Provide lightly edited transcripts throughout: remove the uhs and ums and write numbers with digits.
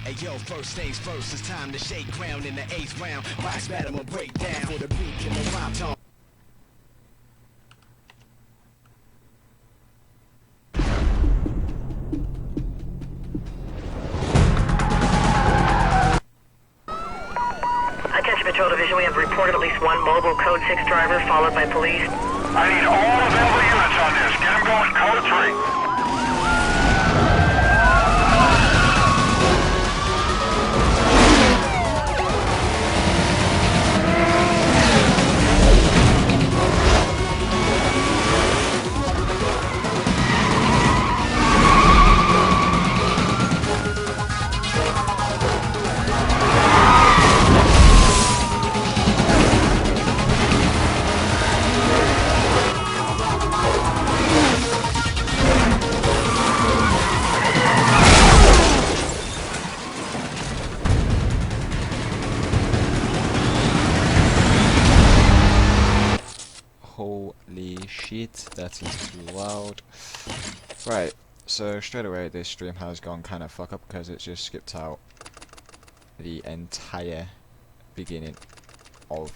Hey yo, first things first, it's time to shake ground in the 8th round. Box battle will break down for the beat and the rhyme tone. Attention Patrol Division, we have reported at least one mobile Code 6 driver followed by police. I need all available units on this. Get them going, Code 3. Holy shit, that is too loud. Right, so straight away this stream has gone kind of fuck up because it's just skipped out the entire beginning of,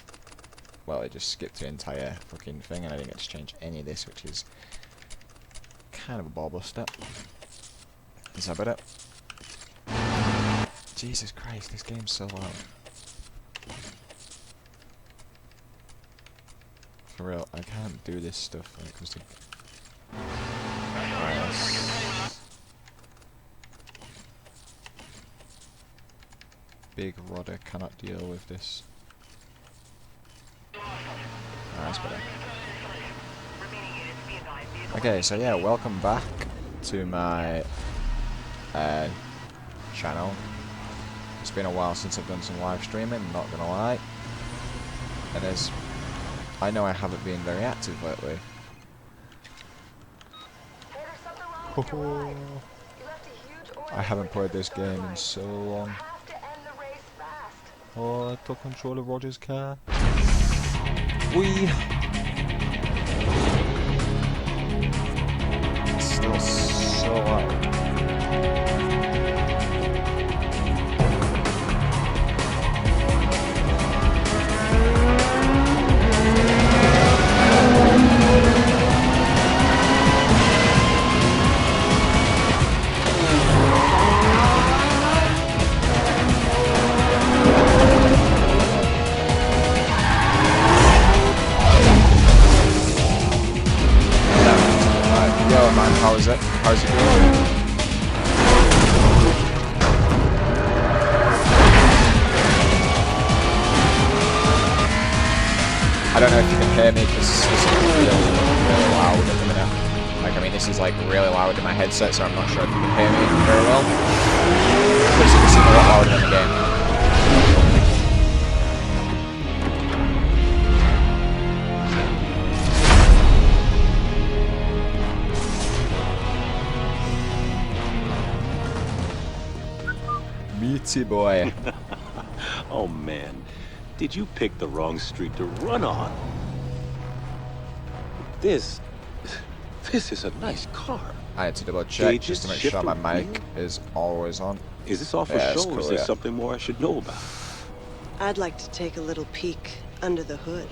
well, it just skipped the entire fucking thing and I didn't get to change any of this, which is kind of a ball buster. Is that better? Jesus Christ, this game's so loud. For real, I can't do this stuff when it comes to... Big Rodder cannot deal with this. That's better. Okay, so yeah, welcome back to my channel. It's been a while since I've done some live streaming, not gonna lie. And as I know I haven't been very active lately. I haven't played this game in so long. Oh, I took control of Roger's car. Wee! It's still so loud. How's it? How's it going? I don't know if you can hear me because this is really loud at the minute. Like, I mean, this is like really loud in my headset, so I'm not sure if you can hear me very well. But it seems a lot louder than the game. Meaty boy. Oh man, did you pick the wrong street to run on? This is a nice car. I had to double check just to make sure my mic is always on. Is this all for show or is there something more I should know about? I'd like to take a little peek under the hood.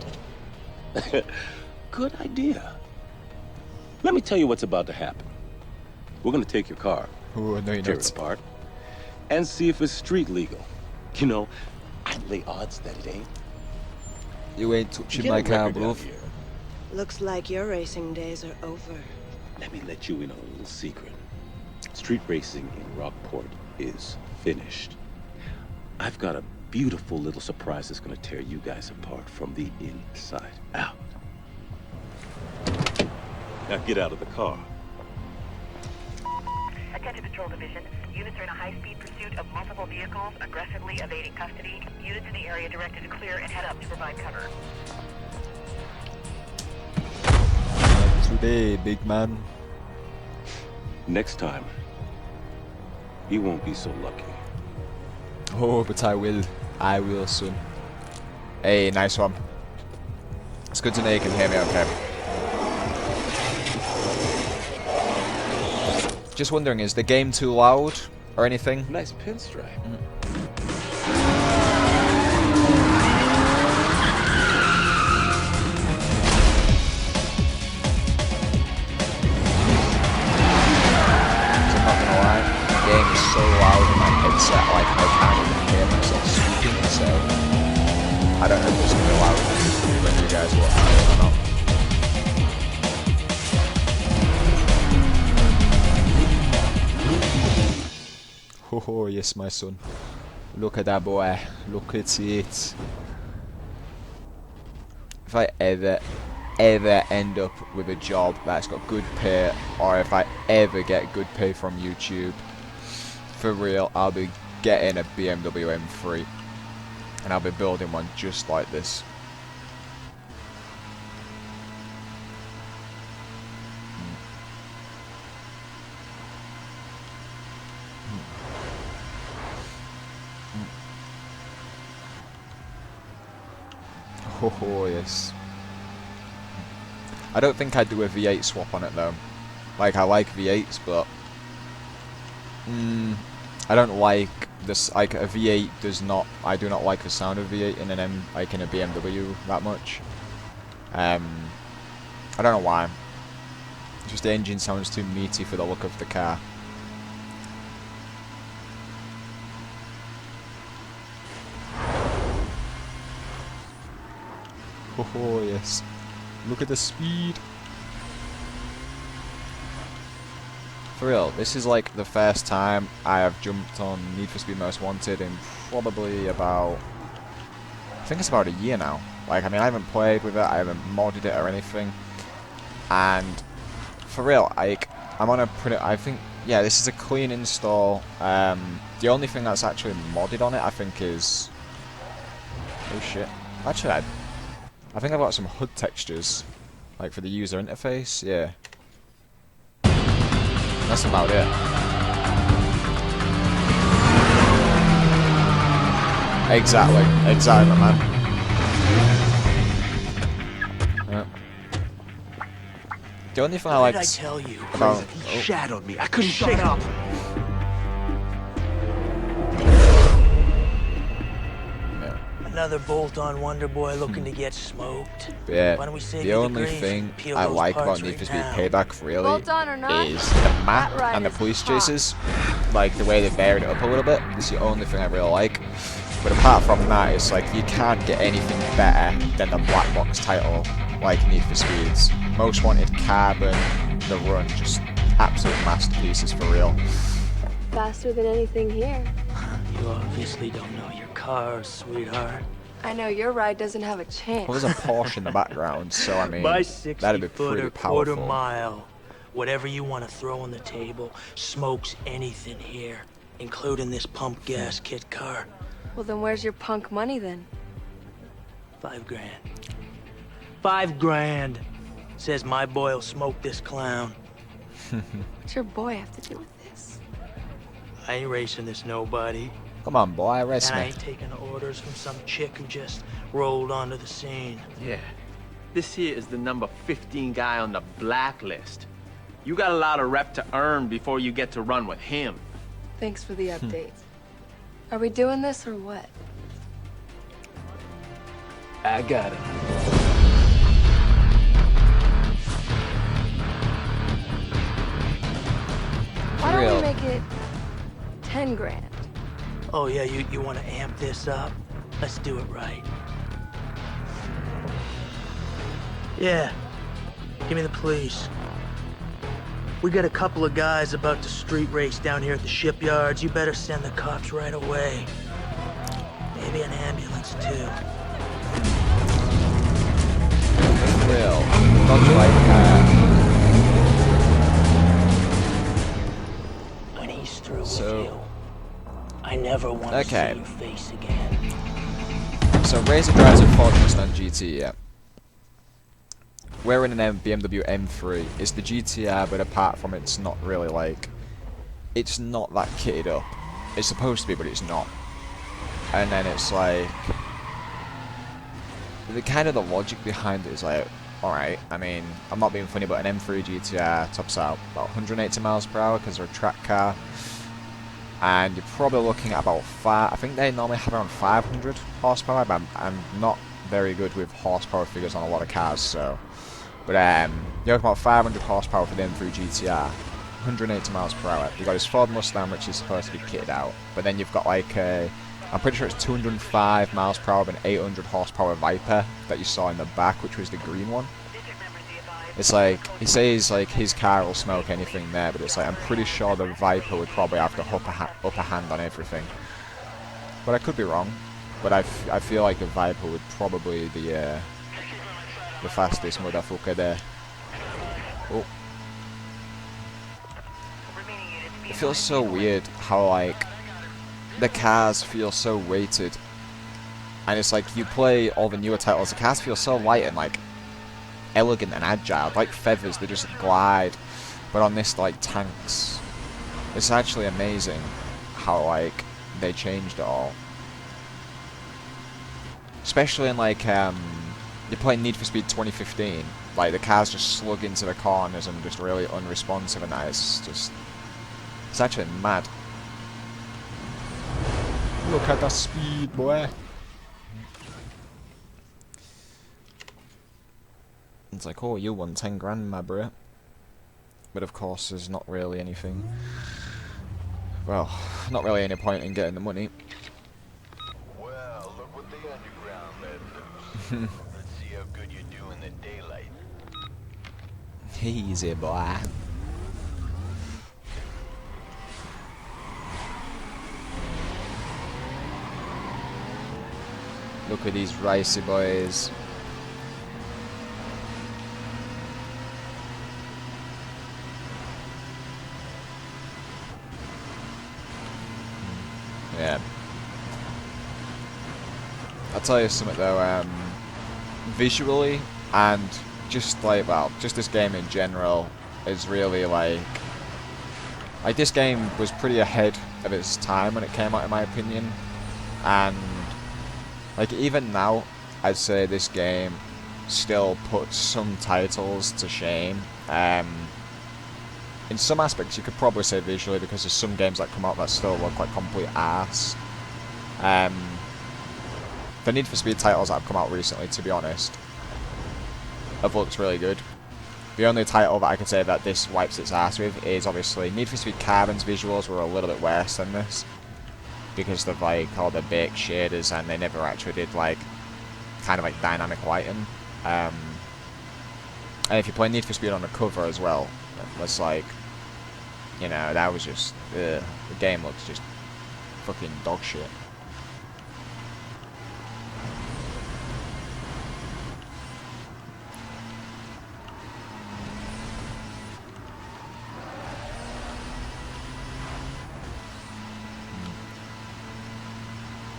Good idea. Let me tell you what's about to happen. We're gonna take your car, Ooh, no, tear it apart, and see if it's street legal. You know, I'd lay odds that it ain't. You ain't touching my car, bro. Looks like your racing days are over. Let me let you in on a little secret. Street racing in Rockport is finished. I've got a beautiful little surprise that's gonna tear you guys apart from the inside out. Now get out of the car. Attention Patrol Division, units are in a high-speed pursuit of multiple vehicles, aggressively evading custody. Units in the area directed to clear and head up to provide cover. Today, big man. Next time, you won't be so lucky. Oh, but I will. I will soon. Hey, nice one. It's good to know you can hear me okay. Just wondering, is the game too loud? or anything. Nice pinstripe. I'm not gonna lie, the game is so loud in my headset, like I can't even hear myself speaking, so I don't know if it's gonna be loud when you guys watch it or not. Oh yes, my son. Look at that boy. Look at it. If I ever end up with a job that's got good pay, or if I ever get good pay from YouTube, for real, I'll be getting a BMW M3 and I'll be building one just like this. Oh yes. I don't think I'd do a V8 swap on it though. Like, I like V8s, but I don't like this. Like, a V8 does not. I do not like the sound of V8 in an like in a BMW that much. I don't know why. Just the engine sounds too meaty for the look of the car. Oh yes. Look at the speed. For real, this is like the first time I have jumped on Need for Speed Most Wanted in probably about, I think it's about a year now. Like, I mean, I haven't played with it, I haven't modded it or anything. And for real, like, I'm on a pretty, I think, yeah, this is a clean install. The only thing that's actually modded on it, I think, is, oh shit. Actually, I think I've got some HUD textures, like for the user interface, yeah. That's about it. Exactly, man. Yeah. The only thing I like about... He shadowed me. I couldn't shake up. Another bolt-on Wonder Boy looking to get smoked. Yeah, Why don't we save the only thing I like about Need for Speed Payback really is the map and the police chases. Like, the way they varied it up a little bit. This is the only thing I really like. But apart from that, it's like you can't get anything better than the black box title like Need for Speed's. Most Wanted, Carbon, The Run, just absolute masterpieces for real. Faster than anything here. You obviously don't know your cars, sweetheart. I know your ride doesn't have a chance. Well, there's a Porsche in the background, so I mean, My that'd be pretty 60-footer, quarter powerful. mile. Whatever you want to throw on the table, smokes anything here, including this pump gas kit car. Well, then where's your punk money then? $5 grand. $5 grand. Says my boy'll smoke this clown. What's your boy have to do with this? I ain't racing this nobody. Come on, boy, arrest And I me. ain't taking orders from some chick who just rolled onto the scene. Yeah. This here is the number 15 guy on the blacklist. You got a lot of rep to earn before you get to run with him. Thanks for the update. Are we doing this or what? I got it. Why don't Real. we make it 10 grand? Oh yeah, you want to amp this up? Let's do it right. Yeah, give me the police. We got a couple of guys about to street race down here at the shipyards. You better send the cops right away. Maybe an ambulance too. Real. Much like When he's through So- with you, I never want to Okay. see your face again. So Razor drives a Ford Mustang GT, yeah. We're in an BMW M3. It's the GTR, but apart from it, it's not really like... It's not that kitted up. It's supposed to be, but it's not. And then it's like... The kind of the logic behind it is like, alright, I mean, I'm not being funny, but an M3 GTR tops out about 180 miles per hour because they're a track car. and you're probably looking at about I think they normally have around 500 horsepower, but I'm not very good with horsepower figures on a lot of cars, so. But you're looking about 500 horsepower for the M3 GTR, 180 miles per hour. You've got his Ford Mustang, which is supposed to be kitted out, but then you've got like I'm pretty sure it's 205 miles per hour of an 800 horsepower Viper that you saw in the back, which was the green one. It's like, he says like his car will smoke anything there, but it's like I'm pretty sure the Viper would probably have the upper hand on everything. But I could be wrong. But I feel like the Viper would probably be the fastest motherfucker there. Oh. It feels so weird how like the cars feel so weighted. And it's like you play all the newer titles, the cars feel so light and like elegant and agile, like feathers, they just glide. But on this, like tanks, it's actually amazing how like they changed it all. Especially in like you're playing Need for Speed 2015, like the cars just slug into the corners and just really unresponsive, and that is just, it's actually mad. Look at that speed, boy. It's like, oh, you won 10 grand, my bro. But of course, there's not really anything. Well, not really any point in getting the money. Well, look what the underground let loose. Let's see how good you do in the daylight. Easy, boy. Look at these ricey boys. Yeah. I'll tell you something though, visually and just like, well, just this game in general is really like this game was pretty ahead of its time when it came out, in my opinion. And like even now, I'd say this game still puts some titles to shame. In some aspects, you could probably say visually, because there's some games that come out that still look like complete arse. The Need for Speed titles that have come out recently, to be honest, have looked really good. The only title that I could say that this wipes its ass with is obviously Need for Speed Carbon's visuals were a little bit worse than this, because of like all the baked shaders, and they never actually did like kind of like dynamic lighting. And if you play Need for Speed on the cover as well, it's like, you know, that was just the game looks just fucking dog shit.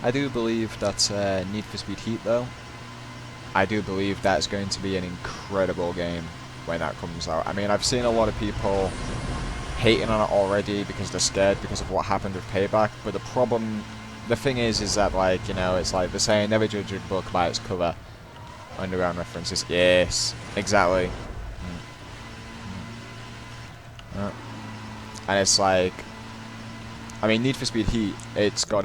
I do believe that Need for Speed Heat, though, I do believe that's going to be an incredible game when that comes out. I mean, I've seen a lot of people hating on it already because they're scared because of what happened with Payback, but the thing is that, like, you know, it's like they're saying never judge a book by its cover. Underground references, yes, exactly. And it's like, I mean, Need for Speed Heat, it's got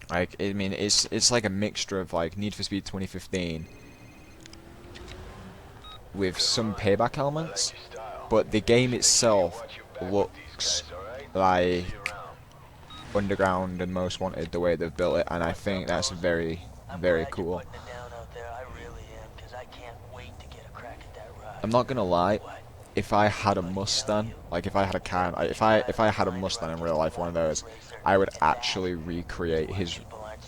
like, I mean, it's like a mixture of like Need for Speed 2015 with some Payback elements, but the game itself looks like Underground and Most Wanted, the way they've built it, and I think that's very, very cool. I'm not gonna lie, if I had a Mustang, like if I had a car, if I had a Mustang in real life, one of those, I would actually recreate his,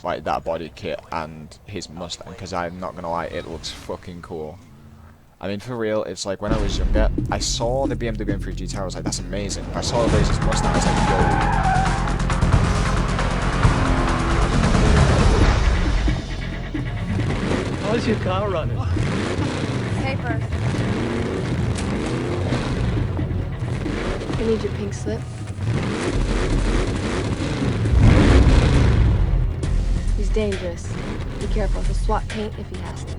like, that body kit and his Mustang, because I'm not gonna lie, it looks fucking cool. I mean, for real, it's like when I was younger, I saw the BMW M3 GTR, I was like, that's amazing. I saw the latest Mustang, I was like, Yo. How's your car running? Pay first. I need your pink slip. He's dangerous. Be careful. He'll swat paint if he has to.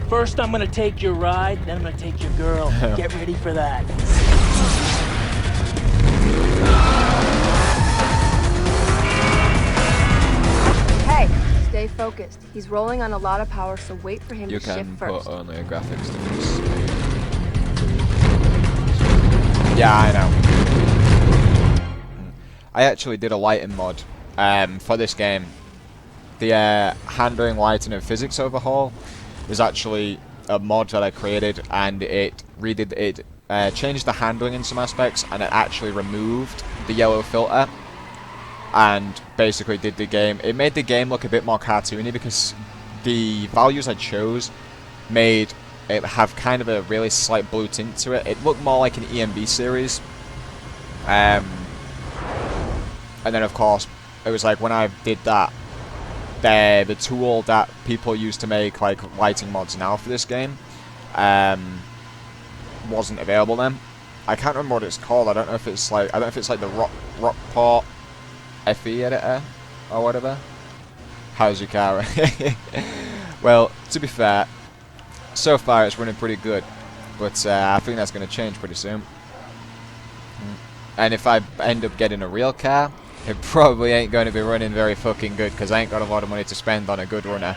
First, I'm gonna take your ride, then I'm gonna take your girl. Get ready for that. Hey, stay focused. He's rolling on a lot of power, so wait for him You to shift can first. put only a graphics difference. Yeah, I know. I actually did a lighting mod for this game. The handling, lighting, and physics overhaul was actually a mod that I created, and it changed the handling in some aspects, and it actually removed the yellow filter, and basically did the game. It made the game look a bit more cartoony because the values I chose made it have kind of a really slight blue tint to it. It looked more like an EMB series. And then of course, it was like when I did that, the tool that people use to make like lighting mods now for this game wasn't available then. I can't remember what it's called. I don't know if it's like the Rockport FE editor or whatever. How's your car? Well, to be fair, so far it's running pretty good, but I think that's going to change pretty soon. And if I end up getting a real car, it probably ain't going to be running very fucking good because I ain't got a lot of money to spend on a good runner.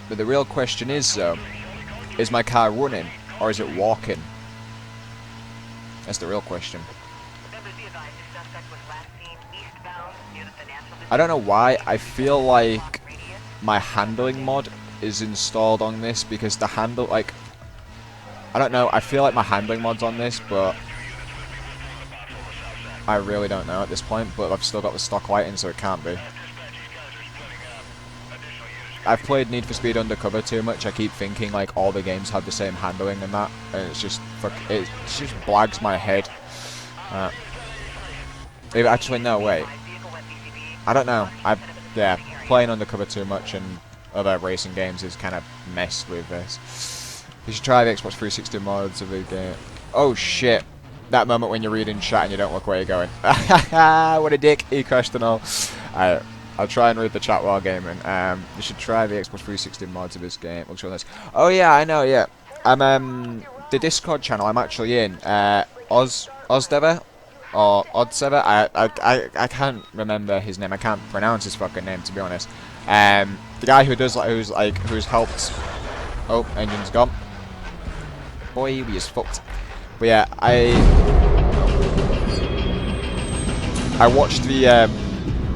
But the real question is, though, is my car running or is it walking? That's the real question. I don't know why, I feel like my handling mod is installed on this because the handle, like, I don't know, I feel like my handling mod's on this, but I really don't know at this point, but I've still got the stock lighting, so it can't be. I've played Need for Speed Undercover too much. I keep thinking like all the games have the same handling and that, and it's just it just blags my head. Actually, no, wait. I don't know. Yeah, playing Undercover too much and other racing games is kind of messed with this. You should try the Xbox 360 mods of the game. Oh shit! That moment when you're reading chat and you don't look where you're going. What a dick! He crashed and all. I'll try and read the chat while gaming. You should try the Xbox 360 mods of this game. Looks really nice. Oh yeah, I know. Yeah, I'm the Discord channel I'm actually in. Ozdever or Oddsever. I can't remember his name. I can't pronounce his fucking name, to be honest. The guy who does who's helped. Oh, engine's gone. Boy, we is fucked. But yeah, I watched the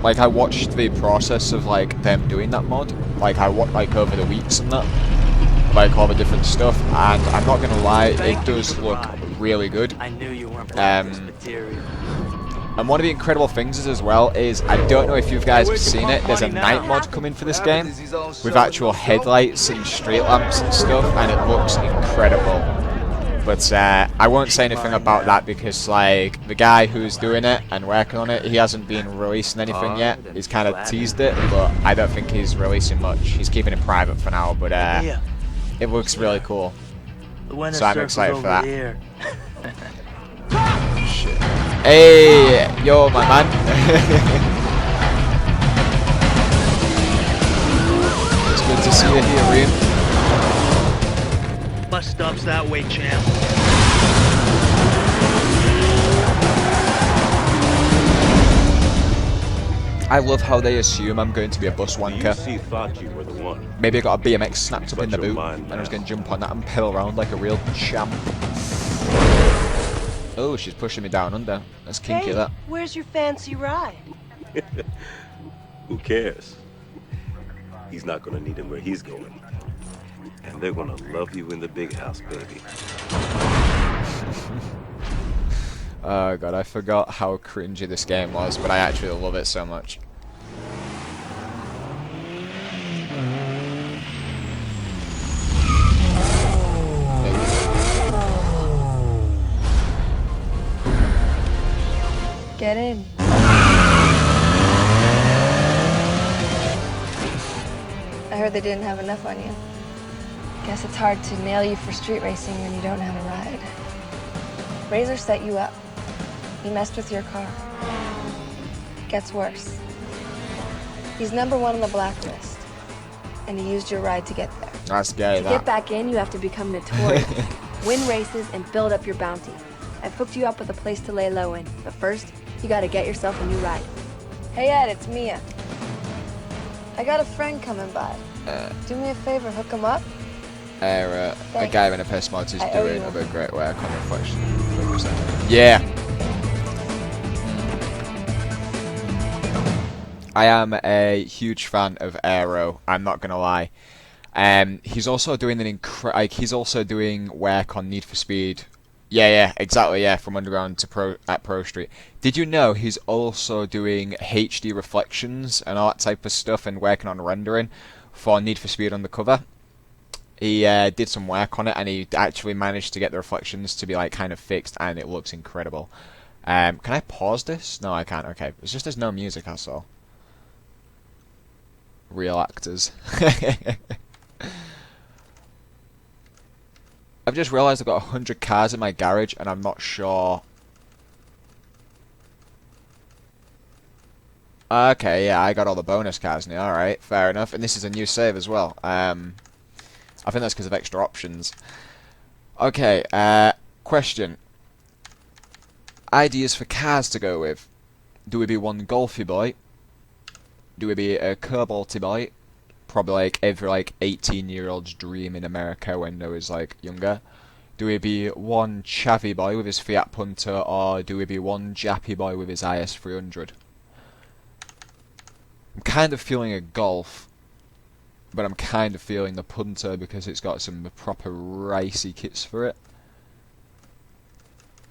I watched the process of like them doing that mod. Like I watched like over the weeks and that, like all the different stuff. And I'm not gonna lie, it does look really good. I knew you weren't this material. And one of the incredible things is as well is I don't know if you guys have seen it. There's a night mod coming for this game with actual headlights and street lamps and stuff, and it looks incredible. But I won't say anything about that because, like, the guy who's doing it and working on it, he hasn't been releasing anything yet. He's kind of teased it, but I don't think he's releasing much. He's keeping it private for now, but it looks really cool. So I'm excited for that. Shit. Hey, yo, my man. It's good to see you here, Reem. Bus stop's that way, champ. I love how they assume I'm going to be a bus wanker. Thought you were the one. Maybe I got a BMX snapped up in the But your boot, mind and I was now. going to jump on that and pedal around like a real champ. Oh, she's pushing me down under. That's kinky, Hey, that. where's your fancy ride? Who cares? He's not gonna need him where he's going. And they're gonna love you in the big house, baby. Oh god, I forgot how cringy this game was, but I actually love it so much. Get in. I heard they didn't have enough on you. Guess it's hard to nail you for street racing when you don't have a ride. Razor set you up. He messed with your car. Gets worse. He's #1 on the blacklist. and he used your ride to get there. That's gay, To get back in, you have to become notorious, win races, and build up your bounty. I've hooked you up with a place to lay low in, but first, you gotta get yourself a new ride. Hey Ed, it's Mia. I got a friend coming by. Do me a favor, hook him up. A guy in a piss mod is I owe doing you a bit great work on reflection. Yeah. I am a huge fan of Aero. I'm not gonna lie. He's also doing he's also doing work on Need for Speed. Yeah, exactly. Yeah, from Underground to Pro Street. Did you know he's also doing HD reflections and all that type of stuff and working on rendering for Need for Speed Undercover? He did some work on it and he actually managed to get the reflections to be like kind of fixed and it looks incredible. Can I pause this? No, I can't. Okay, it's just there's no music. I saw. Real actors. I've just realised I've got 100 cars in my garage and I'm not sure. Okay, yeah, I got all the bonus cars now. Alright, fair enough. And this is a new save as well. I think that's because of extra options. Okay, question. Ideas for cars to go with. Do we be one golfy boy? Do we be a cobalty boy? Probably like every 18-year-old's dream in America when they was like younger. Do we be one chavvy boy with his Fiat Punter, or do we be one jappy boy with his IS 300? I'm kind of feeling a Golf, but I'm kind of feeling the Punter because it's got some proper ricey kits for it.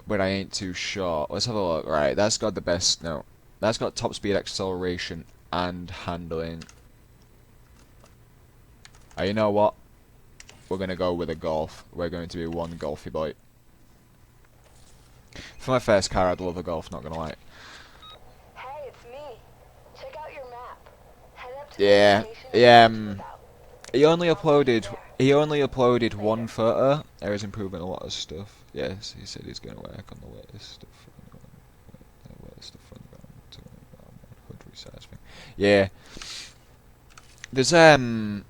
But I ain't too sure. Let's have a look. Right, that's got the best. No, that's got top speed, acceleration, and handling. You know what? We're going to go with a Golf. We're going to be one golfy boy. For my first car, I'd love a Golf, not going to lie. Hey, it's me. Check out your map. Head up to Yeah, the yeah. He only uploaded one photo. There is improving a lot of stuff. Yes, he said he's going to work on the latest stuff. Yeah. There's a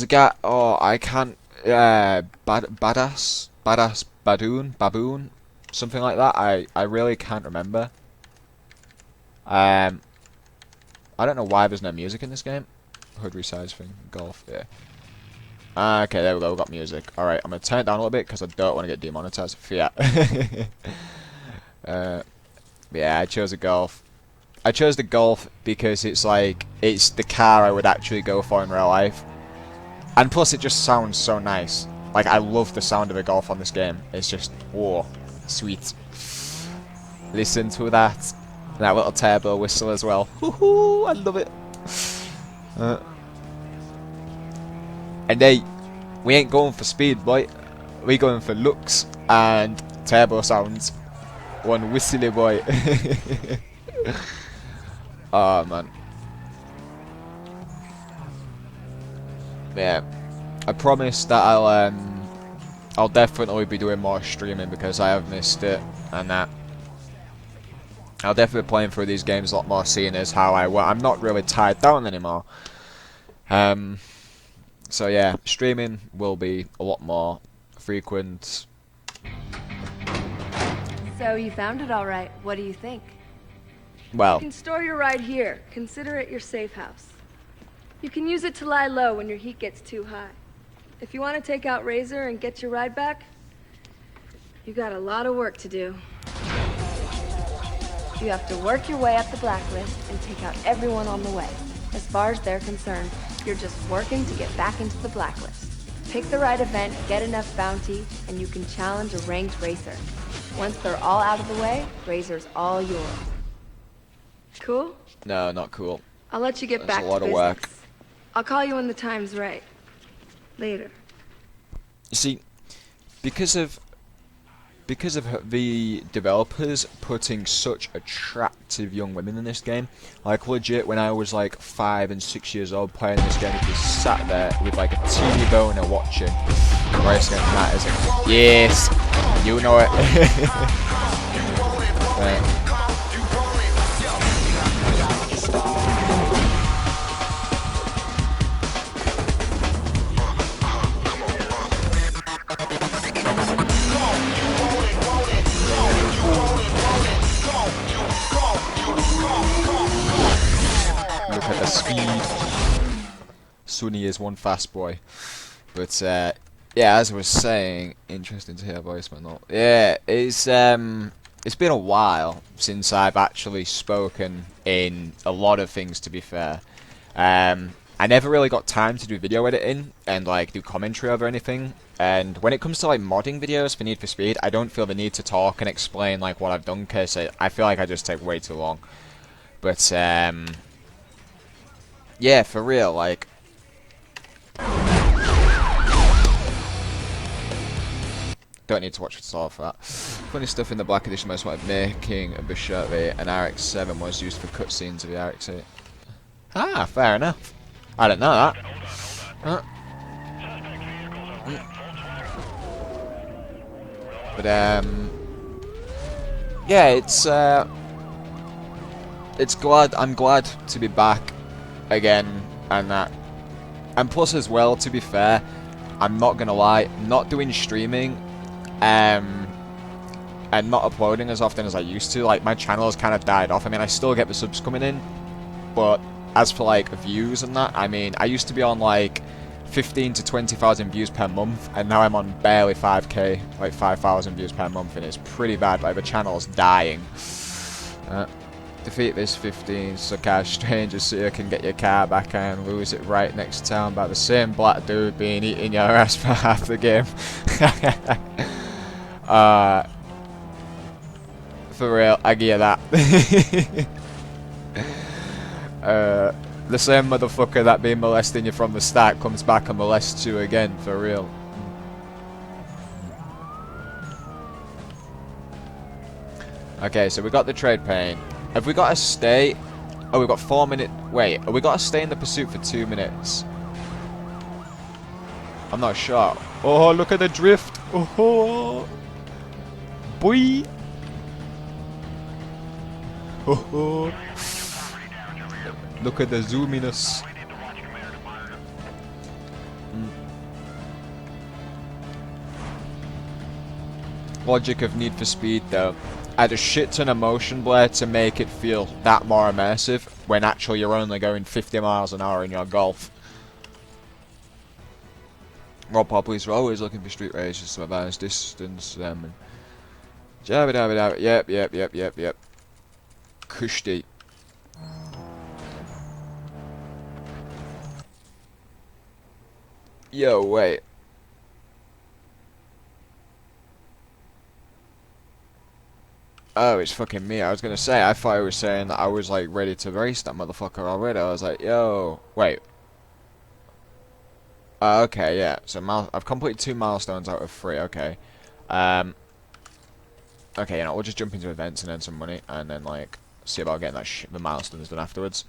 guy. Oh, I can't. Badass baboon, something like that. I really can't remember. I don't know why there's no music in this game. Hood resize thing, Golf. Yeah. Okay, there we go. We got music. All right, I'm gonna turn it down a little bit because I don't want to get demonetized. Fiat. Yeah, I chose a Golf. I chose the Golf because it's the car I would actually go for in real life. And plus it just sounds so nice. Like, I love the sound of a Golf on this game. It's just, whoa, sweet. Listen to that. That little turbo whistle as well. Woohoo, I love it. And hey, we ain't going for speed, boy. We going for looks and turbo sounds. One whistly boy. Oh man. Yeah. I promise that I'll definitely be doing more streaming because I have missed it and that. I'll definitely be playing through these games a lot more, seeing as how I'm not really tied down anymore. So yeah, streaming will be a lot more frequent. So you found it all right. What do you think? Well, You can store your ride here. Consider it your safe house. You can use it to lie low when your heat gets too high. If you want to take out Razor and get your ride back, you got a lot of work to do. You have to work your way up the blacklist and take out everyone on the way. As far as they're concerned, you're just working to get back into the blacklist. Pick the right event, get enough bounty, and you can challenge a ranked racer. Once they're all out of the way, Razor's all yours. Cool? no, not cool. I'll let you get That's back a lot to of business. work. I'll call you when the time's right. Later. You see, because of the developers putting such attractive young women in this game, like legit, when I was like 5 and 6 years old playing this game, I just sat there with like a teeny boner watching racing against that, isn't it? Yes, you know it. Right. at the speed. Sunny is one fast boy. But yeah, as I was saying, interesting to hear a voice note. Yeah, it's been a while since I've actually spoken in a lot of things, to be fair. I never really got time to do video editing and like do commentary over anything. And when it comes to like modding videos for Need for Speed, I don't feel the need to talk and explain like what I've done, because I feel like I just take way too long. But yeah, for real, like. Don't need to watch it all for that. Funny stuff in the Black Edition most wanted making a Bishop an RX-7 was used for cutscenes of the RX-8. Ah, fair enough. I didn't know that. But yeah, I'm glad to be back again, and that, and plus as well, to be fair, I'm not gonna lie, not doing streaming and not uploading as often as I used to. Like, my channel has kind of died off. I mean, I still get the subs coming in, but as for like views and that, I mean, I used to be on like 15 to 20,000 views per month, and now I'm on barely 5k, like 5,000 views per month, and it's pretty bad. Like, the channel's dying. Defeat this 15 suck-ass strangers so you can get your car back and lose it right next town by the same black dude being eating your ass for half the game. For real, I get that. The same motherfucker that been molesting you from the start comes back and molests you again, for real. Okay, so we got the trade paint. Have we got to stay? Oh, we've got 4 minutes. Wait, have we got to stay in the pursuit for 2 minutes? I'm not sure. Oh, look at the drift. Oh, boy. Oh, look at the zoominess. Logic of Need for Speed, though. Add a shit ton of motion blur to make it feel that more immersive, when actually you're only going 50 miles an hour in your Golf. Rob Popley's are always looking for street races to advance distance. Yep. Kushti. Yo, wait. Oh, it's fucking me. I was gonna say, I thought I was saying that I was like ready to race that motherfucker already. I was like, yo, wait. Okay, yeah. So I've completed 2 milestones out of 3. Okay. Okay, you know, we'll just jump into events and earn some money, and then like see about getting the milestones done afterwards.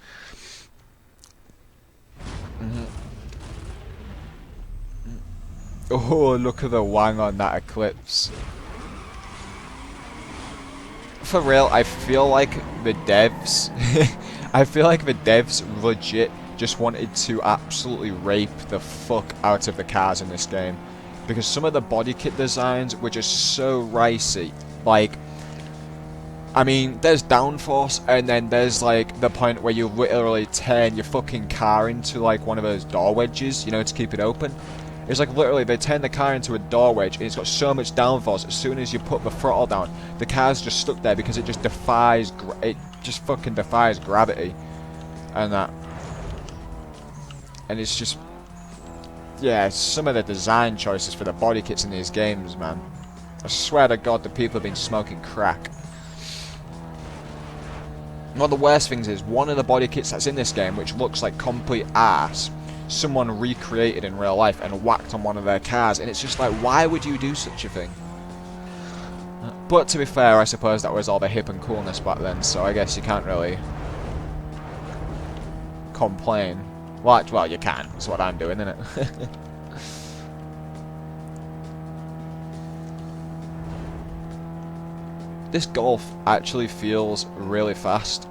Oh, look at the wang on that Eclipse. For real, I feel like the devs legit just wanted to absolutely rape the fuck out of the cars in this game, because some of the body kit designs were just so ricey. Like, I mean, there's downforce, and then there's like the point where you literally turn your fucking car into like one of those door wedges, you know, to keep it open. It's like literally they turn the car into a door wedge, and it's got so much downforce. As soon as you put the throttle down, the car's just stuck there because it just defies, it just fucking defies gravity, and that. And it's just, yeah, some of the design choices for the body kits in these games, man. I swear to God, the people have been smoking crack. One of the worst things is, one of the body kits that's in this game, which looks like complete ass, someone recreated in real life and whacked on one of their cars, and it's just like, why would you do such a thing? But to be fair, I suppose that was all the hip and coolness back then, so I guess you can't really complain. Well, you can. That's what I'm doing, isn't it? This Golf actually feels really fast,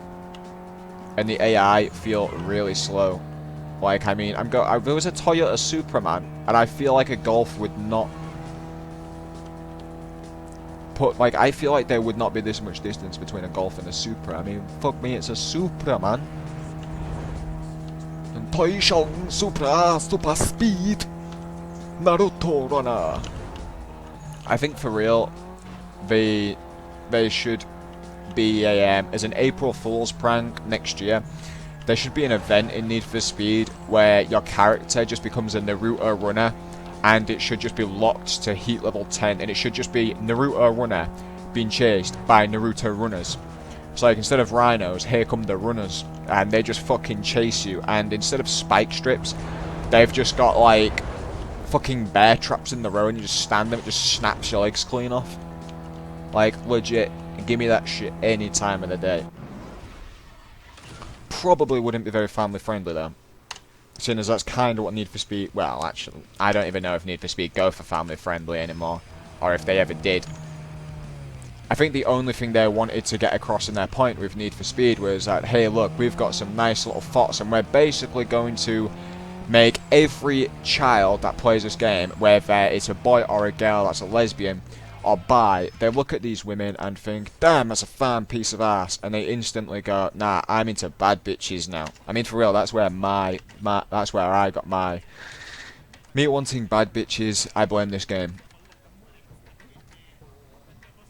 and the AI feel really slow. Like, I mean, there was a Toyota Superman, and I feel like a Golf would not put, like, I feel like there would not be this much distance between a Golf and a Supra. I mean, fuck me, it's a Supra, man. Toy Shong Supra Super Speed Naruto Runner. I think for real, they should be as an April Fool's prank next year. There should be an event in Need for Speed where your character just becomes a Naruto runner, and it should just be locked to heat level 10, and it should just be Naruto runner being chased by Naruto runners. So like instead of rhinos, here come the runners, and they just fucking chase you, and instead of spike strips, they've just got like fucking bear traps in the road, and you just stand them, it just snaps your legs clean off. Like legit, give me that shit any time of the day. Probably wouldn't be very family friendly though, seeing as that's kind of what Need for Speed, well actually, I don't even know if Need for Speed go for family friendly anymore, or if they ever did. I think the only thing they wanted to get across in their point with Need for Speed was that, hey look, we've got some nice little thoughts, and we're basically going to make every child that plays this game, whether it's a boy or a girl that's a lesbian or bi, they look at these women and think, damn, that's a fine piece of ass, and they instantly go, nah, I'm into bad bitches now. I mean, for real, that's where that's where I got my me wanting bad bitches. I blame this game.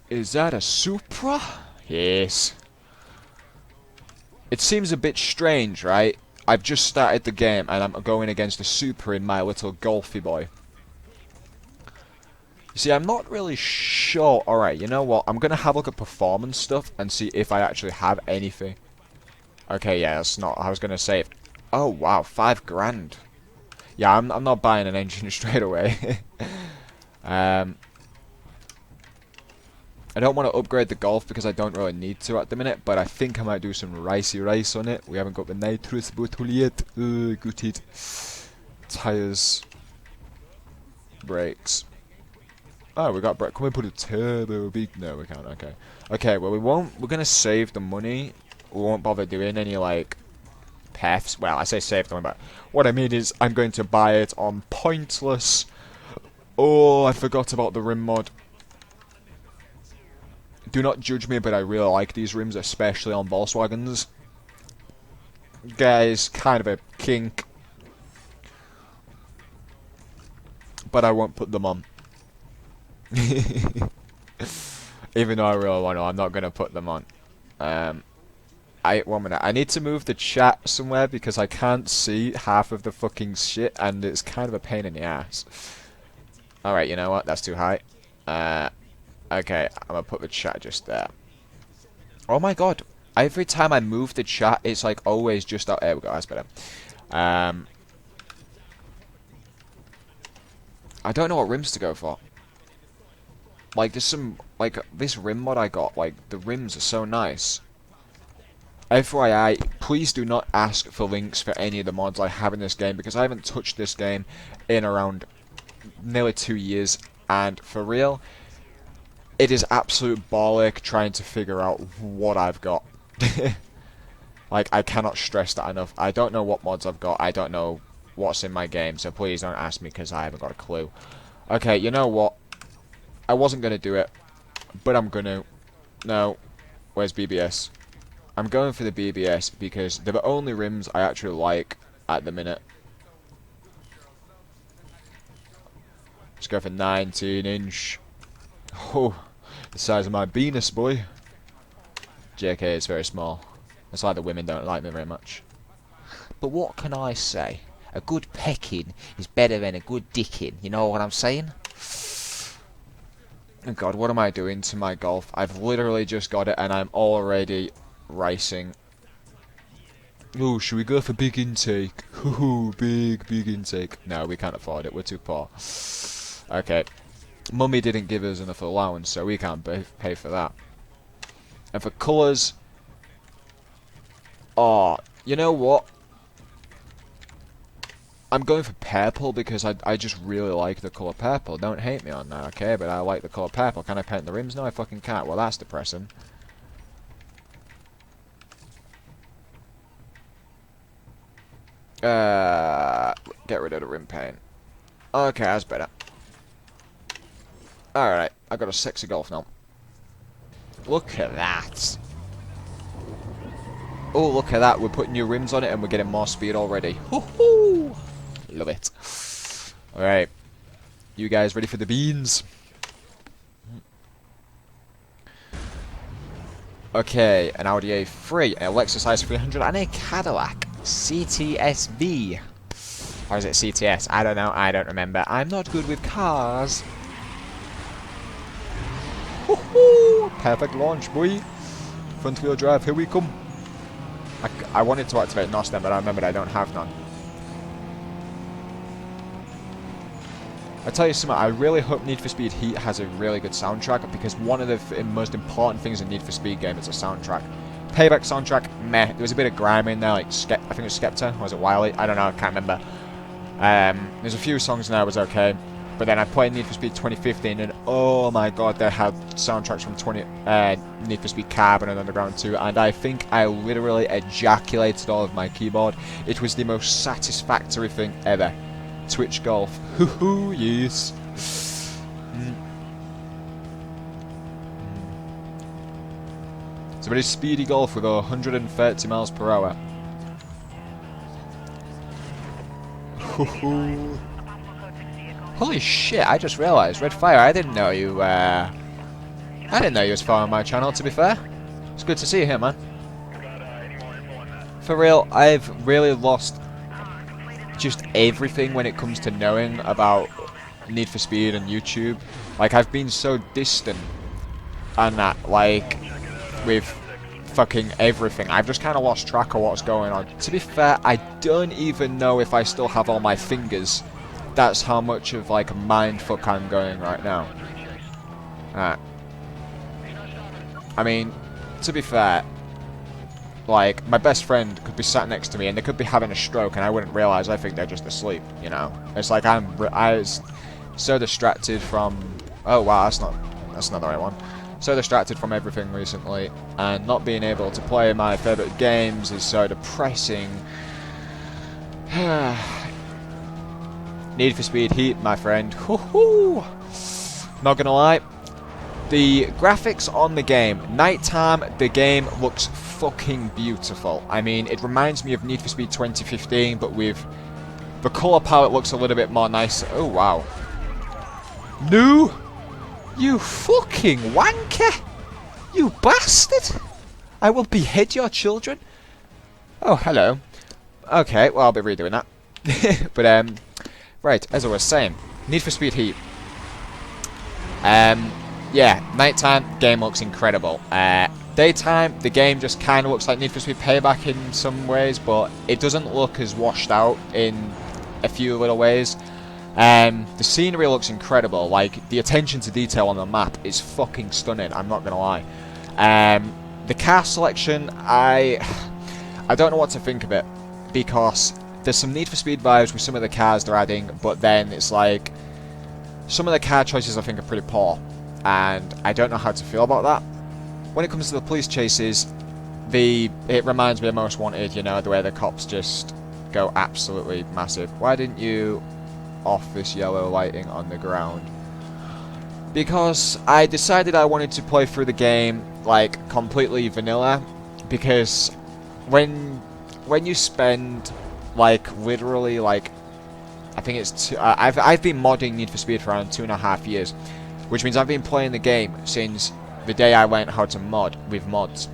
Is that a Supra? Yes. It seems a bit strange, right? I've just started the game and I'm going against a Supra in my little golfy boy. You see, I'm not really sure. Alright, you know what? I'm going to have a look at performance stuff and see if I actually have anything. Okay, yeah, that's not... I was going to say... Oh, wow, 5 grand. Yeah, I'm not buying an engine straight away. I don't want to upgrade the Golf because I don't really need to at the minute, but I think I might do some ricey rice on it. We haven't got the nitrous bottle yet. Got it. Tires. Brakes. Oh, we got brake. Can we put a turbo? No, we can't. Okay. Okay, well, we won't. We're going to save the money. We won't bother doing any, like, paths. Well, I say save the money, but what I mean is I'm going to buy it on pointless. Oh, I forgot about the rim mod. Do not judge me, but I really like these rims, especially on Volkswagens. Guys, kind of a kink. But I won't put them on. Even though I really want to, I'm not going to put them on. 1 minute. I need to move the chat somewhere because I can't see half of the fucking shit, and it's kind of a pain in the ass. Alright, you know what? That's too high. Okay, I'm gonna put the chat just there. Oh my god. Every time I move the chat, it's like always just out. There we go, that's better. I don't know what rims to go for. Like, there's some, like, this rim mod I got, like, the rims are so nice. FYI, please do not ask for links for any of the mods I have in this game, because I haven't touched this game in around nearly 2 years, and for real, it is absolute bollock trying to figure out what I've got. Like, I cannot stress that enough. I don't know what mods I've got, I don't know what's in my game, so please don't ask me, because I haven't got a clue. Okay, you know what? I wasn't going to do it, but I'm going to. No. Where's BBS? I'm going for the BBS because they're the only rims I actually like at the minute. Let's go for 19-inch. Oh, the size of my penis, boy. JK, it's very small. That's why the women don't like me very much. But what can I say? A good pecking is better than a good dicking. You know what I'm saying? Oh god, what am I doing to my Golf? I've literally just got it and I'm already racing. Oh, should we go for big intake? Ooh, big intake. No, we can't afford it. We're too poor. Okay. Mummy didn't give us enough allowance, so we can't pay for that. And for colours... Oh, you know what? I'm going for purple because I just really like the colour purple. Don't hate me on that, okay? But I like the colour purple. Can I paint the rims? No, I fucking can't. Well, that's depressing. Get rid of the rim paint. Okay, that's better. Alright, I got a sexy Golf now. Look at that. Oh, look at that. We're putting new rims on it and we're getting more speed already. Hoo-hoo! Love it. Alright. You guys ready for the beans? Okay, an Audi A3, a Lexus IS300, and a Cadillac CTSV. Or is it CTS? I don't know, I don't remember. I'm not good with cars. Woohoo! Perfect launch, boy. Front wheel drive, here we come. I wanted to activate NOS then, but I remembered I don't have none. I tell you something, I really hope Need for Speed Heat has a really good soundtrack, because one of the most important things in Need for Speed game is a soundtrack. Payback soundtrack, meh. There was a bit of grime in there, like I think it was Skepta, or was it Wiley? I don't know, I can't remember. There's a few songs in there that was okay, but then I played Need for Speed 2015, and oh my god, they had soundtracks from Need for Speed Carbon and Underground 2, and I think I literally ejaculated all of my keyboard. It was the most satisfactory thing ever. Twitch Golf. Hoo-hoo, yes. It's a very speedy Golf with 130 miles per hour. Hoo-hoo. Holy shit, I just realised. Red Fire, I didn't know you, was following my channel, to be fair. It's good to see you here, man. For real, I've really lost just everything when it comes to knowing about Need for Speed and YouTube. Like, I've been so distant and that, like, with fucking everything. I've just kind of lost track of what's going on. To be fair, I don't even know if I still have all my fingers. That's how much of, like, a mindfuck I'm going right now. I mean, to be fair, like, my best friend could be sat next to me and they could be having a stroke and I wouldn't realise. I think they're just asleep, you know. It's like I was so distracted from... Oh wow, that's not the right one. So distracted from everything recently, and not being able to play my favourite games is so depressing. Need for Speed Heat, my friend. Woohoo! Not gonna lie, the graphics on the game, nighttime, the game looks fucking beautiful. I mean, it reminds me of Need for Speed 2015, but with the colour palette looks a little bit more nice. Oh wow! No, you fucking wanker! You bastard! I will behead your children. Oh, hello. Okay, well I'll be redoing that. But right, as I was saying, Need for Speed Heat. Yeah, nighttime, game looks incredible. Daytime, the game just kind of looks like Need for Speed Payback in some ways, but it doesn't look as washed out in a few little ways. The scenery looks incredible. Like, the attention to detail on the map is fucking stunning, I'm not gonna lie. The car selection, I don't know what to think of it, because there's some Need for Speed vibes with some of the cars they're adding, but then it's like some of the car choices I think are pretty poor, and I don't know how to feel about that. When it comes to the police chases, it reminds me of Most Wanted, you know, the way the cops just go absolutely massive. Why didn't you off this yellow lighting on the ground? Because I decided I wanted to play through the game like completely vanilla, because when you spend like literally like, I think it's I've been modding Need for Speed for around 2.5 years, which means I've been playing the game since the day I learned how to mod with mods,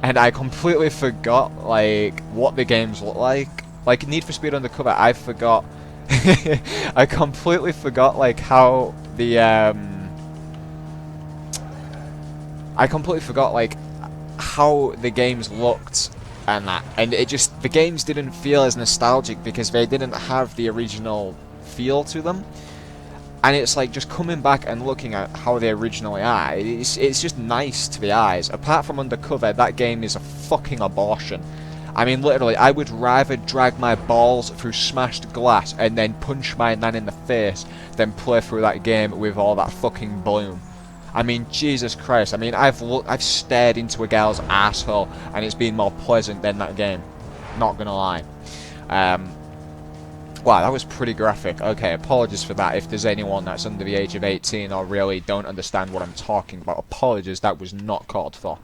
and I completely forgot like what the games look like. Like Need for Speed Undercover, I forgot. I completely forgot like how the I completely forgot like how the games looked and that, and it just, the games didn't feel as nostalgic because they didn't have the original feel to them. And it's like just coming back and looking at how they originally are, it's just nice to the eyes. Apart from Undercover, that game is a fucking abortion. I mean, literally, I would rather drag my balls through smashed glass and then punch my nan in the face than play through that game with all that fucking bloom. I mean, Jesus Christ. I mean, I've stared into a girl's asshole and it's been more pleasant than that game. Not gonna lie. Wow, that was pretty graphic. Okay, apologies for that. If there's anyone that's under the age of 18 or really don't understand what I'm talking about, apologies, that was not called for.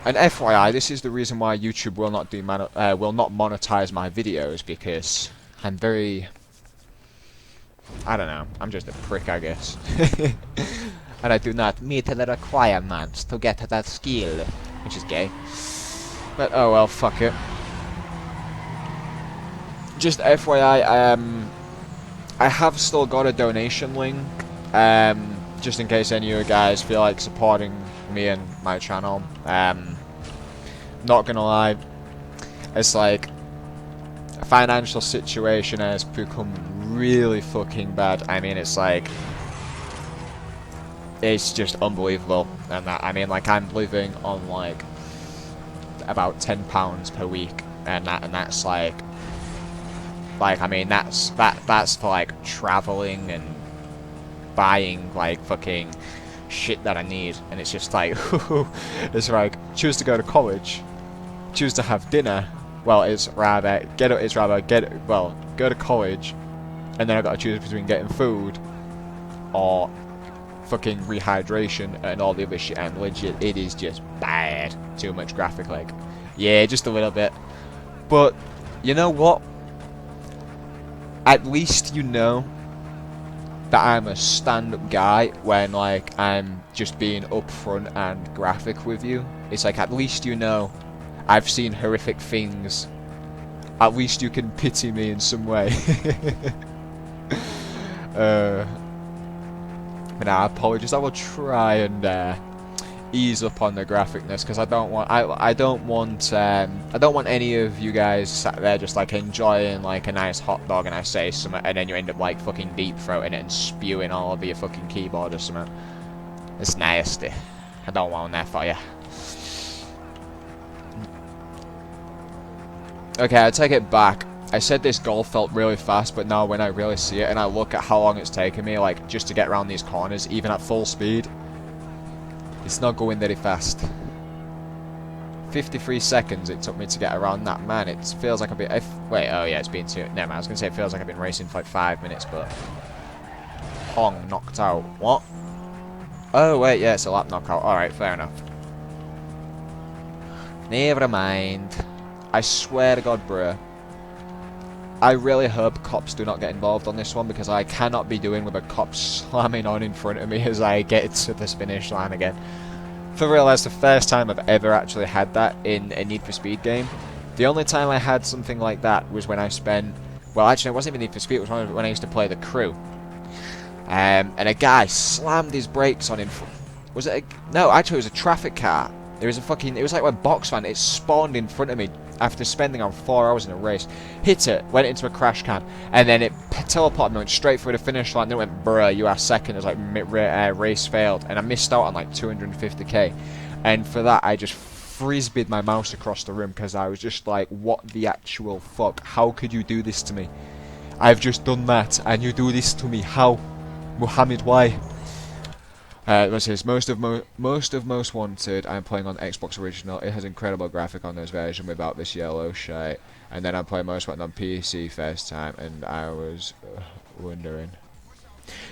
And FYI, this is the reason why YouTube will not monetize my videos, because I'm very, I don't know, I'm just a prick, I guess. And I do not meet the requirements to get that skill, which is gay. But oh well, fuck it. Just FYI, I have still got a donation link, just in case any of you guys feel like supporting me and my channel. Not gonna lie, it's like, financial situation has become really fucking bad. I mean, it's like, it's just unbelievable. And that, I mean, like, I'm living on like about £10 per week, and that's like, I mean, that's for like traveling and buying like fucking shit that I need, and it's just like, it's like, choose to go to college, choose to have dinner. Well, it's rather go to college, and then I got to choose between getting food or fucking rehydration and all the other shit. And legit, it is just bad. Too much graphic, like, yeah, just a little bit. But you know what? At least you know that I'm a stand-up guy when, like, I'm just being upfront and graphic with you. It's like, at least you know I've seen horrific things. At least you can pity me in some way. But now, apologies. I will try and ease up on the graphicness, because I don't want any of you guys sat there just like enjoying like a nice hot dog, and I say something and then you end up like fucking deep throating it and spewing all over your fucking keyboard or something. It's nasty. I don't want that for you. Okay, I take it back. I said this goal felt really fast, but now when I really see it and I look at how long it's taken me, like, just to get around these corners, even at full speed, it's not going very fast. 53 seconds it took me to get around that. Man, it feels like I've been... wait, oh yeah, it's been too... Never mind, I was going to say it feels like I've been racing for like 5 minutes, but... Hong knocked out. What? Oh, wait, yeah, it's a lap knockout. Alright, fair enough. Never mind. I swear to God, bruh. I really hope cops do not get involved on this one, because I cannot be doing with a cop slamming on in front of me as I get to the finish line again. For real, that's the first time I've ever actually had that in a Need for Speed game. The only time I had something like that was when I spent... Well, actually, it wasn't even Need for Speed, it was when I used to play The Crew. And a guy slammed his brakes on in front... Was it a... No, actually, it was a traffic car. There was a fucking... It was like a box van. It spawned in front of me after spending on 4 hours in a race. Hit it, went into a crash can, and then it teleported me, went straight through the finish line. Then it went, bruh, you are second. It was like, race failed. And I missed out on like 250k. And for that, I just frisbeed my mouse across the room, because I was just like, what the actual fuck? How could you do this to me? I've just done that, and you do this to me. How? Muhammad, why? What's this? Most Wanted, I'm playing on Xbox Original. It has incredible graphic on this version without this yellow shite. And then I'm playing Most Wanted on PC first time, and I was wondering.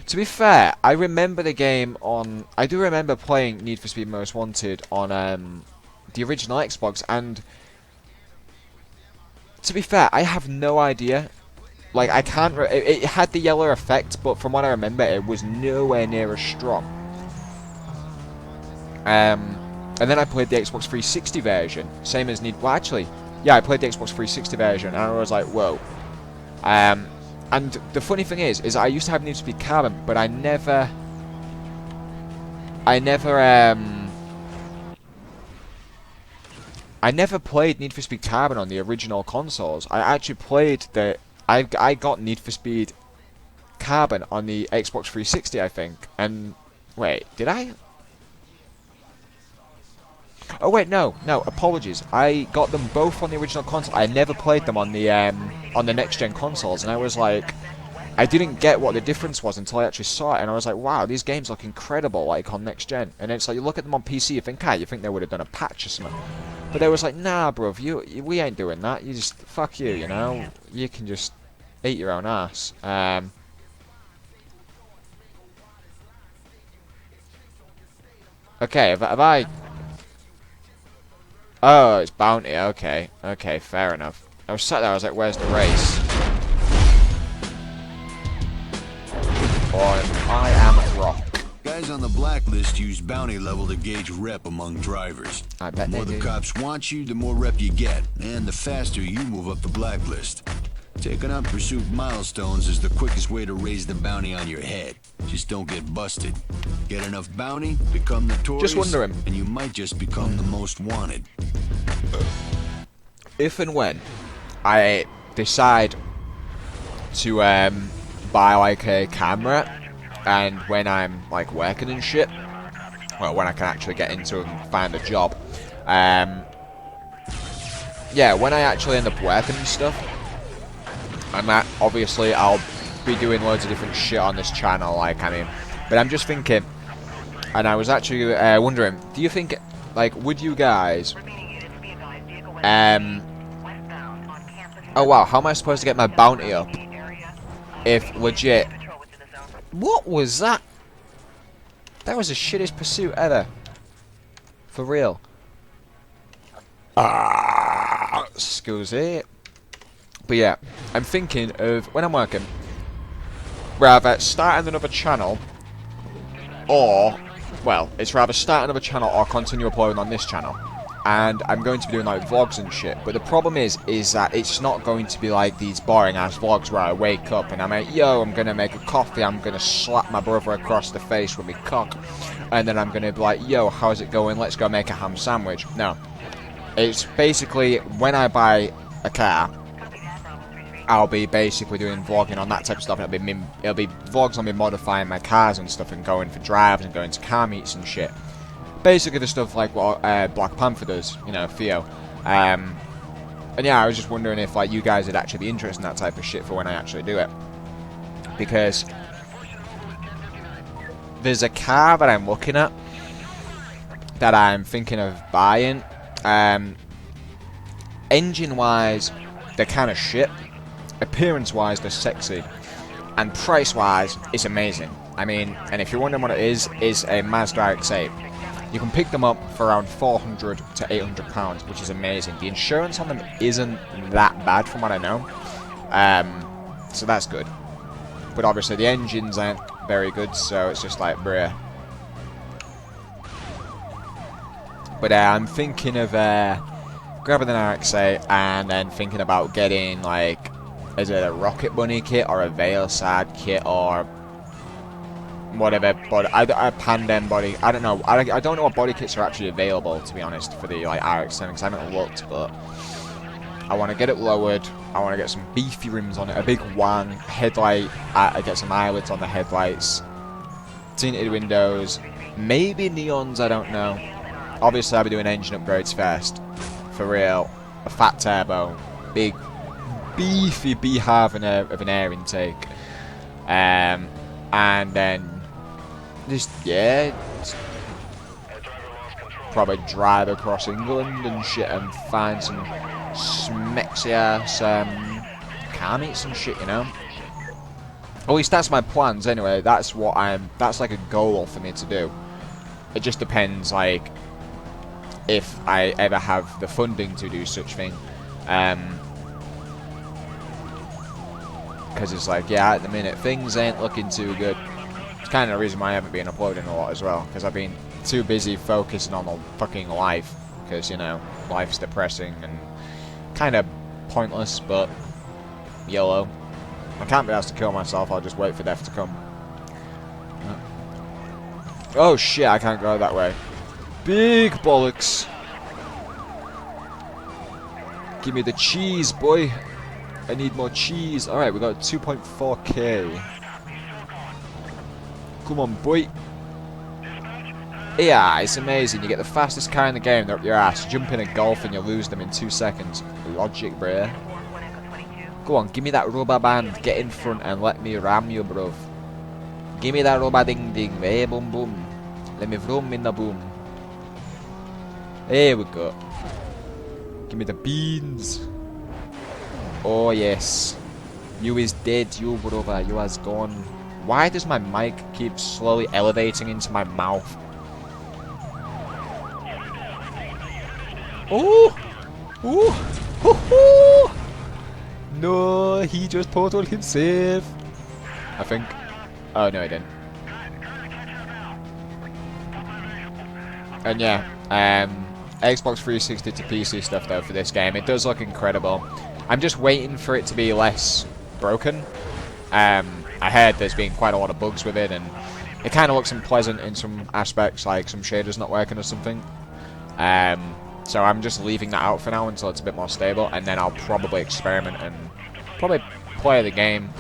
To be fair, I remember the game on... I do remember playing Need for Speed Most Wanted on the original Xbox, and... To be fair, I have no idea. Like, I can't... It had the yellow effect, but from what I remember, it was nowhere near as strong. And then I played the Xbox 360 version, same as Need... Well, actually, yeah, I played the Xbox 360 version, and I was like, whoa. And the funny thing is I used to have Need for Speed Carbon, but I never played Need for Speed Carbon on the original consoles. I actually played the... I got Need for Speed Carbon on the Xbox 360, I think. And... Wait, did I? Oh wait, no, apologies. I got them both on the original console. I never played them on the next gen consoles, and I was like, I didn't get what the difference was until I actually saw it, and I was like, wow, these games look incredible, like on next gen. And it's like, you look at them on PC, you think they would have done a patch or something. But they was like, nah, bruv, we ain't doing that. You just fuck you, you know. You can just eat your own ass. Okay, have I? Oh, it's bounty. Okay. Okay, fair enough. I was sat there, I was like, where's the race? I am rock. Guys on the blacklist use bounty level to gauge rep among drivers. I bet The more they the do. cops want you, the more rep you get, and the faster you move up the blacklist. Taking out pursuit milestones is the quickest way to raise the bounty on your head. Just don't get busted. Get enough bounty, become notorious, Just wondering. and you might just become the most wanted. If and when I decide to buy like a camera, and when I'm like working and shit, well, when I can actually get into and find a job, yeah, when I actually end up working and stuff, and that obviously I'll be doing loads of different shit on this channel, like, I mean, but I'm just thinking, and I was actually wondering, do you think, like, would you guys, oh wow, how am I supposed to get my bounty up if legit, what was that? That was the shittest pursuit ever. For real. Excuse it. But yeah, I'm thinking of, when I'm working, rather starting another channel, or, well, it's rather start another channel or continue uploading on this channel. And I'm going to be doing like vlogs and shit, but the problem is that it's not going to be like these boring ass vlogs where I wake up and I'm like, yo, I'm gonna make a coffee, I'm gonna slap my brother across the face with my cock, and then I'm gonna be like, yo, how's it going, let's go make a ham sandwich. No, it's basically when I buy a car, I'll be basically doing vlogging on that type of stuff. It'll be vlogs on me modifying my cars and stuff, and going for drives and going to car meets and shit. Basically the stuff like what Black Panther does, you know, Theo. And yeah, I was just wondering if like you guys would actually be interested in that type of shit for when I actually do it. Because there's a car that I'm looking at that I'm thinking of buying. Engine-wise, they're kind of shit. Appearance-wise, they're sexy. And price-wise, it's amazing. I mean, and if you're wondering what it is a Mazda RX-8. You can pick them up for around £400 to £800, which is amazing. The insurance on them isn't that bad from what I know. So that's good. But obviously the engines aren't very good, so it's just like, bruh. But I'm thinking of grabbing an RX-8 and then thinking about getting, like, is it a Rocket Bunny kit or a Veilsad kit or whatever, but a Pandem body. I don't know. I don't know what body kits are actually available, to be honest, for the like RX-7, because I haven't looked. But I want to get it lowered. I want to get some beefy rims on it, a big wang headlight. I get some eyelids on the headlights, tinted windows, maybe neons. I don't know. Obviously, I'll be doing engine upgrades first, for real. A fat turbo, big, beefy beehive of an air intake, and then. Just, yeah, probably drive across England and shit and find some smexy ass car meets and shit, you know. At least that's my plans anyway. That's what that's like a goal for me to do. It just depends, like, if I ever have the funding to do such thing. Because it's like, yeah, at the minute things ain't looking too good. Kind of the reason why I haven't been uploading a lot as well, because I've been too busy focusing on the fucking life, because, you know, life's depressing and kind of pointless, but YOLO. I can't be asked to kill myself, I'll just wait for death to come. Oh shit, I can't go that way. Big bollocks. Give me the cheese, boy. I need more cheese. Alright, we got 2.4k. Come on, boy. Yeah, it's amazing. You get the fastest car in the game, they're up your ass. Jump in a Golf and you lose them in 2 seconds. Logic, bruh. Go on, give me that rubber band. Get in front and let me ram you, bruv. Give me that rubber ding ding. Hey, boom boom. Let me vroom in the boom. There we go. Give me the beans. Oh, yes. You is dead, you brother. You has gone. Why does my mic keep slowly elevating into my mouth? Oh! Oh! Ho ho! No, he just totaled himself. I think. Oh no, he didn't. And yeah, Xbox 360 to PC stuff though for this game. It does look incredible. I'm just waiting for it to be less broken. I heard there's been quite a lot of bugs with it, and it kind of looks unpleasant in some aspects, like some shaders not working or something. So I'm just leaving that out for now until it's a bit more stable, and then I'll probably experiment and probably play the game.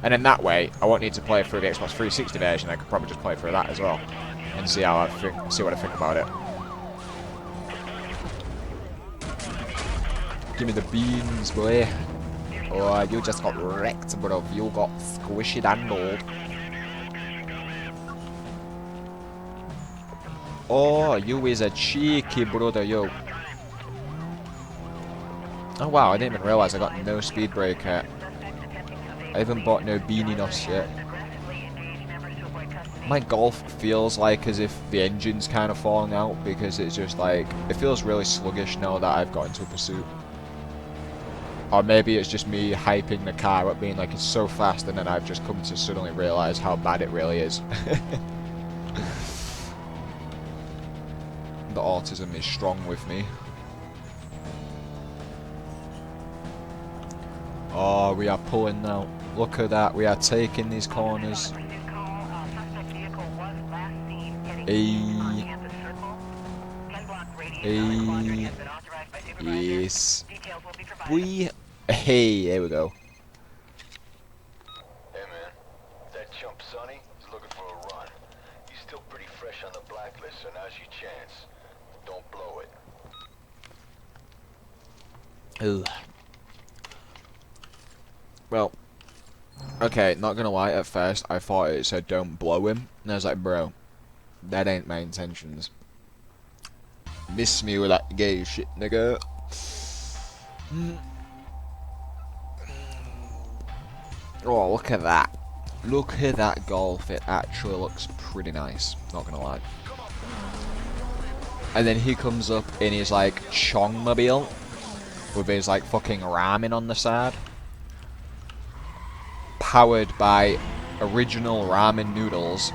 And in that way, I won't need to play through the Xbox 360 version. I could probably just play through that as well, and see how see what I think about it. Give me the beans, boy. Oh, you just got wrecked, bro. You got squishy handled. Oh, you is a cheeky brother, yo. Oh wow, I didn't even realise I got no speed breaker. I even bought no beanie nos yet. My Golf feels like as if the engine's kind of falling out, because it's just like, it feels really sluggish now that I've got into a pursuit. Or maybe it's just me hyping the car up, being like it's so fast, and then I've just come to suddenly realise how bad it really is. The autism is strong with me. Oh, we are pulling now. Look at that, we are taking these corners. Yes. Hey, there we go. Hey man, that chump Sonny is looking for a run. He's still pretty fresh on the blacklist, so now's your chance. Don't blow it. Ugh. Well, okay, not gonna lie, at first I thought it said don't blow him, and I was like, bro, that ain't my intentions. Miss me with that gay shit, nigga. Oh, look at that. Look at that Golf. It actually looks pretty nice, not gonna lie. And then he comes up in his, like, Chongmobile, with his, like, fucking ramen on the side. Powered by original ramen noodles.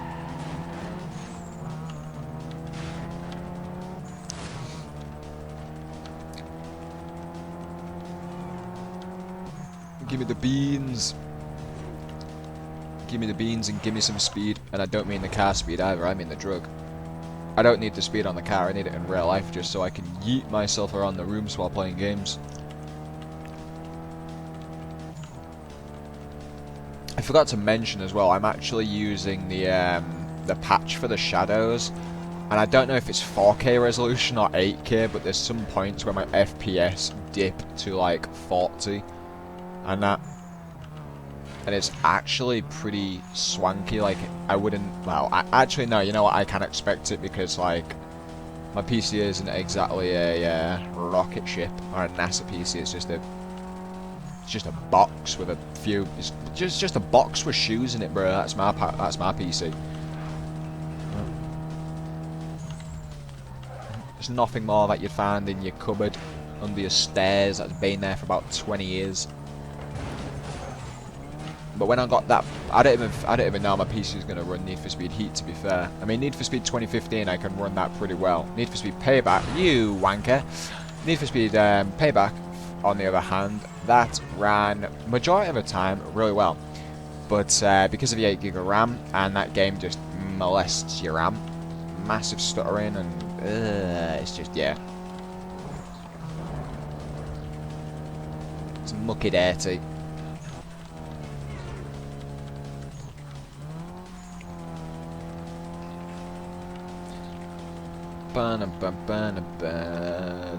Give me the beans. Give me the beans and give me some speed. And I don't mean the car speed either, I mean the drug. I don't need the speed on the car, I need it in real life just so I can yeet myself around the rooms while playing games. I forgot to mention as well, I'm actually using the patch for the shadows. And I don't know if it's 4K resolution or 8K, but there's some points where my FPS dip to like 40. And that, and it's actually pretty swanky. Like, I wouldn't, well, actually no, you know what, I can expect it, because like my PC isn't exactly a rocket ship or a NASA PC. It's just a box with a few, it's just a box with shoes in it, bro. That's my PC. There's nothing more that you'd find in your cupboard under your stairs that's been there for about 20 years. But when I got that, I don't even know my PC is going to run Need for Speed Heat, to be fair. I mean, Need for Speed 2015, I can run that pretty well. Need for Speed Payback, you wanker. Need for Speed Payback, on the other hand, that ran majority of the time really well. But because of the 8 gig of RAM, and that game just molests your RAM, massive stuttering, and it's just, yeah. It's mucky dirty.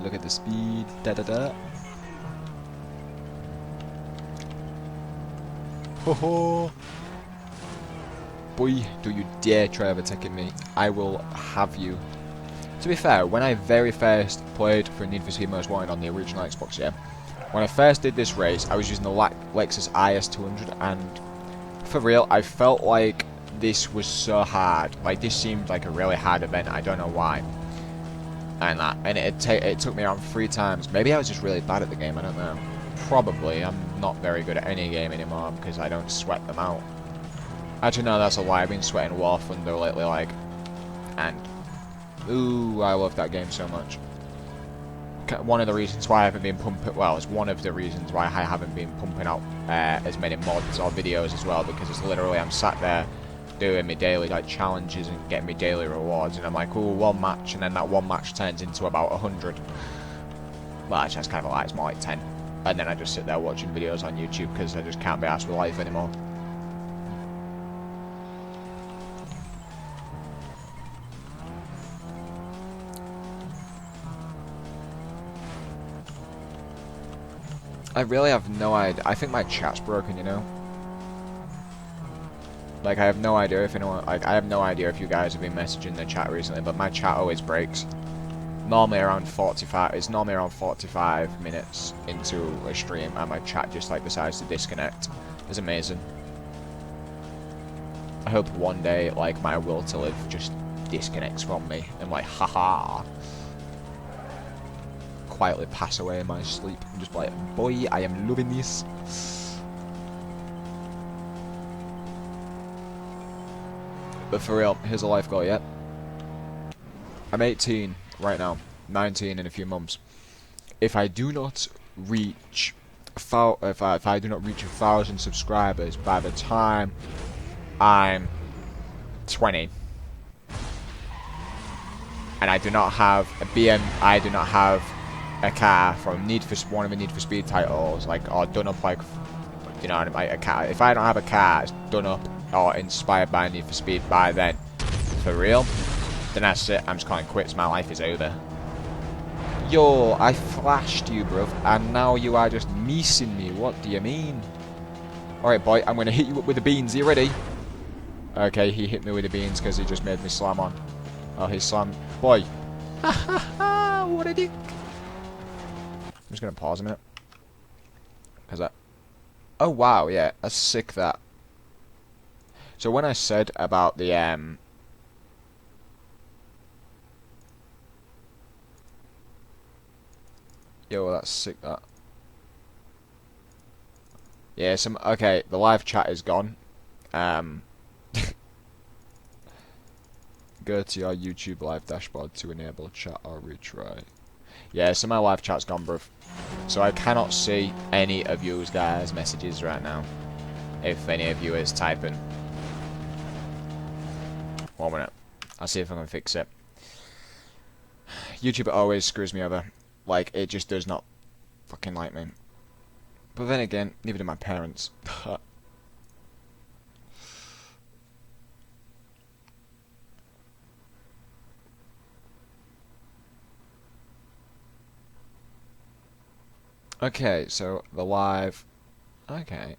Look at the speed. Da da da. Ho ho. Boy, do you dare try overtaking me. I will have you. To be fair, when I very first played for Need for Speed Most Wanted on the original Xbox, yeah, when I first did this race, I was using the Lexus IS200, and for real, I felt like this was so hard. Like, this seemed like a really hard event. I don't know why. and it took me around 3 times. Maybe I was just really bad at the game, I don't know. Probably. I'm not very good at any game anymore because I don't sweat them out. Actually, no, that's a lie. I've been sweating War Thunder lately, like, and ooh, I love that game so much. One of the reasons why I haven't been pumping, well, it's one of the reasons why I haven't been pumping out as many mods or videos as well, because it's literally I'm sat there doing my daily like challenges and getting my daily rewards, and I'm like, ooh, 1 match, and then that 1 match turns into about 100. Well, actually, that's kind of a lie. It's more like 10. And then I just sit there watching videos on YouTube because I just can't be arsed with life anymore. I really have no idea. I think my chat's broken, you know? Like, I have no idea if anyone... Like, I have no idea if you guys have been messaging the chat recently, but my chat always breaks. Normally around 45... It's normally around 45 minutes into a stream, and my chat just, like, decides to disconnect. It's amazing. I hope one day, like, my will to live just disconnects from me. I'm like, haha. Quietly pass away in my sleep. I'm just like, boy, I am loving this. But for real, here's a life goal, yeah? I'm 18 right now. 19 in a few months. If I do not reach... if I do not reach 1,000 subscribers by the time I'm 20, and I do not have a I do not have a car from one of the Need for Speed titles, like, or done up, like, you know, like a car. If I don't have a car, it's done up or inspired by Need for Speed by then, for real, then that's it. I'm just calling quits. My life is over. Yo, I flashed you, bruv, and now you are just missing me. What do you mean? Alright, boy, I'm gonna hit you up with the beans. Are you ready? Okay, he hit me with the beans because he just made me slam on. Oh, he slammed. Boy. Ha ha ha, what a dick. I'm just gonna pause a minute. Cause that. Oh wow, yeah, that's sick that. So when I said about the yo, that's sick that. Yeah, okay, the live chat is gone. Go to your YouTube live dashboard to enable chat or retry. Yeah, so my live chat's gone, bruv. So I cannot see any of you guys' messages right now. If any of you is typing. 1 minute. I'll see if I can fix it. YouTube always screws me over. Like, it just does not fucking like me. But then again, neither do my parents. Okay, so the live... Okay.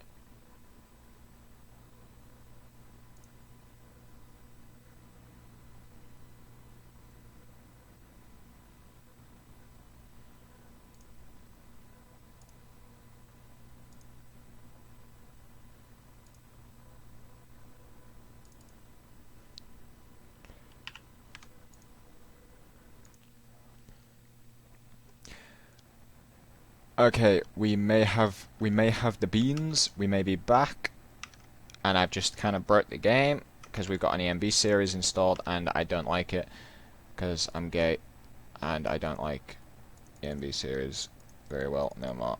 Okay, we may have the beans, we may be back, and I've just kind of broke the game, because we've got an EMB series installed, and I don't like it, because I'm gay, and I don't like EMB series very well, no more.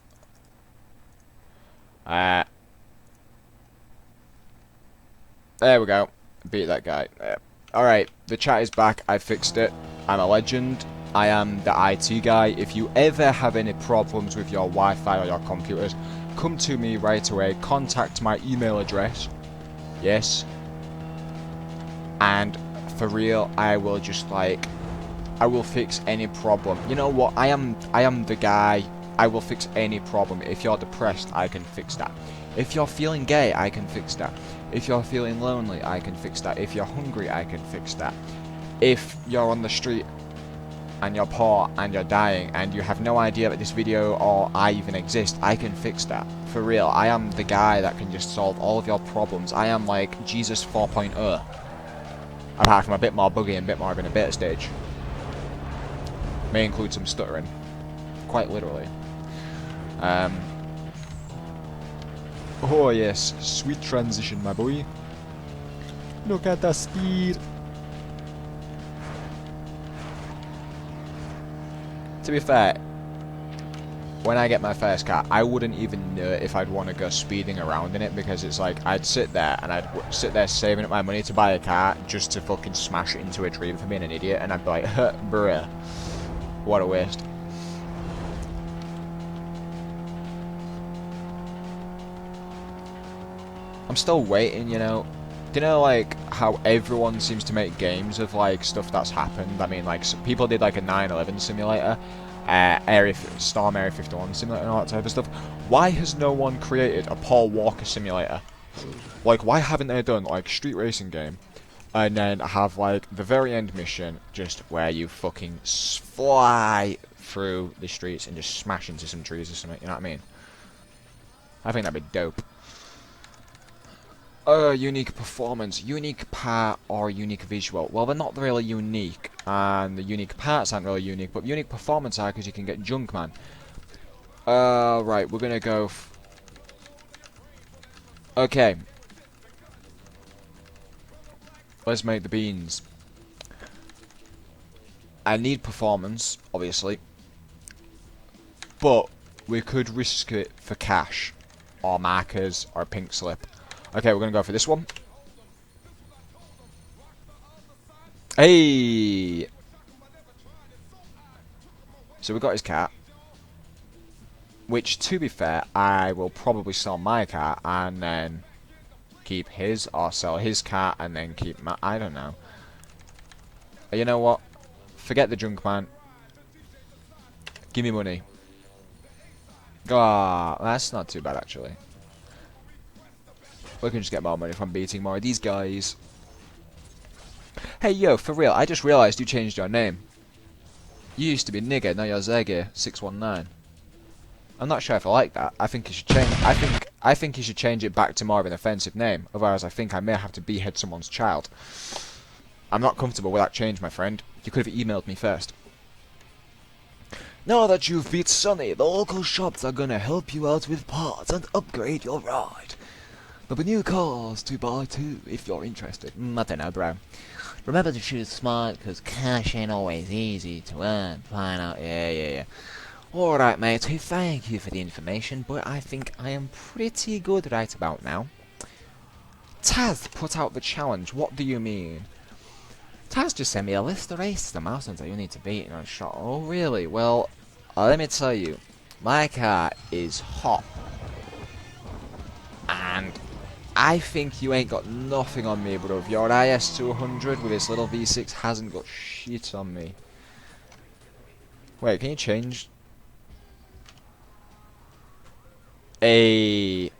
There we go, beat that guy. Alright, the chat is back, I fixed it, I'm a legend. I am the IT guy. If you ever have any problems with your Wi-Fi or your computers, come to me right away. Contact my email address. Yes. And for real, I will just like, I will fix any problem. You know what? I am the guy. I will fix any problem. If you're depressed, I can fix that. If you're feeling gay, I can fix that. If you're feeling lonely, I can fix that. If you're hungry, I can fix that. If you're on the street and you're poor and you're dying and you have no idea that this video or I even exist, I can fix that. For real, I am the guy that can just solve all of your problems. I am like Jesus 4.0. Apart from a bit more buggy and a bit more of in a beta stage. May include some stuttering. Quite literally. Oh yes, sweet transition, my boy. Look at the speed. To be fair, when I get my first car, I wouldn't even know if I'd want to go speeding around in it, because it's like, I'd sit there and I'd sit there saving up my money to buy a car just to fucking smash it into a tree for being an idiot, and I'd be like, bruh, what a waste. I'm still waiting, you know. Do you know, like, how everyone seems to make games of, like, stuff that's happened? I mean, like, people did, like, a 9/11 simulator, Storm Area 51 simulator and all that type of stuff. Why has no one created a Paul Walker simulator? Like, why haven't they done, like, street racing game, and then have, like, the very end mission just where you fucking fly through the streets and just smash into some trees or something, you know what I mean? I think that'd be dope. Unique performance, unique part, or unique visual. Well, they're not really unique, and the unique parts aren't really unique, but unique performance are, because you can get Junkman. Right, we're gonna go... Okay. Let's make the beans. I need performance, obviously, but we could risk it for cash, or markers, or a pink slip. Okay, we're going to go for this one. Hey! So we got his car. Which, to be fair, I will probably sell my car and then keep his, or sell his car and then keep my... I don't know. You know what? Forget the junk man. Give me money. Ah, that's not too bad, actually. We can just get more money from beating more of these guys. Hey, yo, for real, I just realised you changed your name. You used to be Nigger, now you're Zege619. I'm not sure if I like that. I think you should change. I think you should change it back to more of an offensive name. Otherwise, I think I may have to behead someone's child. I'm not comfortable with that change, my friend. You could have emailed me first. Now that you've beat Sonny, the local shops are gonna help you out with parts and upgrade your ride. There'll be new cars to buy too, if you're interested. I don't know, bro. Remember to choose smart, because cash ain't always easy to earn. Fine out, yeah. Alright, matey, thank you for the information, but I think I am pretty good right about now. Taz put out the challenge, what do you mean? Taz just sent me a list of races and milestones that you need to beat in a shot. Oh, really? Well, let me tell you, my car is hot. And I think you ain't got nothing on me, bro. Your IS-200 with its little V6 hasn't got shit on me. Wait, can you change? Wait.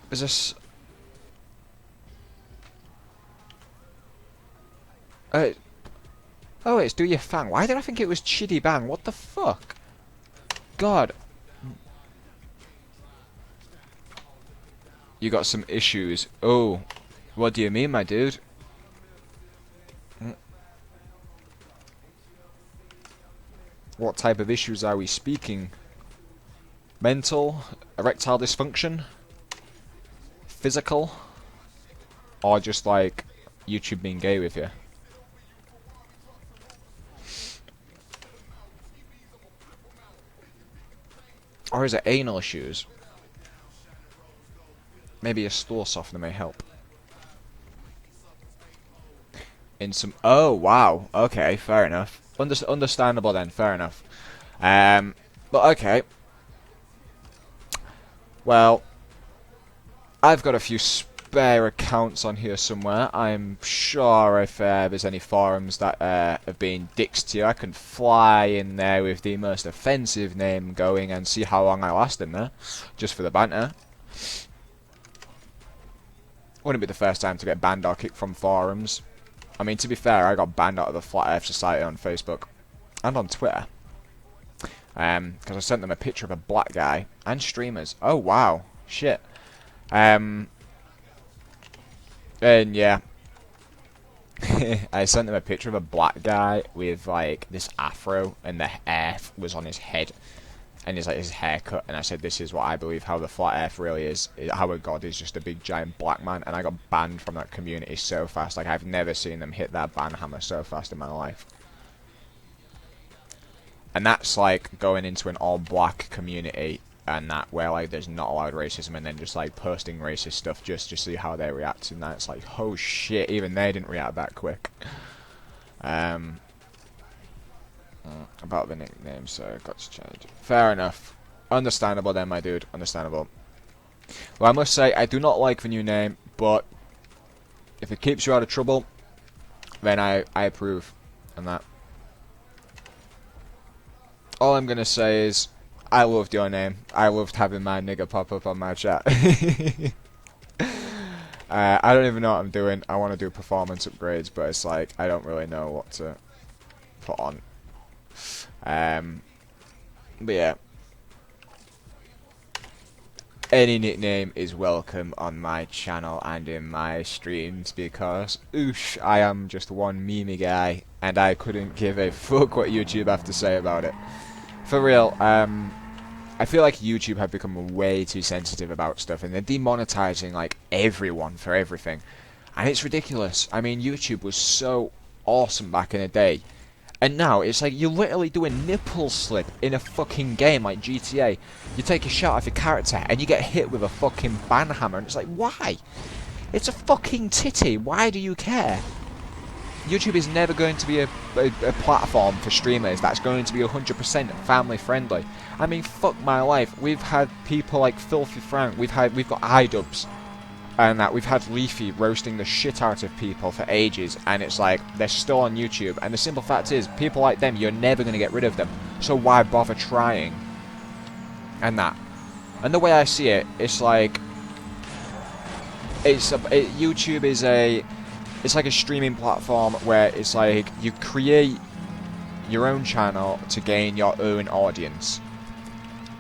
Is this... Oh, it's Do Your Fang. Why did I think it was Chitty Bang? What the fuck? God. You got some issues. Oh. What do you mean, my dude? What type of issues are we speaking? Mental? Erectile dysfunction? Physical? Or just like YouTube being gay with you? Or is it anal issues? Maybe a store softener may help. In some... Oh, wow. Okay, fair enough. Understandable then, fair enough. But okay. Well, I've got a few spare accounts on here somewhere. I'm sure if there's any forums that have been dicks to you, I can fly in there with the most offensive name going and see how long I last in there, just for the banter. Wouldn't be the first time to get banned or kicked from forums. I mean, to be fair, I got banned out of the Flat Earth Society on Facebook and on Twitter because I sent them a picture of a black guy and streamers. Oh wow, shit. And yeah. I sent him a picture of a black guy with like this afro and the hair was on his head and his like his haircut, and I said this is what I believe how the flat earth really is, how a god is just a big giant black man, and I got banned from that community so fast. Like I've never seen them hit that ban hammer so fast in my life. And that's like going into an all black community and that where like there's not allowed racism, and then just like posting racist stuff just to see how they react, and that's like, oh shit, even they didn't react that quick. About the nickname, so I got to change it. Fair enough. Understandable then, my dude, understandable. Well, I must say, I do not like the new name, but if it keeps you out of trouble, then I approve and that. All I'm gonna say is, I loved your name. I loved having my nigger pop up on my chat. I don't even know what I'm doing. I want to do performance upgrades, but it's like, I don't really know what to put on. But yeah. Any nickname is welcome on my channel and in my streams, because, oosh, I am just one memey guy, and I couldn't give a fuck what YouTube have to say about it. For real, I feel like YouTube have become way too sensitive about stuff, and they're demonetizing like everyone for everything, and it's ridiculous. I mean, YouTube was so awesome back in the day, and now it's like you literally do a nipple slip in a fucking game like GTA. You take a shot off your character and you get hit with a fucking ban hammer, and it's like, why? It's a fucking titty. Why do you care? YouTube is never going to be a platform for streamers that's going to be 100% family friendly. I mean, fuck my life. We've had people like Filthy Frank. We've got iDubbbz, and that we've had Leafy roasting the shit out of people for ages, and it's like they're still on YouTube. And the simple fact is, people like them, you're never going to get rid of them. So why bother trying? And that. And the way I see it, it's like YouTube is it's like a streaming platform where it's like you create your own channel to gain your own audience,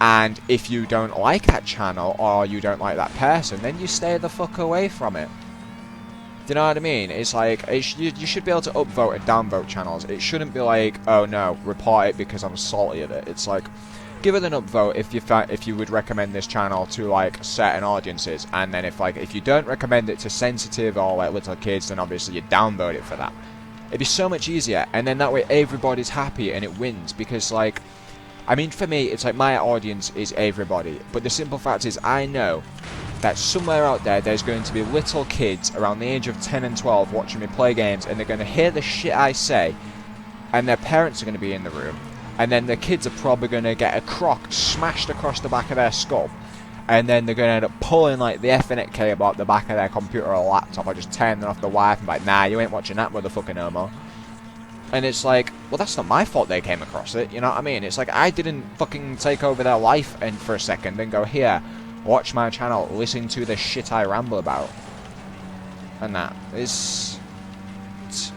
and if you don't like that channel or you don't like that person, then you stay the fuck away from it. Do you know what I mean? It's like you should be able to upvote and downvote channels. It shouldn't be like, oh no, report it because I'm salty of it. It's like, give it an upvote if you would recommend this channel to like certain audiences, and then if you don't recommend it to sensitive or like little kids, then obviously you downvote it for that. It'd be so much easier, and then that way everybody's happy and it wins, because like, I mean, for me it's like my audience is everybody, but the simple fact is I know that somewhere out there there's going to be little kids around the age of 10 and 12 watching me play games, and they're going to hear the shit I say, and their parents are going to be in the room. And then the kids are probably going to get a crock smashed across the back of their skull. And then they're going to end up pulling like the Ethernet cable out the back of their computer or laptop, or just turning off the Wi-Fi and be like, nah, you ain't watching that motherfucker no more. And it's like, well, that's not my fault they came across it, you know what I mean? It's like, I didn't fucking take over their life and for a second and go, here, watch my channel, listen to the shit I ramble about. And that.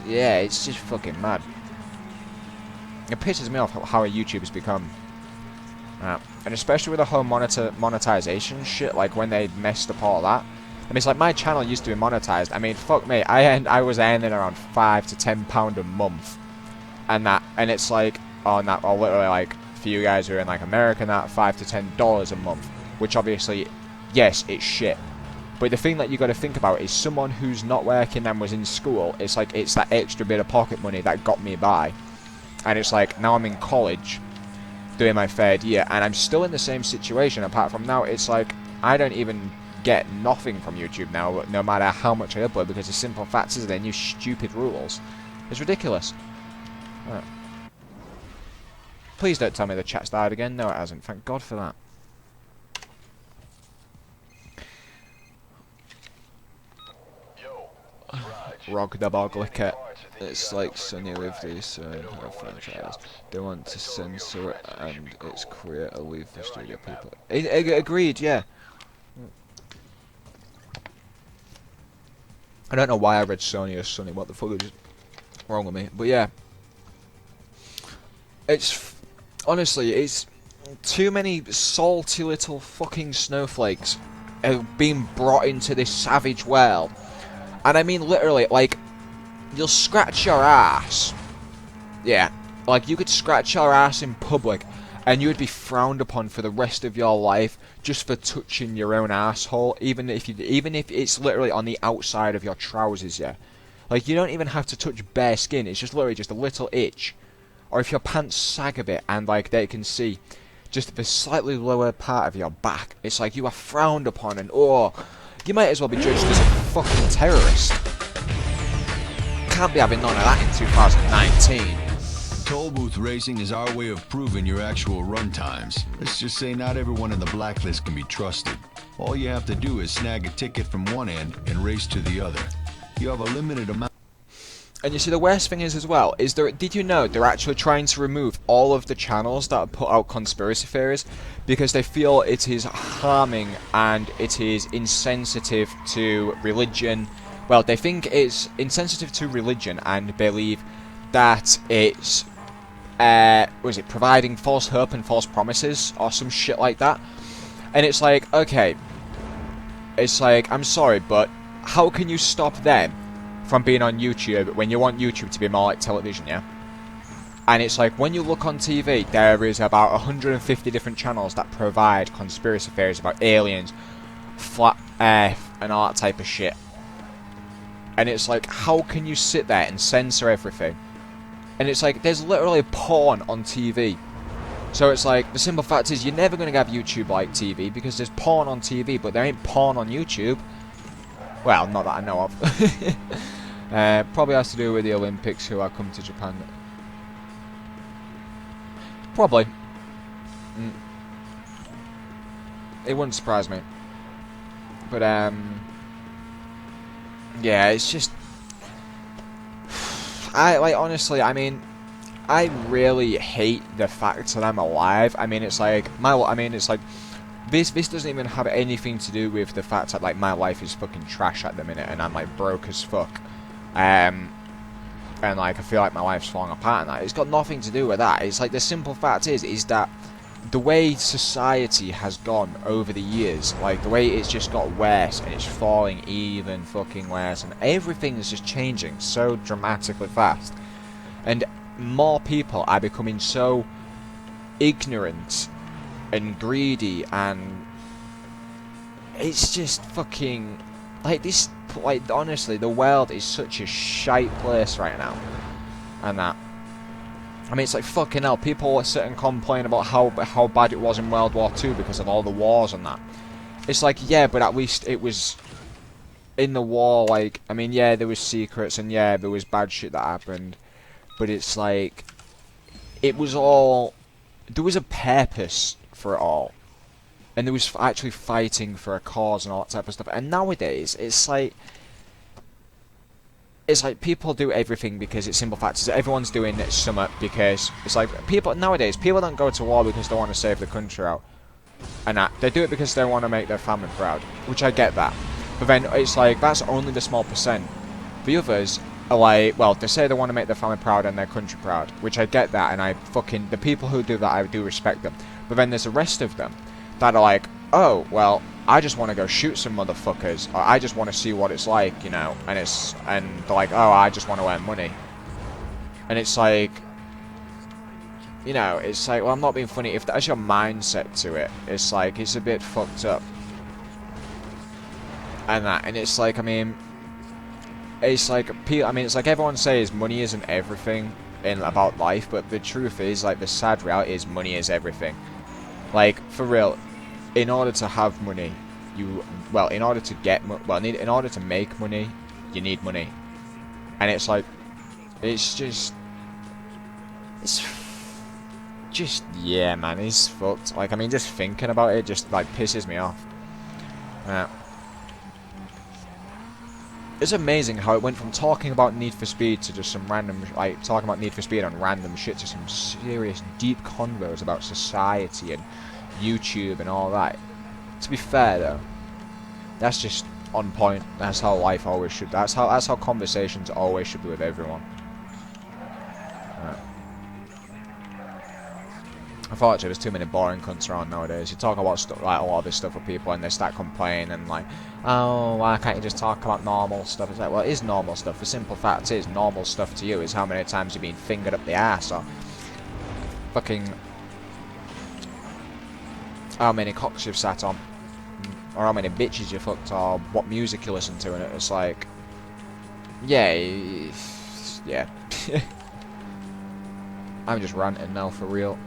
Yeah, it's just fucking mad. It pisses me off how a YouTube has become. And especially with the whole monetization shit, like when they messed up all that. I mean, it's like my channel used to be monetized. I mean, fuck me, I was earning around £5 to £10 a month. And it's like, or literally like, for you guys who are in like America, that $5 to $10 a month. Which obviously, yes, it's shit. But the thing that you got to think about is someone who's not working and was in school, it's like, it's that extra bit of pocket money that got me by. And it's like, now I'm in college, doing my third year, and I'm still in the same situation, apart from now, it's like, I don't even get nothing from YouTube now, no matter how much I upload, because the simple fact is, they're new stupid rules. It's ridiculous. Right. Please don't tell me the chat started again. No, it hasn't. Thank God for that. Rog the Boglicket. It's like Sunny with these her franchise. They want to censor it, and it's create a leave for studio people. Agreed, yeah. I don't know why I read Sony as Sunny. What the fuck is wrong with me? But yeah, it's honestly, it's too many salty little fucking snowflakes being brought into this savage world. And I mean literally, like, you'll scratch your ass. Yeah, like you could scratch your ass in public and you would be frowned upon for the rest of your life just for touching your own asshole, even if it's literally on the outside of your trousers, yeah. Like, you don't even have to touch bare skin, it's just literally just a little itch. Or if your pants sag a bit and, like, they can see just the slightly lower part of your back, it's like you are frowned upon and, oh, you might as well be judged as a fucking terrorist. Can't be having none of that in 2019. Toll booth racing is our way of proving your actual run times. Let's just say not everyone in the blacklist can be trusted. All you have to do is snag a ticket from one end and race to the other. You have a limited amount. And you see, the worst thing is as well, is did you know they're actually trying to remove all of the channels that put out conspiracy theories because they feel it is harming and it is insensitive to religion. Well, they think it's insensitive to religion and believe that it's providing false hope and false promises or some shit like that. And it's like, okay, it's like, I'm sorry, but how can you stop them from being on YouTube when you want YouTube to be more like television, yeah? And it's like, when you look on TV, there is about 150 different channels that provide conspiracy theories about aliens, flat earth, and all that type of shit. And it's like, how can you sit there and censor everything? And it's like, there's literally porn on TV. So it's like, the simple fact is, you're never going to have YouTube like TV, because there's porn on TV, but there ain't porn on YouTube. Well, not that I know of. Probably has to do with the Olympics, who are come to Japan. Probably. It wouldn't surprise me. But, yeah, it's just... honestly, I mean, I really hate the fact that I'm alive. I mean, it's like, this doesn't even have anything to do with the fact that, like, my life is fucking trash at the minute and I'm, like, broke as fuck. And, like, I feel like my life's falling apart and that. It's got nothing to do with that. It's like, the simple fact is that the way society has gone over the years, like, the way it's just got worse and it's falling even fucking worse and everything is just changing so dramatically fast. And more people are becoming so ignorant and greedy, and it's just fucking, like, this, like, honestly, the world is such a shite place right now. And that, I mean, it's like, fucking hell, people sit and complain about how bad it was in World War II because of all the wars and that. It's like, yeah, but at least it was in the war, like, I mean, yeah, there was secrets and yeah, there was bad shit that happened, but it's like, it was all, there was a purpose for it all, and there was actually fighting for a cause and all that type of stuff. And nowadays, it's like people do everything because it's simple fact is that everyone's doing it something because it's like, nowadays people don't go to war because they want to save the country out, and that they do it because they want to make their family proud, which I get that. But then it's like, that's only the small percent. The others are like, well, they say they want to make their family proud and their country proud, which I get that, and the people who do that, I do respect them. But then there's the rest of them that are like, oh, well, I just want to go shoot some motherfuckers, or I just want to see what it's like, you know, and they're like, oh, I just want to earn money. And it's like, you know, it's like, well, I'm not being funny, if that's your mindset to it, it's like, it's a bit fucked up. And it's like, I mean, it's like everyone says money isn't everything about life, but the truth is, like, the sad reality is money is everything. Like, for real, in order to have money, in order to make money, you need money. And it's like, it's just, yeah, man, it's fucked. Like, I mean, just thinking about it just, like, pisses me off. Yeah. It's amazing how it went from talking about Need for Speed to just some random, like, talking about Need for Speed on random shit to some serious, deep convos about society and YouTube and all that. To be fair, though, that's just on point. That's how life always should. That's how conversations always should be with everyone. Unfortunately, there's too many boring cunts around nowadays. You talk about stuff, like a lot of this stuff with people, and they start complaining and like, oh, why can't you just talk about normal stuff? It's like, well, it is normal stuff. The simple fact is, normal stuff to you is how many times you've been fingered up the ass, or fucking how many cocks you've sat on, or how many bitches you fucked, or what music you listen to, and it's like, yeah. I'm just ranting now for real.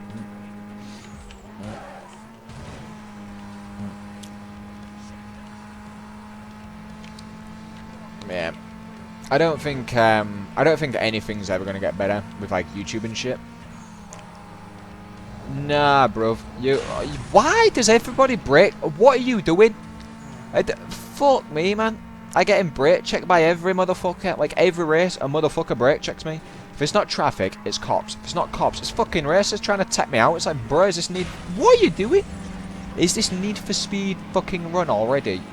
Yeah, I don't think anything's ever gonna get better with like YouTube and shit. Nah, bruv. Why does everybody brake? What are you doing? Fuck me, man. I get in brake checked by every motherfucker. Like every race, a motherfucker brake checks me. If it's not traffic, it's cops. If it's not cops, it's fucking racers trying to tap me out. It's like, bro, is this need? What are you doing? Is this Need for Speed fucking run already?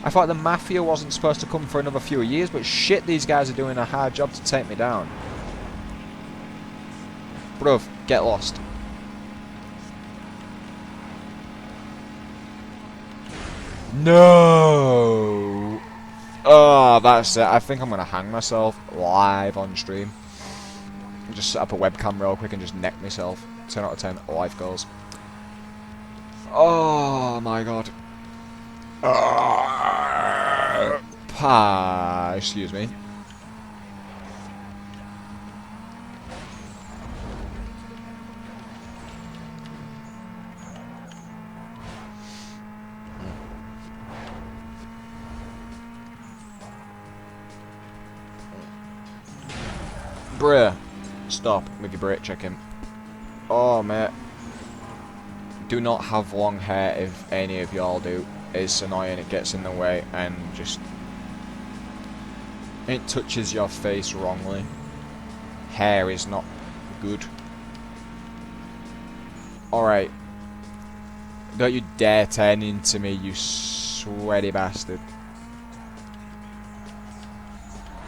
I thought the Mafia wasn't supposed to come for another few years, but shit, these guys are doing a hard job to take me down. Bruv, get lost. No! Oh, that's it. I think I'm gonna hang myself live on stream. Just set up a webcam real quick and just neck myself. 10 out of 10 life goals. Oh my god. Excuse me. Bruh. Stop with your brake checking. Oh, mate. Do not have long hair if any of y'all do. It's annoying, it gets in the way and just... it touches your face wrongly. Hair is not good. Alright. Don't you dare turn into me, you sweaty bastard.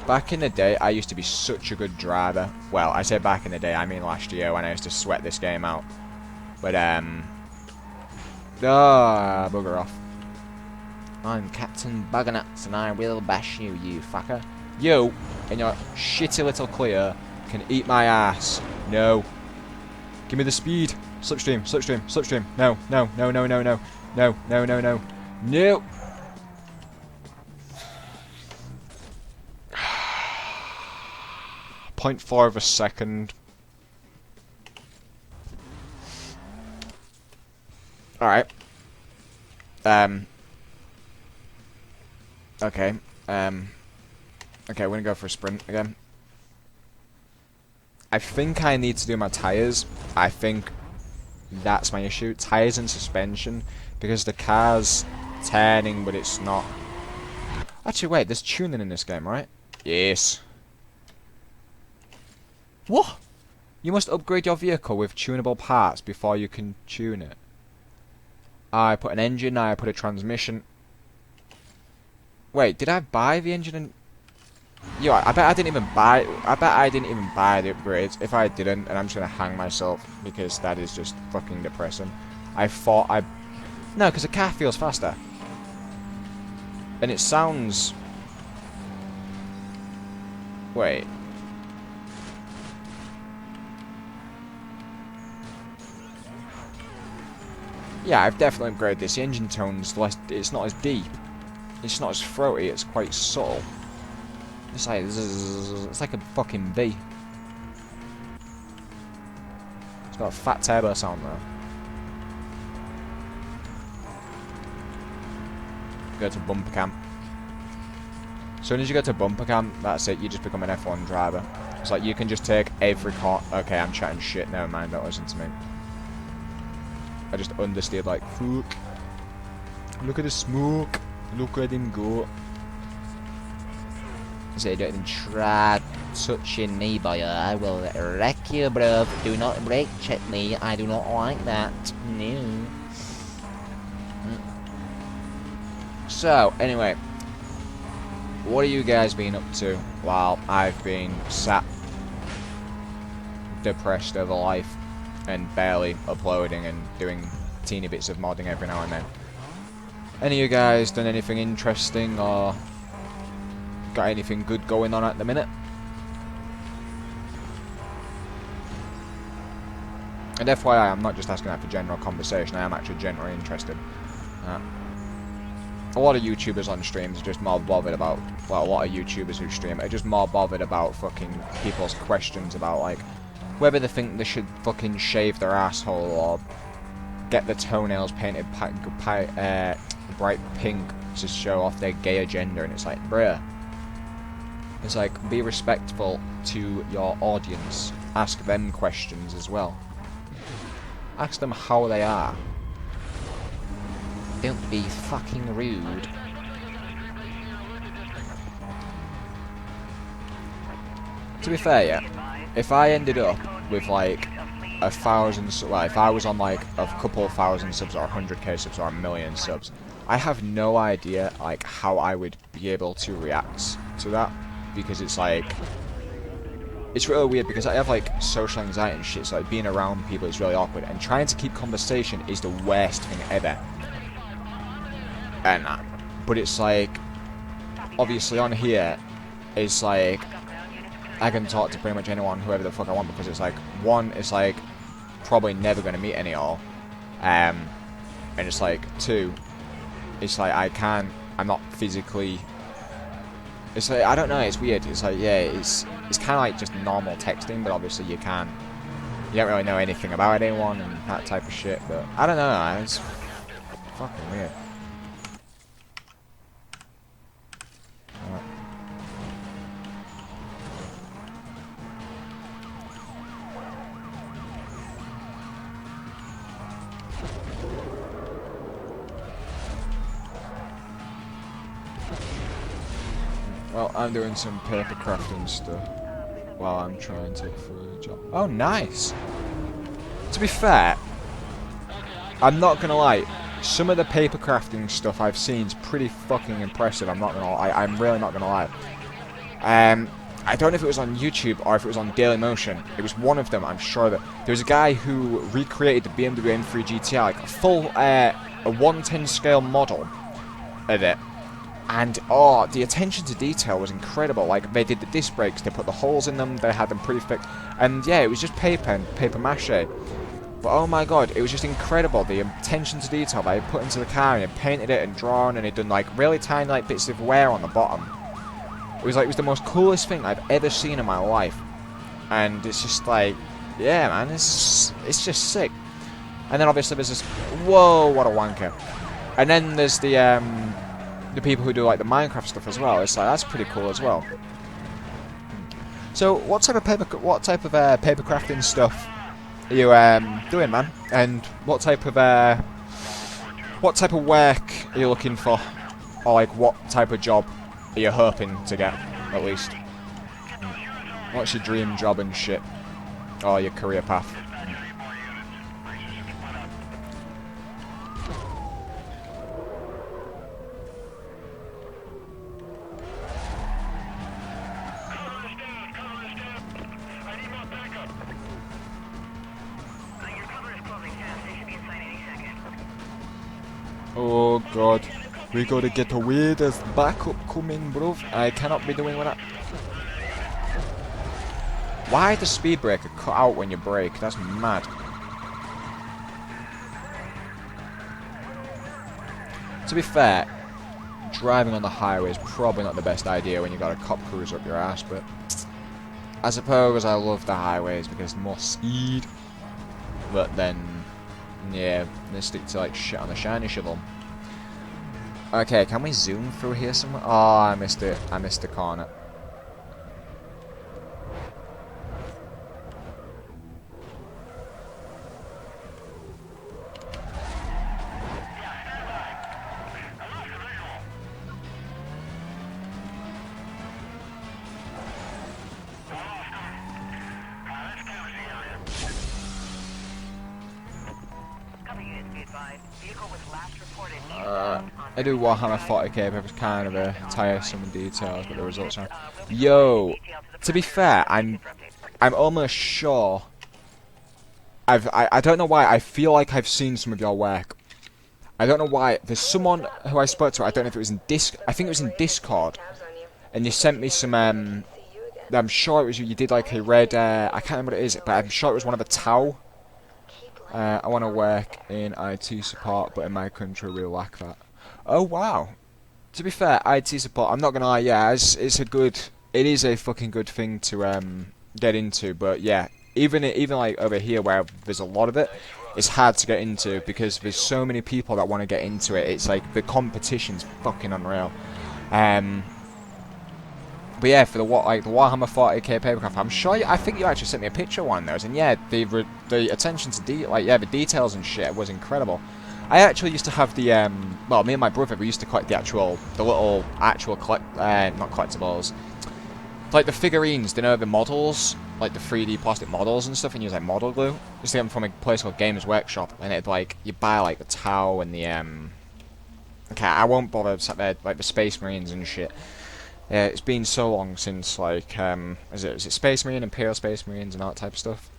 Back in the day, I used to be such a good driver. Well, I say back in the day, I mean last year when I used to sweat this game out. But, bugger off. I'm Captain Buggernuts and I will bash you, you fucker. You, in your shitty little Clio, can eat my ass. No. Give me the speed. Slipstream, slipstream, slipstream. No, no, no, no, no, no. No, no, no, no. No. .4 of a second. Alright. Okay. Okay, we're gonna go for a sprint again. I think I need to do my tyres. I think that's my issue. Tyres and suspension. Because the car's turning, but it's not. Actually, wait, there's tuning in this game, right? Yes. What? You must upgrade your vehicle with tunable parts before you can tune it. I put an engine, I put a transmission. Wait, did I buy the engine and... Yo, I bet I didn't even buy the upgrades. If I didn't, and I'm just gonna hang myself because that is just fucking depressing. I thought I... No, because the car feels faster. And it sounds... Wait. Yeah, I've definitely upgraded this. The engine tone's less... It's not as deep. It's not as throaty, it's quite subtle. It's like... It's like a fucking bee. It's got a fat turbo sound though. Go to bumper cam. As soon as you go to bumper cam, that's it, you just become an F1 driver. It's like you can just take every car... Okay, I'm chatting shit, never mind, don't listen to me. I just understeered like, fuck. Look at the smoke. Look at him go. So you don't even try touching me, boy. I will wreck you, bro. Do not brake check me. I do not like that. No. So, anyway. What have you guys been up to while I've been sat depressed over life? and barely uploading and doing teeny bits of modding every now and then. Any of you guys done anything interesting or got anything good going on at the minute? And FYI, I'm not just asking that for general conversation, I am actually genuinely interested. A lot of YouTubers on streams are just more bothered about, well, a lot of YouTubers who stream are just more bothered about fucking people's questions about, like, whether they think they should fucking shave their asshole or get their toenails painted bright pink to show off their gay agenda, and it's like, bruh. It's like, be respectful to your audience. Ask them questions as well. Ask them how they are. Don't be fucking rude. To be fair, yeah, if I ended up with like 1,000, well, if I was on like a couple of thousand subs or 100k subs or 1,000,000 subs, I have no idea like how I would be able to react to that, because it's like, it's really weird because I have like social anxiety and shit, so like being around people is really awkward, and trying to keep conversation is the worst thing ever. And but it's like, obviously on here, it's like, I can talk to pretty much anyone, whoever the fuck I want, because it's like, one, it's like, probably never going to meet any all, and it's like, two, it's like, I'm not physically, it's like, I don't know, it's weird, it's like, yeah, it's kind of like just normal texting, but obviously you don't really know anything about anyone and that type of shit, but I don't know, it's fucking weird. Well, I'm doing some paper crafting stuff while I'm trying to look for a job. Oh, nice! To be fair, I'm not gonna lie, some of the paper crafting stuff I've seen is pretty fucking impressive, I'm really not gonna lie. I don't know if it was on YouTube or if it was on Dailymotion. It was one of them, I'm sure that. There was a guy who recreated the BMW M3 GTR, like a full, a 1/10 scale model of it. And, oh, the attention to detail was incredible. Like, they did the disc brakes, they put the holes in them, they had them pretty thick. And, yeah, it was just paper and paper mache. But, oh my god, it was just incredible. The attention to detail they put into the car, and he painted it and drawn, and he'd done, like, really tiny, like, bits of wear on the bottom. It was, like, it was the most coolest thing I've ever seen in my life. And it's just, like, yeah, man, it's just sick. And then, obviously, there's this, whoa, what a wanker. And then there's the people who do like the Minecraft stuff as well. It's like, that's pretty cool as well. So what type of paper crafting stuff are you doing, man? And what type of work are you looking for, or like what type of job are you hoping to get at least? What's your dream job and shit, or your career path? Oh god, we gotta get away, there's backup coming, bruv. I cannot be doing that. Why the speed breaker cut out when you brake? That's mad. To be fair, driving on the highway is probably not the best idea when you've got a cop cruiser up your ass, but I suppose I love the highways because more speed. But then, yeah, they stick to like shit on the shiny shovel. Okay, can we zoom through here somewhere? Oh, I missed it. I missed the corner. I do Warhammer 40k, but it's kind of a tiresome details, but the results are. Yo, to be fair, I'm almost sure I don't know why, I feel like I've seen some of your work. I don't know why. There's someone who I spoke to, I don't know if it was in I think it was in Discord, and you sent me some, I'm sure it was you did like a red, I can't remember what it is, but I'm sure it was one of the Tau. I want to work in IT support, but in my country we lack that. Oh wow. To be fair, IT support, I'm not gonna lie, yeah, it is a fucking good thing to get into, but yeah, even like over here where there's a lot of it, it's hard to get into because there's so many people that want to get into it. It's like the competition's fucking unreal. But yeah, for the Warhammer 40k papercraft, I'm sure I think you actually sent me a picture of one of those, and yeah, the attention to the details and shit was incredible. I actually used to have the well, me and my brother, we used to collect not collectibles, like the figurines, the models, like the 3D plastic models and stuff, and use like model glue. Just get them from a place called Games Workshop, and it'd like you buy like the Tau and the okay, I won't bother like the Space Marines and shit. It's been so long since like is it Space Marine, Imperial Space Marines, and all that type of stuff.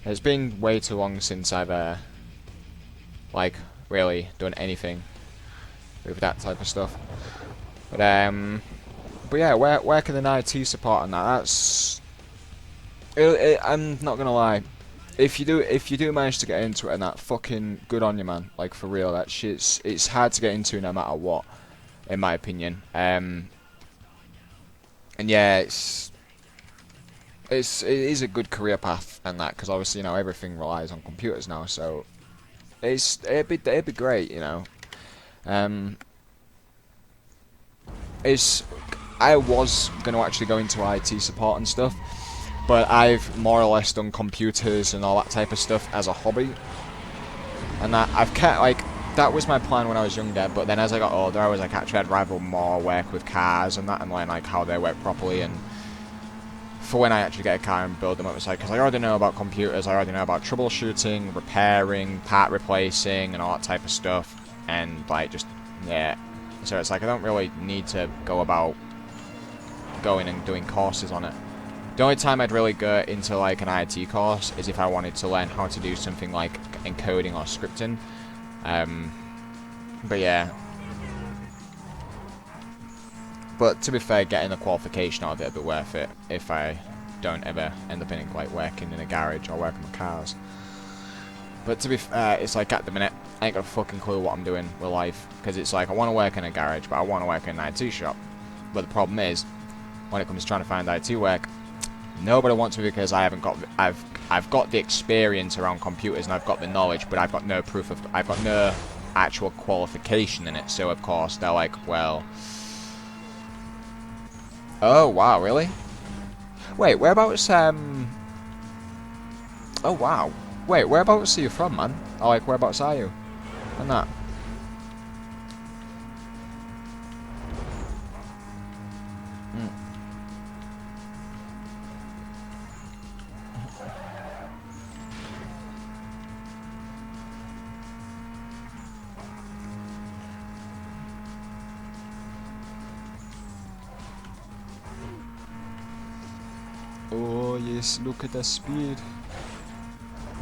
It's been way too long since I've like really done anything with that type of stuff. But yeah, working in IT support and that's I'm not gonna lie. If you do manage to get into it and that, fucking good on you, man. Like for real, that shit's it's hard to get into no matter what, in my opinion. And yeah, it is a good career path and that, because obviously, you know, everything relies on computers now, so it'd be great, you know. I was going to actually go into IT support and stuff, but I've more or less done computers and all that type of stuff as a hobby, and that I've kept like. That was my plan when I was younger, but then as I got older, I was like, actually, I'd rather more work with cars and that, and learn like how they work properly. And for when I actually get a car and build them up, it's like, because I already know about computers, I already know about troubleshooting, repairing, part replacing, and all that type of stuff. And like, just yeah, so it's like I don't really need to go about going and doing courses on it. The only time I'd really go into like an IT course is if I wanted to learn how to do something like encoding or scripting. But yeah. But to be fair, getting a qualification out of it would be worth it if I don't ever end up in like working in a garage or working with cars. But to be fair, it's like at the minute, I ain't got a fucking clue what I'm doing with life, because it's like I want to work in a garage, but I want to work in an IT shop. But the problem is, when it comes to trying to find IT work, nobody wants me because I haven't got. I've got the experience around computers and I've got the knowledge, but I've got no proof of. I've got no actual qualification in it. So of course they're like, well. Oh wow, really? Wait, whereabouts? Oh wow. Wait, whereabouts are you from, man? Or like, whereabouts are you? And that. Oh yes, look at the speed.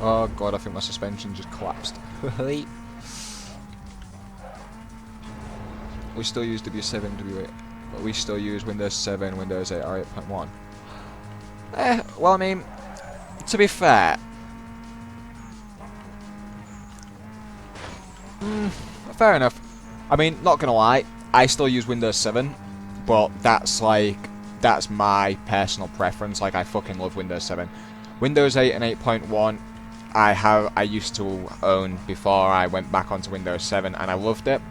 Oh god, I think my suspension just collapsed. We still use W7, W8, but we still use Windows 7, Windows 8, or 8.1. Well I mean, to be fair, fair enough. I mean, not gonna lie, I still use Windows 7, but that's my personal preference. Like, I fucking love Windows 7. Windows 8 and 8.1, I used to own before I went back onto Windows 7, and I loved it.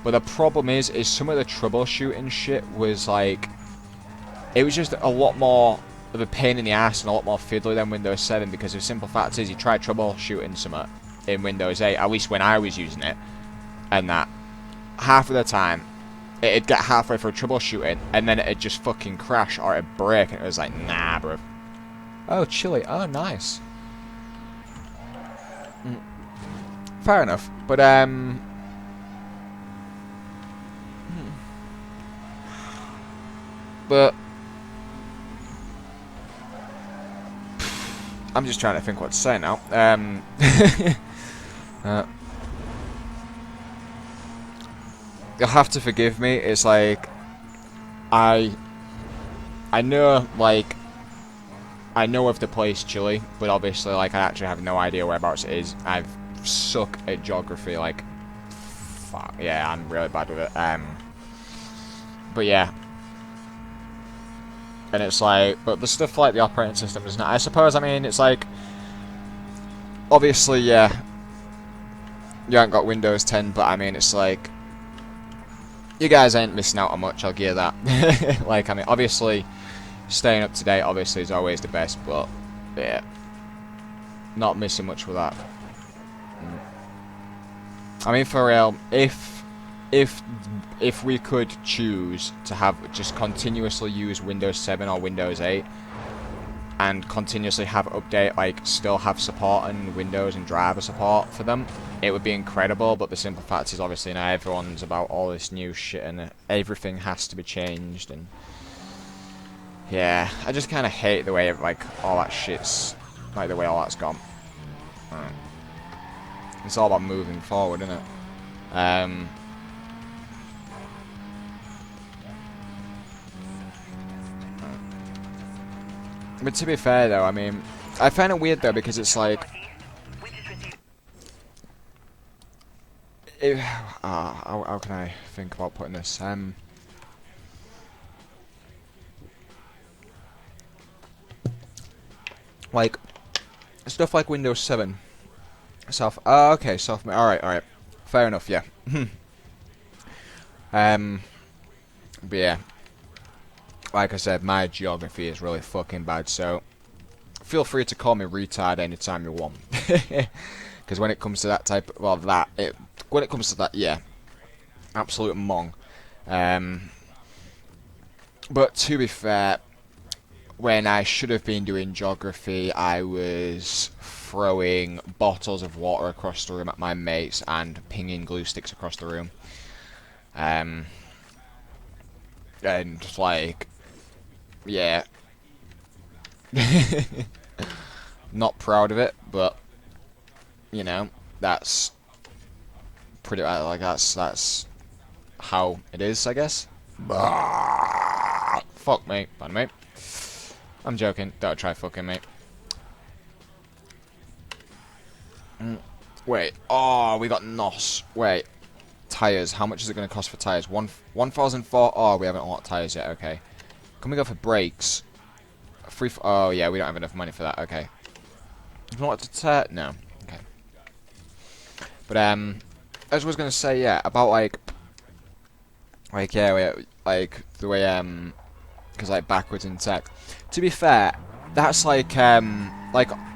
But the problem is some of the troubleshooting shit was like, it was just a lot more of a pain in the ass and a lot more fiddly than Windows 7, because the simple fact is, you try troubleshooting something in Windows 8, at least when I was using it, and that half of the time it'd get halfway through troubleshooting and then it'd just fucking crash or it'd break, and it was like, nah, bro. Oh, chili. Oh, nice. Fair enough. But I'm just trying to think what to say now. You'll have to forgive me. It's like I know, like, I know of the place Chile, but obviously, like, I actually have no idea whereabouts it is. I suck at geography, like, fuck, yeah, I'm really bad with it. But yeah. And it's like, but the stuff like the operating system is not, I suppose, I mean, it's like, obviously, yeah, you haven't got Windows 10, but I mean, it's like, you guys ain't missing out on much, I'll give you that. Like, I mean, obviously, staying up to date, obviously, is always the best, but, yeah, not missing much with that. I mean, for real, if we could choose to have just continuously use Windows 7 or Windows 8 and continuously have update, like still have support and Windows and driver support for them, it would be incredible. But the simple fact is, obviously now everyone's about all this new shit and everything has to be changed, and yeah, I just kind of hate the way like all that shit's, like the way all that's gone. It's all about moving forward, isn't it? But to be fair though, I mean, I find it weird though, because it's like, how can I think about putting this? Like stuff like Windows 7, okay, all right, fair enough, yeah. But yeah. Like I said, my geography is really fucking bad, so feel free to call me retard anytime you want. Because when it comes to that type, well, when it comes to that, yeah, absolute mong. But to be fair, when I should have been doing geography, I was throwing bottles of water across the room at my mates and pinging glue sticks across the room. And like, yeah, not proud of it, but you know, that's pretty like that's how it is, I guess. Fuck me, pardon me. I'm joking. Don't try fucking me. Wait. Oh, we got NOS. Wait. Tires. How much is it going to cost for tires? 1,004. Oh, we haven't unlocked tires yet. Okay. Can we go for brakes? Oh, yeah, we don't have enough money for that. Okay. What to no. Okay. But as I was gonna say, yeah, about like yeah, like the way because like backwards in tech. To be fair, that's like a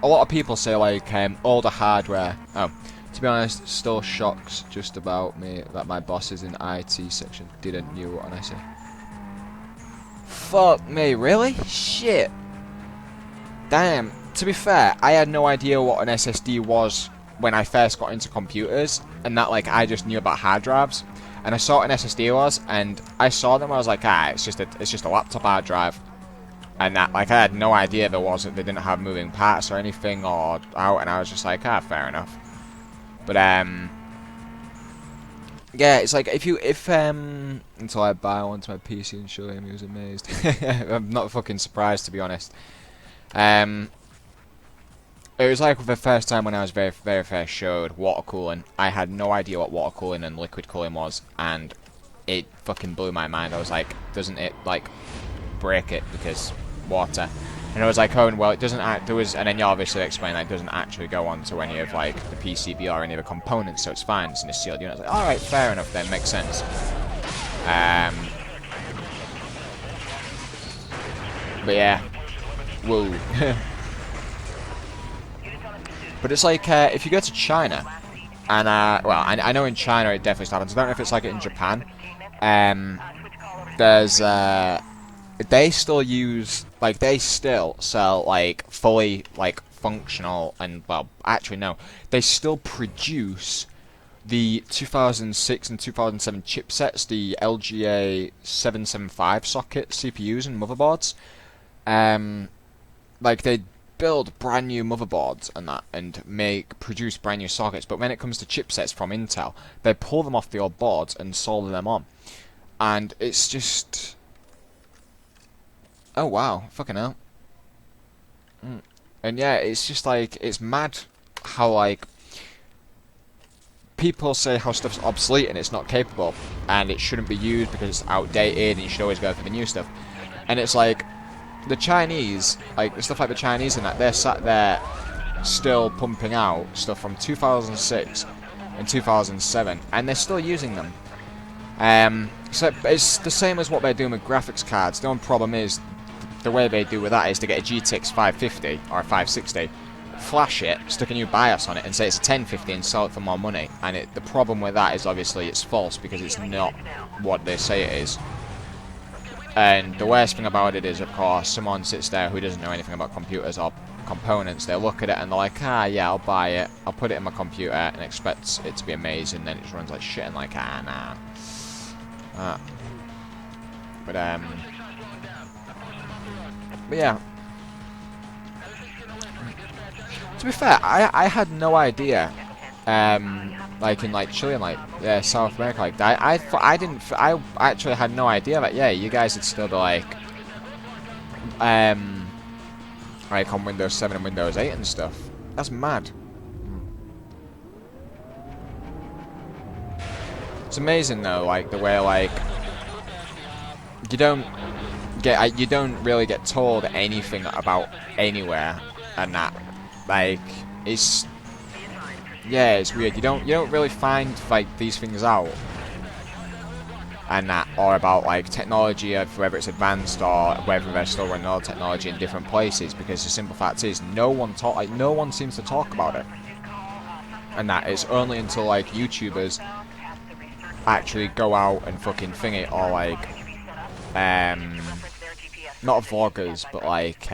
lot of people say like older hardware. Oh, to be honest, still shocks just about me that my boss is in IT section. Didn't knew what I say. Fuck me, really? Shit. Damn. To be fair, I had no idea what an SSD was when I first got into computers, and that like I just knew about hard drives, and I saw what an SSD was, and I saw them. I was like, it's just a laptop hard drive, and that like I had no idea they didn't have moving parts or anything or out, and I was just like, fair enough. But yeah, it's like if until I buy one to my PC and show him, he was amazed. I'm not fucking surprised, to be honest. It was like the first time when I was very first showed water cooling. I had no idea what water cooling and liquid cooling was, and it fucking blew my mind. I was like, doesn't it like break it because water? And I was like, oh, well, it doesn't. And then you obviously explained that it doesn't actually go onto any of like the PCB or any of the components, so it's fine. It's in a sealed unit. I was like, all right, fair enough then, makes sense. But yeah, whoa. But it's like, if you go to China, and, well, I know in China it definitely happens. I don't know if it's like it in Japan. There's, they still use, like, they still sell, like, fully, like, functional, and, well, actually, no. They still produce the 2006 and 2007 chipsets, the LGA 775 socket CPUs and motherboards. Like, build brand new motherboards and that, and produce brand new sockets, but when it comes to chipsets from Intel, they pull them off the old boards and solder them on. And it's just... oh wow, fucking hell. And yeah, it's just like, it's mad how like people say how stuff's obsolete and it's not capable and it shouldn't be used because it's outdated and you should always go for the new stuff. And it's like the Chinese, like stuff like the Chinese and that, they're sat there still pumping out stuff from 2006 and 2007 and they're still using them. So it's the same as what they're doing with graphics cards. The only problem is the way they do with that is to get a GTX 550 or a 560, flash it, stick a new BIOS on it and say it's a 1050 and sell it for more money. And the problem with that is obviously it's false because it's not what they say it is. And the worst thing about it is, of course, someone sits there who doesn't know anything about computers or components. They look at it and they're like, ah, yeah, I'll buy it, I'll put it in my computer and expect it to be amazing, then it just runs like shit and like, ah, nah. But yeah. To be fair, I had no idea, like in like Chile and like South America, like that. I actually had no idea that yeah, you guys would still be like on Windows 7 and Windows 8 and stuff. That's mad. It's amazing though, like the way like you don't really get told anything about anywhere and that. Like it's weird. You don't really find like these things out and that, or about like technology of whether it's advanced or whether they're still running old technology in different places, because the simple fact is no one seems to talk about it. And that it's only until like YouTubers actually go out and fucking thing it, or like not vloggers, but like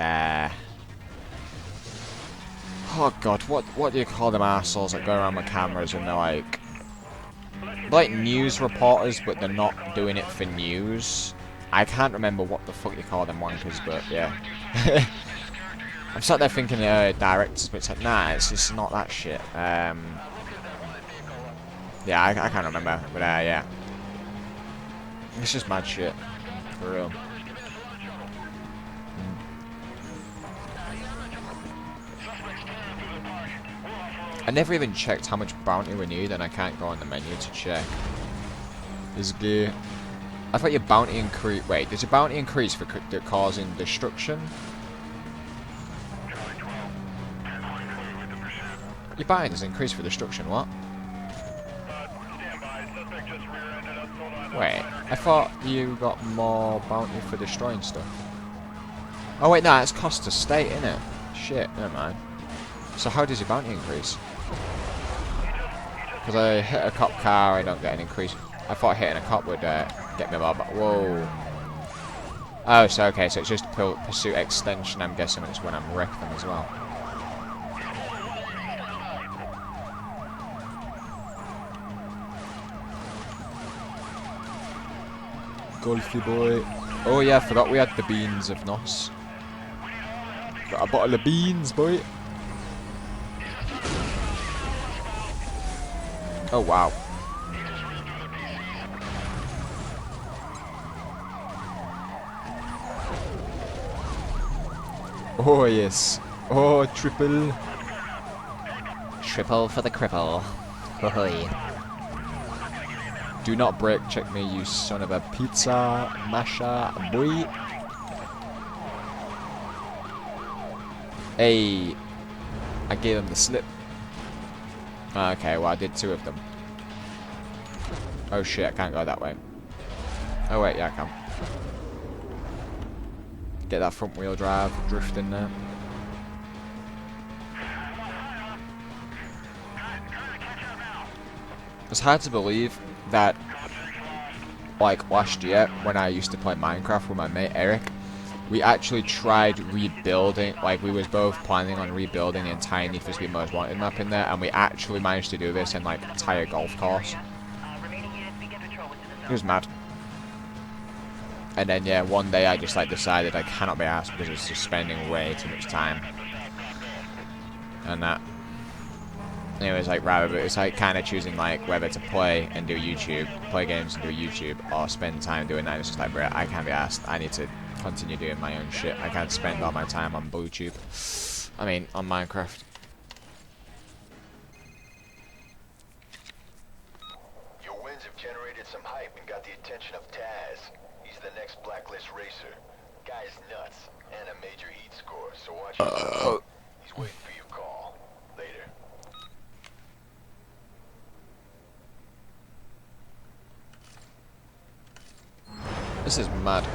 oh god, what do you call them arseholes that go around with cameras and they're like news reporters, but they're not doing it for news. I can't remember what the fuck you call them wankers, but yeah. I'm sat there thinking directors, but it's like, nah, it's just not that shit. Yeah, I can't remember, but yeah. It's just mad shit, for real. I never even checked how much bounty we need, and I can't go on the menu to check. Is gear. I thought your bounty increase. Wait, does your bounty increase for causing destruction? Your bounty does increase for destruction. What? Wait, I thought you got more bounty for destroying stuff. Oh wait, no, it's cost to state, innit? Shit, never mind. So how does your bounty increase? Because I hit a cop car, I don't get an increase. I thought hitting a cop would get me more, but whoa. Oh, so okay, so it's just pursuit extension. I'm guessing it's when I'm wrecking them as well. Golfy boy. Oh yeah, I forgot we had the beans of Nos. Got a bottle of beans, boy. Oh wow. Oh yes. Oh, triple. Triple for the cripple. Oh yeah. Do not break check me, you son of a pizza masher boy. Hey. I gave him the slip. Okay, well I did two of them. Oh shit, I can't go that way. Oh wait, yeah I can. Get that front wheel drive drifting there. It's hard to believe that like last year when I used to play Minecraft with my mate Eric, we actually tried rebuilding, like we was both planning on rebuilding the entire Need for Speed Most Wanted map in there, and we actually managed to do this in like an entire golf course. It was mad. And then yeah, one day I just like decided I cannot be asked because it's just spending way too much time. and that. Anyways, like rather, but it's like kind of choosing like whether to play and do YouTube, play games and do YouTube, or spend time doing that. It's just like, bro, I can't be asked. I need to continue doing my own shit. I can't spend all my time on BlueTube. I mean, on Minecraft. Your wins have generated some hype and got the attention of Taz. He's the next Blacklist racer. Guy's nuts and a major heat score, so watch yourself. He's waiting for your call. Later. This is mad.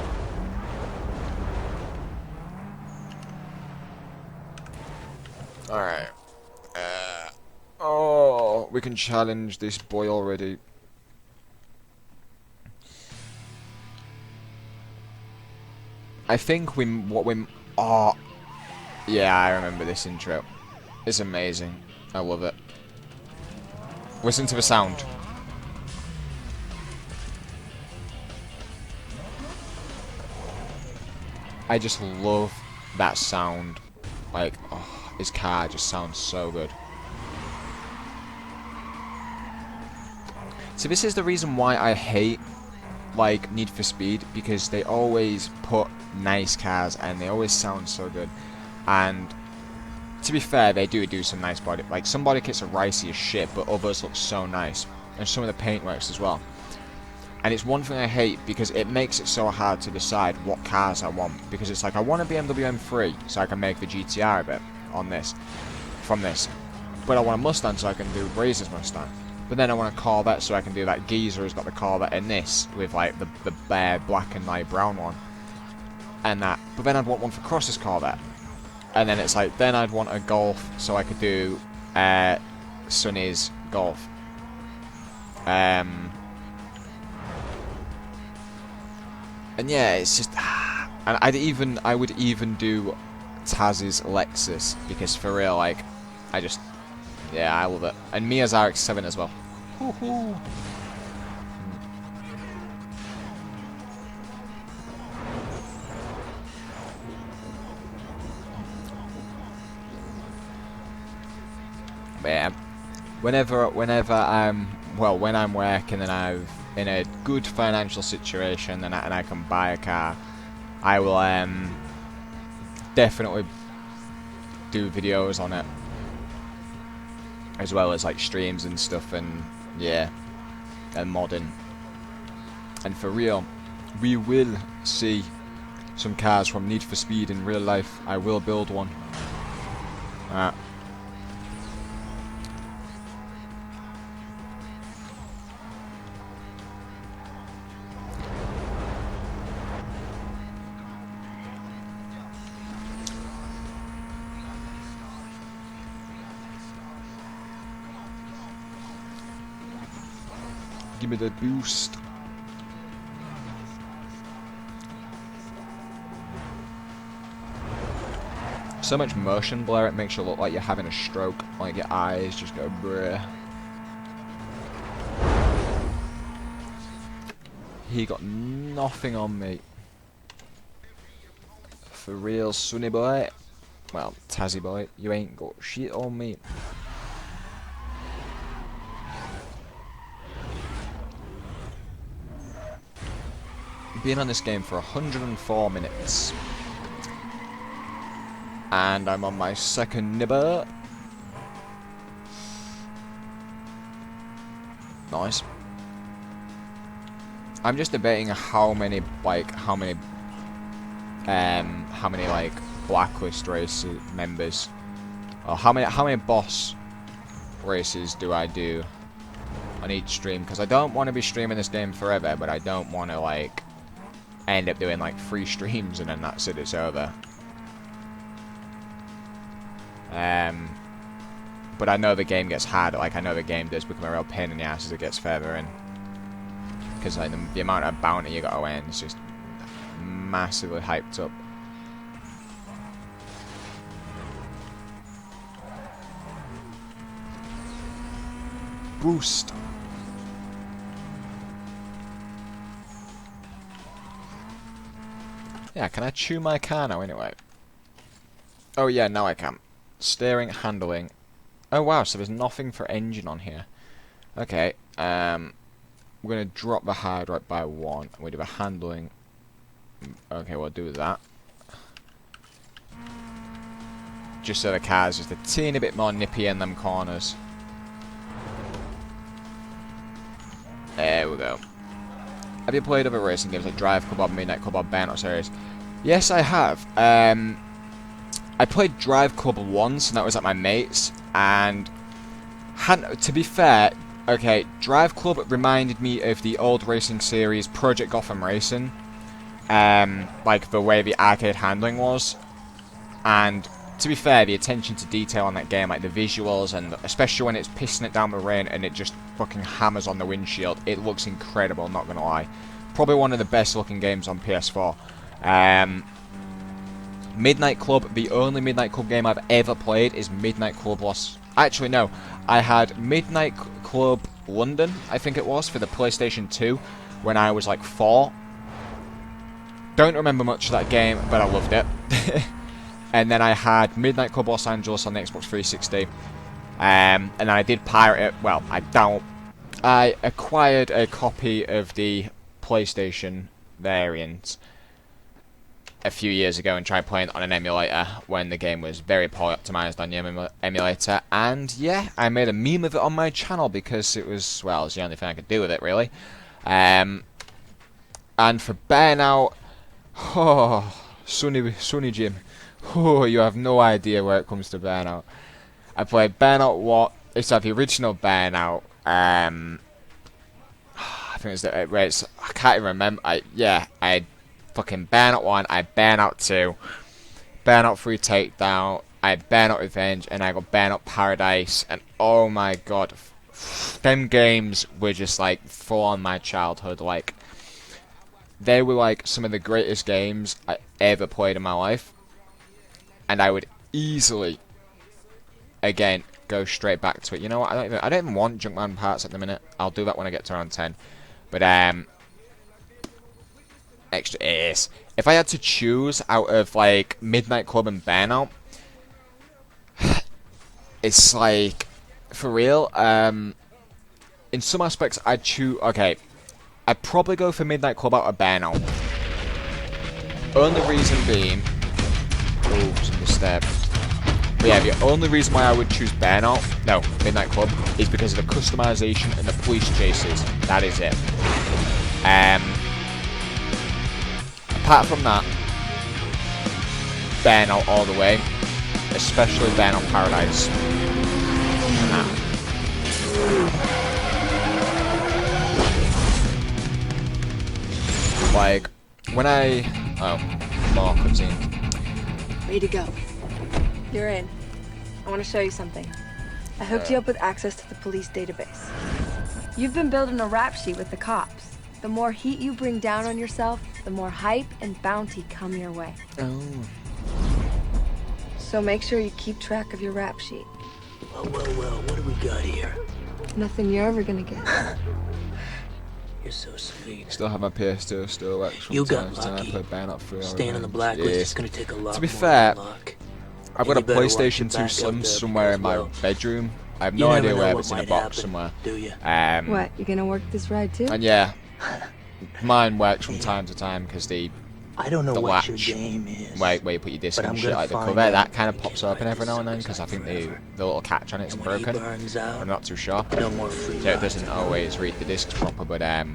Alright. Oh, we can challenge this boy already. I think oh, yeah, I remember this intro. It's amazing. I love it. Listen to the sound. I just love that sound. Like, oh, his car just sounds so good. So this is the reason why I hate, like, Need for Speed, because they always put nice cars and they always sound so good. And to be fair, they do some nice body. Like, some body kits are ricey as shit, but others look so nice. And some of the paint works as well. And it's one thing I hate because it makes it so hard to decide what cars I want. Because it's like, I want a BMW M3 so I can make the GTR a bit on this, from this. But I want a Mustang so I can do Razor's Mustang. But then I want a Corvette so I can do that geezer who's got the Corvette in this, with like the bare black and light brown one. And that. But then I'd want one for Cross's Corvette. And then it's like, then I'd want a Golf so I could do Sonny's Golf. And yeah, it's just, and I would even do Taz's Lexus, because for real, like, yeah, I love it. And Mia's RX-7 as well. Woohoo! But yeah, whenever I'm working and I'm in a good financial situation and I can buy a car, I will definitely do videos on it, as well as like streams and stuff, and yeah, and modding. And for real, we will see some cars from Need for Speed in real life. I will build one. Give me that boost. So much motion blur, it makes you look like you're having a stroke. Like your eyes just go bruh. He got nothing on me. For real, Sonny boy. Well, Tazzy boy, you ain't got shit on me. Been on this game for 104 minutes. And I'm on my second nibber. Nice. I'm just debating how many like Blacklist race members, or how many boss races do I do on each stream, because I don't want to be streaming this game forever, but I don't want to like end up doing like 3 streams and then that's it, it's over. But I know the game gets hard. Like, I know the game does become a real pain in the ass as it gets further in, because like the amount of bounty you gotta win is just massively hyped up. Boost. Yeah, can I chew my car now anyway? Oh yeah, now I can. steering, handling. Oh wow, so there's nothing for engine on here. Okay, we're gonna drop the hard right by 1. We do the handling. Okay, we'll do that. Just so the car's just a teeny bit more nippy in them corners. There we go. Have you played other racing games like Drive Club or Midnight Club or Burnout Series? Yes, I have. I played Drive Club once, and that was at my mate's. And to be fair, okay, Drive Club reminded me of the old racing series Project Gotham Racing. Like the way the arcade handling was. And to be fair, the attention to detail on that game, like the visuals, and especially when it's pissing it down the rain and it just fucking hammers on the windshield, it looks incredible, not gonna lie. Probably one of the best looking games on PS4. Midnight Club, the only Midnight Club game I've ever played is Midnight Club Los... Actually, no. I had Midnight Club London, I think it was, for the PlayStation 2 when I was like 4. Don't remember much of that game, but I loved it. And then I had Midnight Club Los Angeles on the Xbox 360. And then I did pirate it. Well, I acquired a copy of the PlayStation variant a few years ago and tried playing it on an emulator when the game was very poorly optimized on the emulator. And yeah, I made a meme of it on my channel because it was, well, it's the only thing I could do with it, really. And for Burnout, oh, Sunny Jim. Oh, you have no idea where it comes to Burnout. I played Burnout it's like the original Burnout. I think it's I can't even remember. I fucking Burnout 1, I Burnout 2, Burnout 3 Takedown, I Burnout Revenge, and I got Burnout Paradise, and oh my god, them games were just like full on my childhood. Like, they were like some of the greatest games I ever played in my life. And I would easily, again, go straight back to it. You know what? I don't even want Junkman parts at the minute. I'll do that when I get to around 10. But extra ace. If I had to choose out of like Midnight Club and Burnout, it's like, for real. In some aspects, I'd choose. Okay, I'd probably go for Midnight Club out of Burnout. Only reason being. Oh, somebody stabbed. But yeah, the only reason why I would choose Midnight Club, is because of the customization and the police chases. That is it. Apart from that, Burnout all the way. Especially Burnout Paradise. Like, when I... Oh, more cutscenes. Ready to go. You're in. I want to show you something. I hooked you up with access to the police database. You've been building a rap sheet with the cops. The more heat you bring down on yourself, the more hype and bounty come your way. Oh. So make sure you keep track of your rap sheet. Well, what do we got here? Nothing you're ever gonna get. You're so sweet. Still have my PS2, still works You got sometimes, and I lucky. play Burnout 3. Staying on the blacklist is gonna take a lot To be more fair, than luck. I've got a And you better watch PlayStation your 2 back Slim out there somewhere in my because, bedroom. I have you no never idea know where, what it's in a might box happen, somewhere. do you? What, you gonna work this ride too? And yeah, mine works from time to time because the I don't know the what latch your game is. where you put your disc but and I'm shit, gonna like the find cover, out that kind of and pops get you open right every now and then this because I think forever. the little catch on it's And when he broken. burns out, I'm not too sure. no more free So it rides doesn't at always home. read the discs proper, but to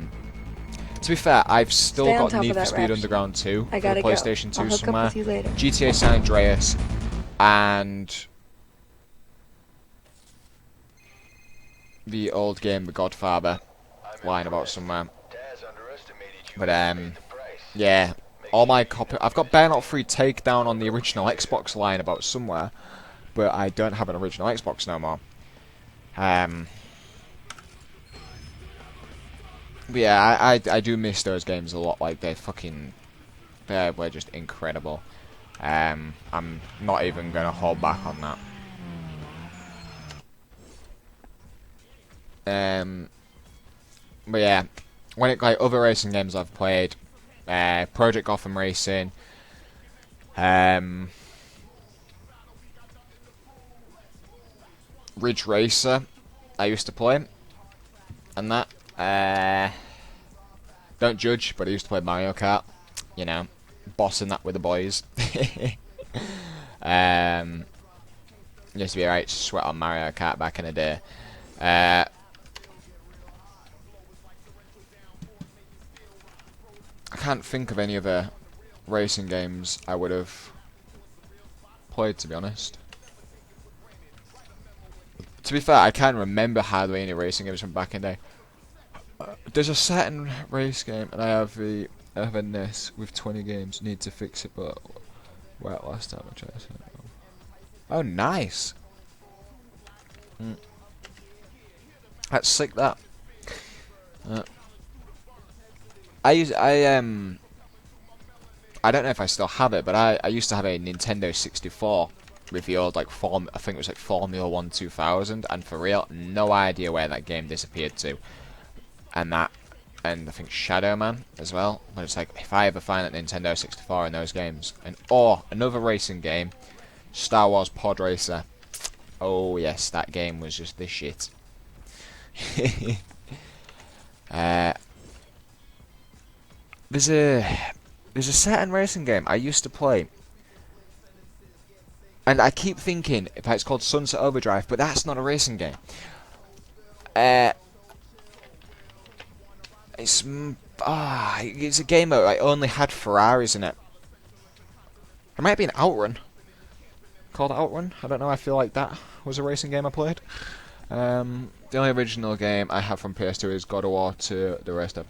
be fair, I've still Stay on got top of Need for that Speed rap sheet. Underground 2 I for the gotta go. PlayStation 2 I'll hook somewhere, up with you later. GTA San Andreas, and the old game The Godfather lying about somewhere. But yeah, all my I've got Burnout 3 Takedown on the original Xbox lying about somewhere, but I don't have an original Xbox no more. But yeah, I do miss those games a lot. Like, they were just incredible. I'm not even gonna hold back on that. But yeah, when it like other racing games I've played, Project Gotham Racing, Ridge Racer I used to play, and that. Don't judge, but I used to play Mario Kart. You know, bossing that with the boys. Used to be right sweat on Mario Kart back in the day. I can't think of any other racing games I would have played, to be honest. To be fair, I can't remember hardly any racing games from back in the day. There's a certain race game, and I have a NES with 20 games. Need to fix it, but well, last time I tried it. Oh, nice. That's sick. That. I don't know if I still have it, but I used to have a Nintendo 64 with the old, like, I think it was like Formula 1 2000, and for real, no idea where that game disappeared to. And I think Shadow Man as well. But it's like, if I ever find that Nintendo 64 in those games, or another racing game, Star Wars Pod Racer. Oh yes, that game was just the shit. There's a certain racing game I used to play, and I keep thinking if it's called Sunset Overdrive, but that's not a racing game. It's a game that I only had Ferraris in it. It might be an Outrun. Called Outrun. I don't know. I feel like that was a racing game I played. The only original game I have from PS2 is God of War 2. The rest are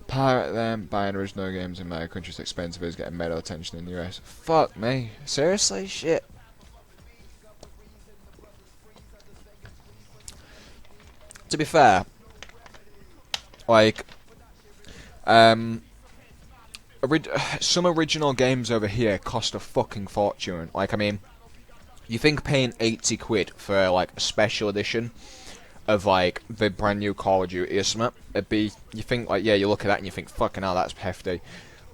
pirate them. Buying original games in my country is expensive. Is getting medal attention in the US. Fuck me. Seriously? Shit. To be fair, like, some original games over here cost a fucking fortune. Like, I mean, you think paying 80 quid for, like, a special edition of, like, the brand new Call of Duty or something, you think, like, yeah, you look at that and you think, fucking hell, that's hefty.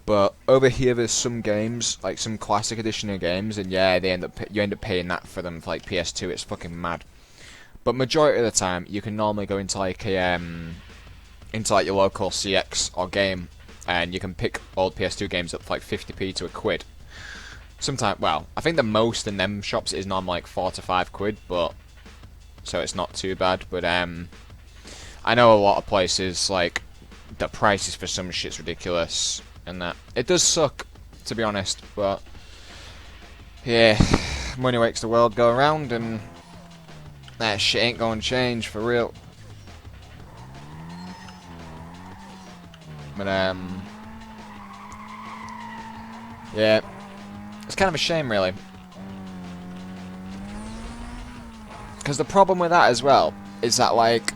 But over here, there's some games, like, some classic edition of games, and yeah, you end up paying that for them for, like, PS2, it's fucking mad. But majority of the time, you can normally go into, like, into like your local CX or game, and you can pick old PS2 games up for like 50p to a quid. Sometimes, well, I think the most in them shops is normally like 4 to 5 quid, but so it's not too bad. But I know a lot of places, like, the prices for some shit's ridiculous, and that it does suck, to be honest. But yeah, money makes the world go around, and that shit ain't gonna change for real. But yeah, it's kind of a shame, really, because the problem with that as well is that, like,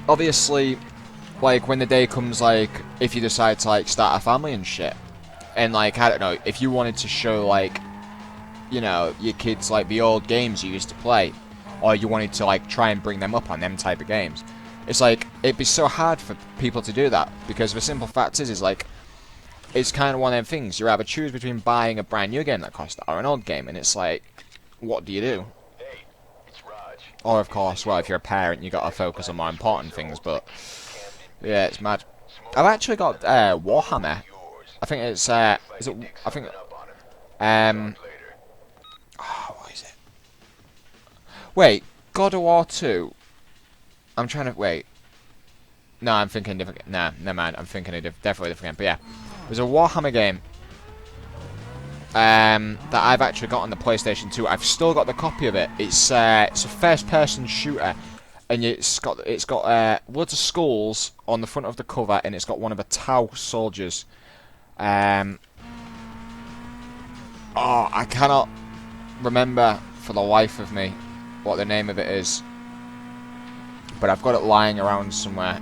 obviously, like, when the day comes, like, if you decide to, like, start a family and shit, and, like, I don't know, if you wanted to show, like, you know, your kids, like, the old games you used to play, or you wanted to, like, try and bring them up on them type of games, it's like, it'd be so hard for people to do that, because the simple fact is like, it's kind of one of them things, you either choose between buying a brand new game that costs or an old game, and it's like, what do you do? Hey, it's Raj. Or of course, well, if you're a parent, you gotta focus on more important things, but yeah, it's mad. I've actually got Warhammer. I think it's I think what is it? Wait, God of War 2. I'm trying to wait. No, I'm thinking different. Nah, never mind. I'm thinking definitely different game. But yeah, there's a Warhammer game that I've actually got on the PlayStation 2. I've still got the copy of it. It's a first-person shooter, and it's got loads of skulls on the front of the cover, and it's got one of the Tau soldiers. Oh, I cannot remember for the life of me what the name of it is. But I've got it lying around somewhere.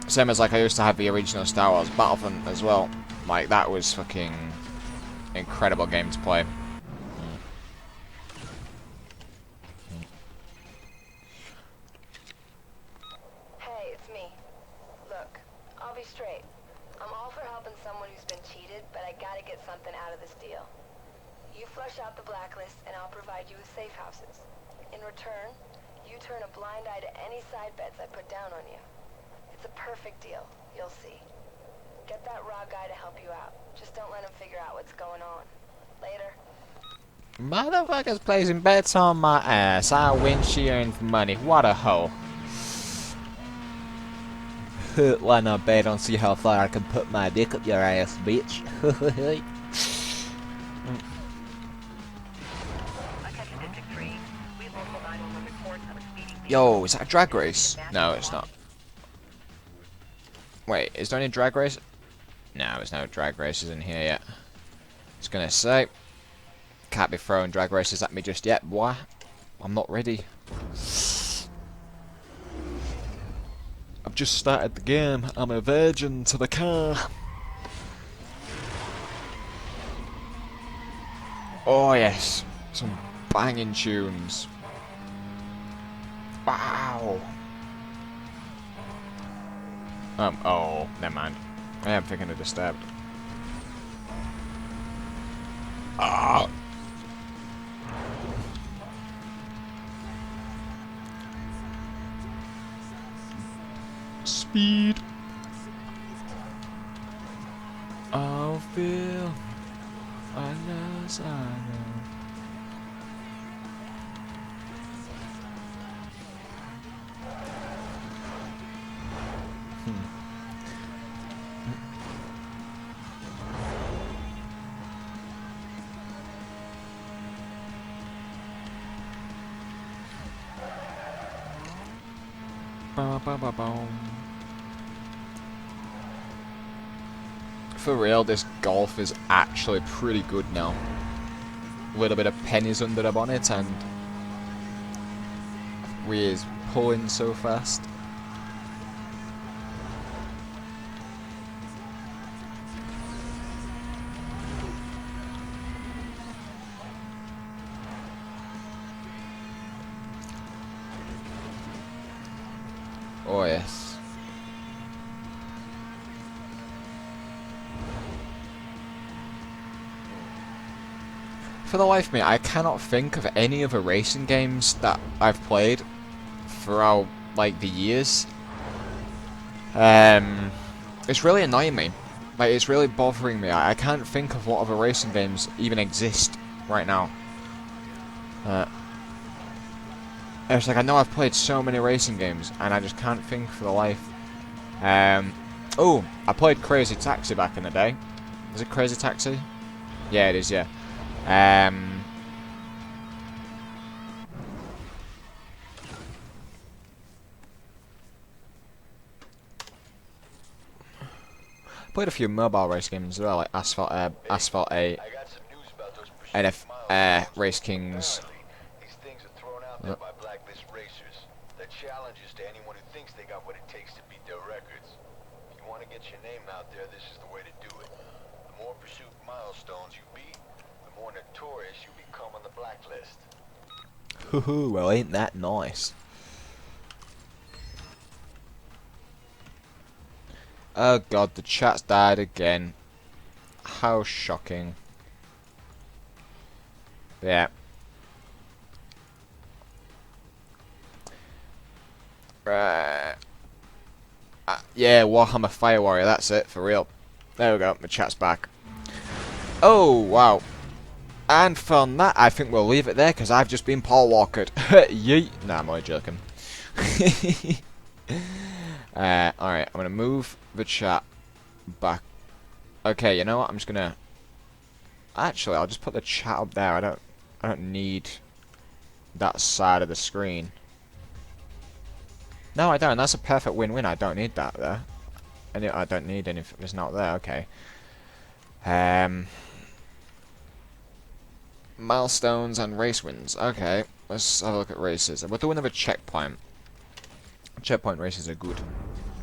Same as, like, I used to have the original Star Wars Battlefront as well. Like, that was fucking incredible game to play. Hey, it's me. Look, I'll be straight. I'm all for helping someone who's been cheated, but I gotta get something out of this deal. You flush out the blacklist, and I'll provide you with safe houses. In return, you turn a blind eye to any side bets I put down on you. It's a perfect deal, you'll see. Get that raw guy to help you out. Just don't let him figure out what's going on. Later. Motherfucker's placing bets on my ass. I win, she earns money. What a hoe. Why not bet on see how far I can put my dick up your ass, bitch? Yo, is that a drag race? No, it's not. Wait, is there any drag race? No, there's no drag races in here yet. I was gonna say, can't be throwing drag races at me just yet, boy. I'm not ready. I've just started the game. I'm a virgin to the car. Oh yes, some banging tunes. Wow. Oh, never mind. I am thinking of Disturbed. Ah. Speed. I'll feel unless I know. For real, this Golf is actually pretty good now. A little bit of pennies under the bonnet and we is pulling so fast. Oh yes. For the life of me, I cannot think of any other racing games that I've played throughout, like, the years. It's really annoying me. Like, it's really bothering me. I can't think of what other racing games even exist right now. It's like, I know I've played so many racing games, and I just can't think for the life. Oh, I played Crazy Taxi back in the day. Is it Crazy Taxi? Yeah, it is, yeah. Played a few mobile race games as well, like Asphalt 8, NF Race Kings. These things are thrown out there by blacklist racers. They're challenges to anyone who thinks they got what it takes to beat their records. If you want to get your name out there, this is the way to do it. The more pursuit milestones you beat, the more notorious you become on the blacklist. Hoo-hoo, well ain't that nice. Oh god, the chat's died again. How shocking. Yeah. Right. Yeah, Warhammer Fire Warrior, that's it, for real. There we go, my chat's back. Oh, wow. And from that, I think we'll leave it there, because I've just been Paul Walkered. Yeet. Nah, I'm only joking. Alright, I'm going to move the chat back. Okay, you know what, I'm just going to... Actually, I'll just put the chat up there. I don't need that side of the screen. No, I don't. That's a perfect win-win. I don't need that there. I don't need anything. It's not there. Okay. Milestones and race wins. Okay, let's have a look at races. We'll do another checkpoint. Checkpoint races are good.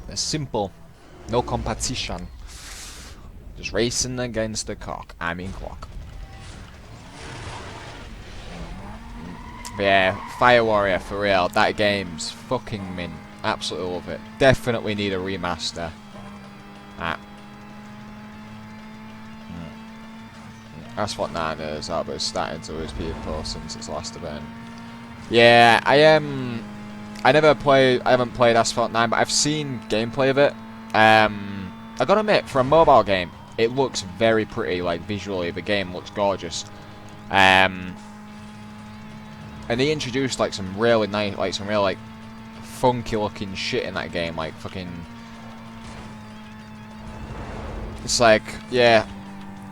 They're simple. No competition. Just racing against the clock. I mean clock. But yeah, Fire Warrior, for real. That game's fucking mint. Absolutely love it. Definitely need a remaster. Asphalt 9 is out, but it's starting to lose people since its last event. Yeah, I haven't played Asphalt 9, but I've seen gameplay of it. I gotta admit, for a mobile game, it looks very pretty. Like visually, the game looks gorgeous. And they introduced like some really nice, like some real like funky looking shit in that game. Like fucking, it's like, yeah,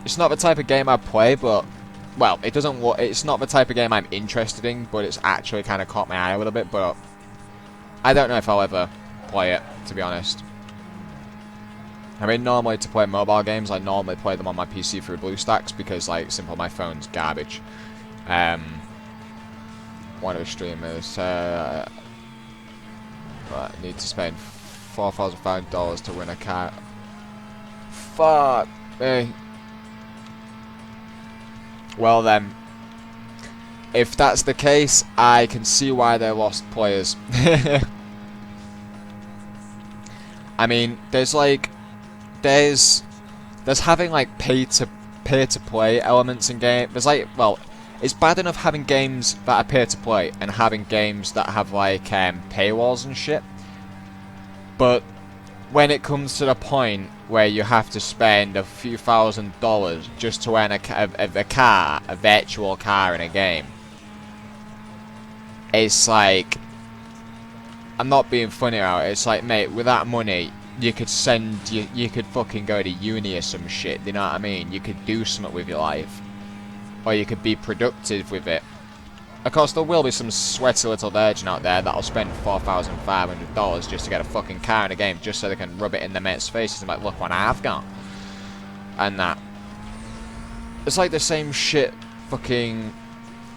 it's not the type of game I play, but well, it doesn't. It's not the type of game I'm interested in, but it's actually kind of caught my eye a little bit. But I don't know if I'll ever play it, to be honest. I mean, normally to play mobile games, I normally play them on my PC through BlueStacks because, like, simple, my phone's garbage. One of the streamers need to spend $4,500 to win a car. Fuck me. Well then, if that's the case, I can see why they lost players. I mean, there's having like pay to play elements in game. There's like, well, it's bad enough having games that are pay to play and having games that have like paywalls and shit. But when it comes to the point where you have to spend a few $1,000s just to earn a virtual car in a game, it's like, I'm not being funny about it. It's like, mate, with that money, you could you could fucking go to uni or some shit. You know what I mean? You could do something with your life, or you could be productive with it. Of course, there will be some sweaty little virgin out there that'll spend $4,500 just to get a fucking car in a game, just so they can rub it in their mates' faces and be like, look what I've got. And that. It's like the same shit fucking...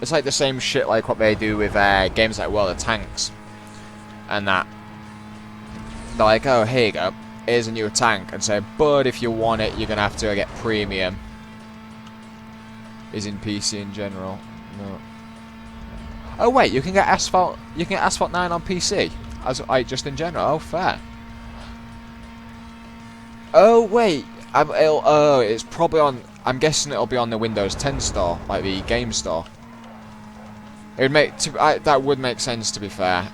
It's like the same shit like what they do with games like World of Tanks. And that. They're like, oh, here you go. Here's a new tank. And say, but if you want it, you're going to have to get premium. Is in PC in general. No. Oh wait, you can get Asphalt 9 on PC, as like just in general. Oh, fair. Oh wait, it's probably on. I'm guessing it'll be on the Windows 10 store, like the game store. It would make that would make sense, to be fair,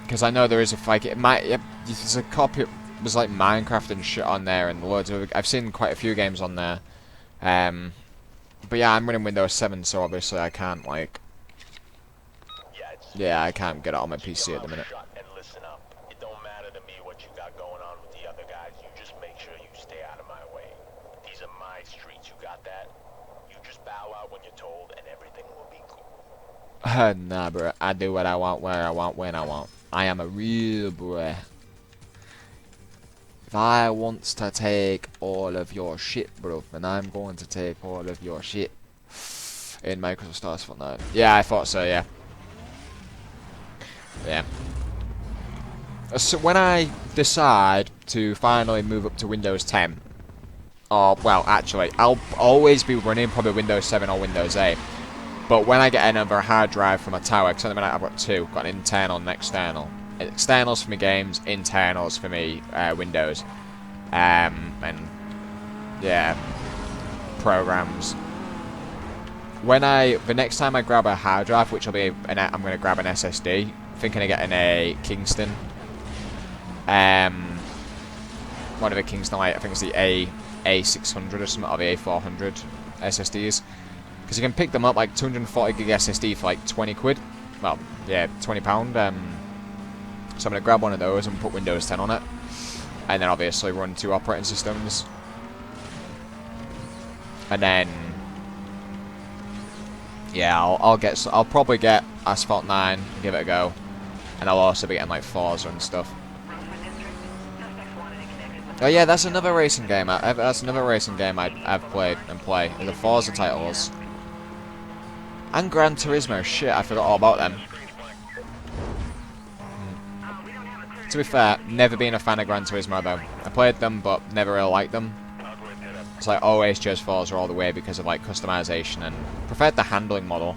because I know there is a like it might. There's a copy. There's like Minecraft and shit on there, and loads of. I've seen quite a few games on there. But yeah, I'm running Windows 7, so obviously I can't like. Yeah, I can't get it on my PC at the minute. And listen up. It don't matter to me what you got going on with the other guys. You just make sure you stay out of my way. These are my streets. You got that? You just bow out when you're told, and everything will be cool. Nah, bro. I do what I want, where I want, when I want. I am a real boy. If I wants to take all of your shit, bro, then I'm going to take all of your shit. In Microsoft Stars for now. Yeah, I thought so, yeah. Yeah. So when I decide to finally move up to Windows 10, or, well, actually, I'll always be running probably Windows 7 or Windows 8. But when I get another hard drive from a tower, because at the minute I've got two, got an internal and an external. Externals for me games, internals for me Windows. And, yeah, programs. The next time I grab a hard drive, which will be, I'm going to grab an SSD, thinking of getting a Kingston. One of the Kingston, like, I think it's the A600 or something, or the A400 SSDs. Because you can pick them up, like 240 gig SSD for like 20 quid. Well, yeah, £20. So I'm going to grab one of those and put Windows 10 on it. And then obviously run 2 operating systems. And then... yeah, I'll probably get Asphalt 9 and give it a go. And I'll also be getting like Forza and stuff. Oh yeah, that's another racing game. That's another racing game I've played and play. The Forza titles. And Gran Turismo. Shit, I forgot all about them. To be fair, never been a fan of Gran Turismo though. I played them, but never really liked them. So I always chose Forza all the way because of like customization and preferred the handling model.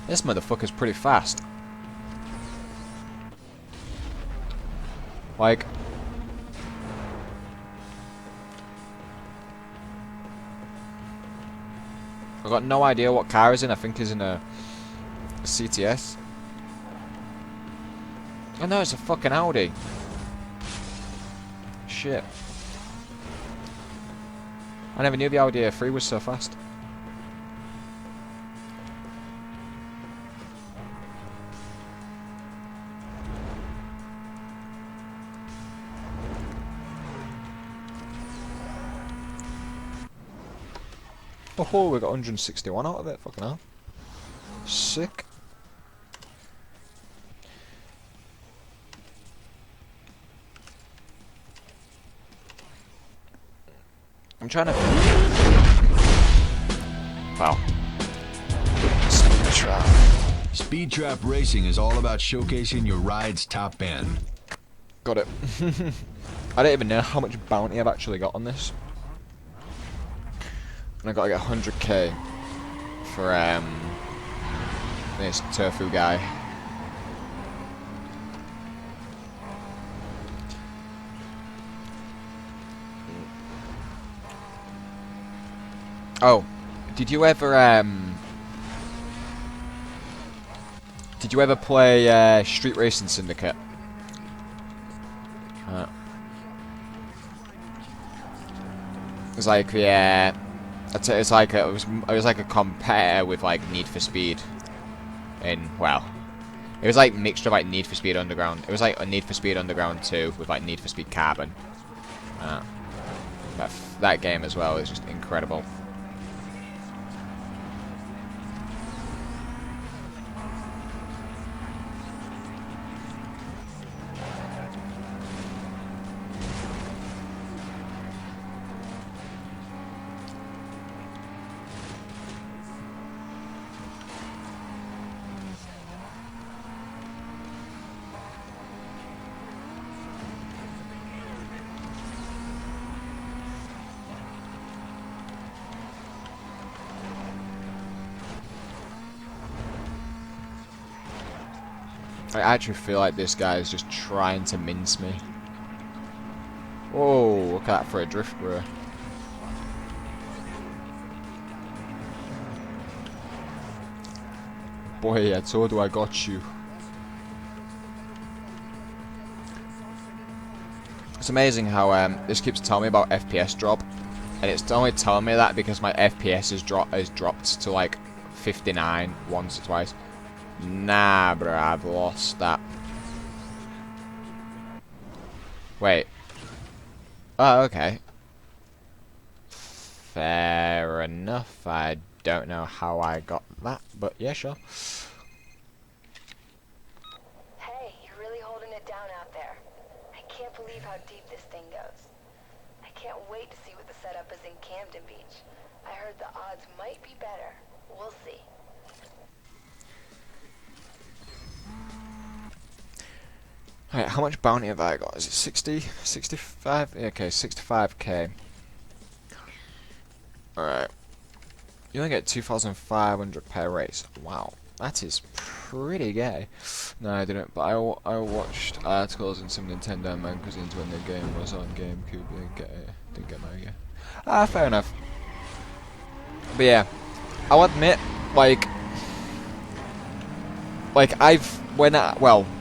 This motherfucker's pretty fast. Like, I've got no idea what car he's in. I think he's in a CTS. Oh no, it's a fucking Audi. Shit. I never knew the Audi A3 was so fast. Oh, we got 161 out of it. Fucking hell. Sick. I'm trying to... Wow. Speed Trap. Speed Trap Racing is all about showcasing your ride's top end. Got it. I don't even know how much bounty I've actually got on this. And I gotta get 100k for this tofu guy. Oh, did you ever play Street Racing Syndicate? It's like, yeah, I'd say it's like it was like a competitor with like Need for Speed. Well, it was like mixture of like Need for Speed Underground. It was like a Need for Speed Underground 2 with like Need for Speed Carbon. That game as well is just incredible. I actually feel like this guy is just trying to mince me. Whoa, look at that for a drift, bro. Boy, I told you I got you. It's amazing how this keeps telling me about FPS drop, and it's only telling me that because my FPS has dropped to like 59 once or twice. Nah, bro, I've lost that. Wait. Oh, okay. Fair enough. I don't know how I got that, but yeah, sure. Hey, you're really holding it down out there. I can't believe how deep this thing goes. I can't wait to see what the setup is in Camden Beach. I heard the odds might be better. We'll see. Alright, how much bounty have I got? Is it 60? 65? Yeah, okay, 65k. Alright. You only get 2,500 per race. Wow, that is pretty gay. No, I didn't, but I watched articles in some Nintendo magazines when the game was on GameCube. Didn't get my game. Ah, fair enough. But yeah, I'll admit, like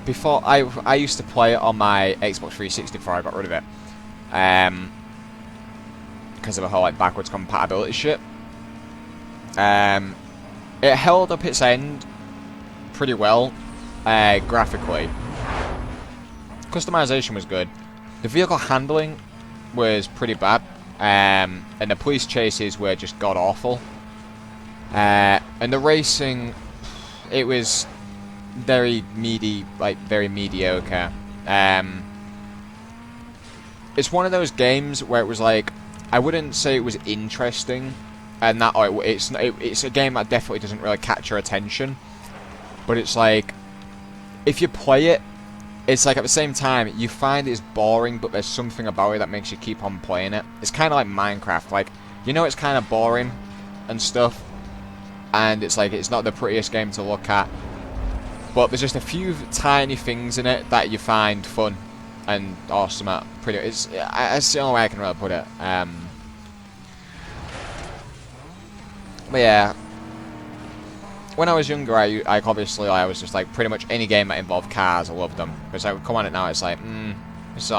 before I used to play it on my Xbox 360 before I got rid of it, because of the whole like backwards compatibility shit. It held up its end pretty well, graphically. Customization was good. The vehicle handling was pretty bad, and the police chases were just god awful. And the racing, it was very mediocre. It's one of those games where it was like, I wouldn't say it was interesting, and that it's a game that definitely doesn't really catch your attention. But it's like, if you play it, it's like at the same time you find it's boring, but there's something about it that makes you keep on playing it. It's kind of like Minecraft, like, you know, it's kind of boring and stuff, and it's like, it's not the prettiest game to look at, but there's just a few tiny things in it that you find fun, and awesome at pretty. It's the only way I can really put it. But yeah, when I was younger, I was just like pretty much any game that involved cars, I loved them. Because I would come on it now, it's like, it's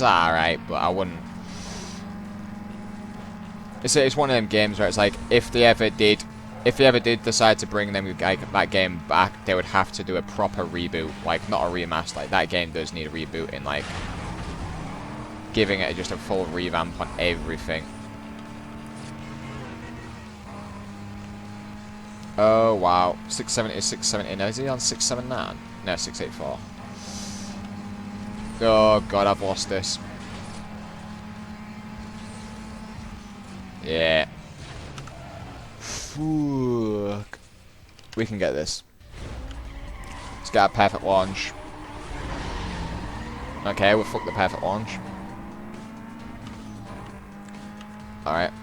alright, but I wouldn't. It's one of them games where it's like, if they ever did decide to bring that game back, they would have to do a proper reboot, like not a remaster. Like that game does need a rebooting, like giving it just a full revamp on everything. Oh wow, 670 is 670. No, is he on 679? No, 684. Oh god, I've lost this. Yeah. Fuck. We can get this. Let's get a perfect launch. Okay, we'll fuck the perfect launch. Alright.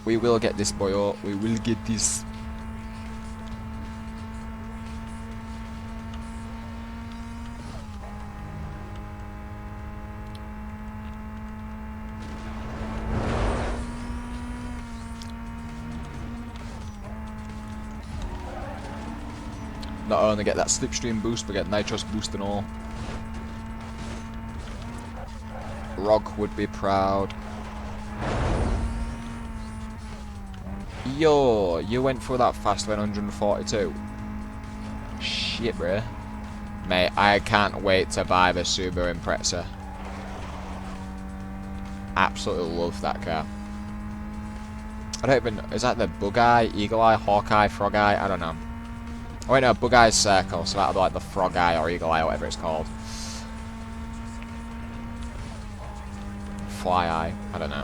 We will get this, boy. We will get this. Not only get that slipstream boost, but get nitrous boost and all. Rog would be proud. Yo, you went through that fast when 142. Shit, bruh. Mate, I can't wait to buy the Subaru Impreza. Absolutely love that car. I don't even... Is that the Bug Eye, Eagle Eye, Hawk Eye, Frog Eye? I don't know. Oh wait, no, Bug Eye's Circle, so that'll be like the Frog Eye or Eagle Eye, whatever it's called. Fly Eye, I don't know.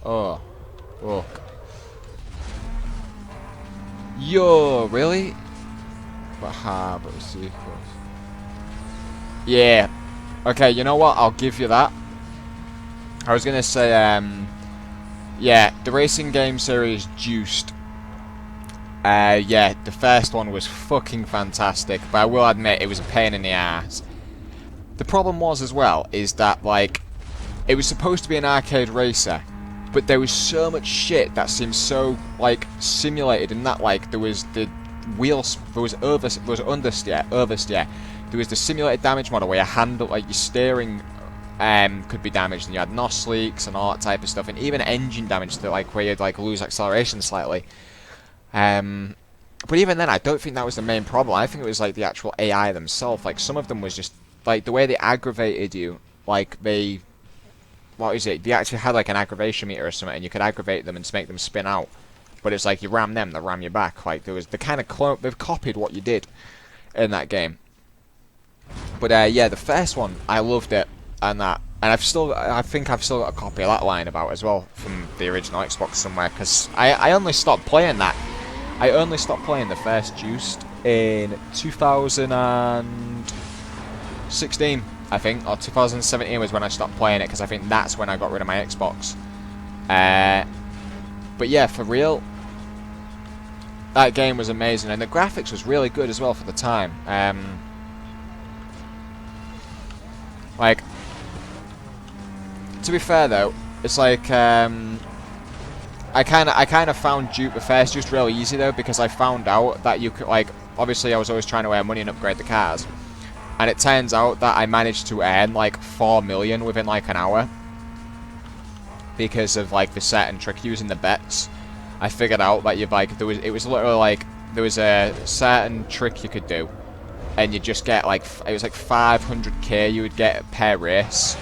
Oh, look. Yo, really? But but sequels. Yeah. Okay, you know what? I'll give you that. I was gonna say, yeah, the racing game series Juiced. Yeah, the first one was fucking fantastic, but I will admit it was a pain in the ass. The problem was as well is that like it was supposed to be an arcade racer, but there was so much shit that seemed so like simulated in that like there was the wheels, there was oversteer. There was the simulated damage model where your handle, like your steering, could be damaged, and you had NOS leaks and all that type of stuff, and even engine damage that like where you'd like lose acceleration slightly. But even then, I don't think that was the main problem. I think it was like the actual AI themselves. Like some of them was just like the way they aggravated you. Like they, what is it? They actually had like an aggravation meter or something, and you could aggravate them and make them spin out. But it's like you ram them, they ram you back. Like there was the kind of they've copied what you did in that game. But yeah, the first one, I loved it, and I think I've still got a copy of that lying about as well from the original Xbox somewhere, because I only stopped playing that. I only stopped playing the first Juiced in 2016, I think, or 2017 was when I stopped playing it, because I think that's when I got rid of my Xbox. But yeah, for real, that game was amazing, and the graphics was really good as well for the time. Like, to be fair though, it's like I kind of found the first Juiced really easy though, because I found out that you could, like, obviously I was always trying to earn money and upgrade the cars, and it turns out that I managed to earn like 4 million within like an hour because of like the certain trick using the bets. I figured out that you like it was literally like there was a certain trick you could do, and you just get like it was like 500k you would get per race,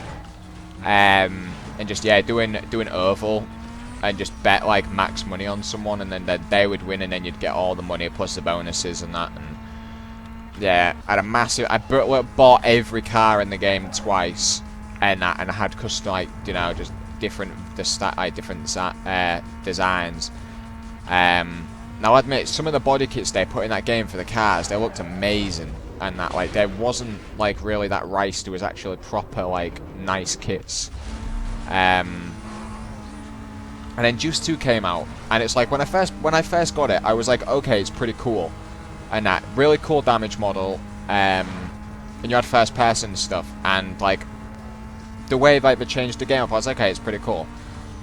and just yeah doing oval and just bet like max money on someone, and then they would win, and then you'd get all the money plus the bonuses and that. And yeah, I had a massive. I bought every car in the game twice, and I had custom, like, you know, just different designs. Now I'll admit, some of the body kits they put in that game for the cars, they looked amazing, and that like there wasn't like really that rice. There was actually proper like nice kits. And then Juice 2 came out, and it's like when I first got it, I was like, okay, it's pretty cool, and that really cool damage model, and you had first person stuff, and like the way like they changed the game up, I was like, okay, it's pretty cool.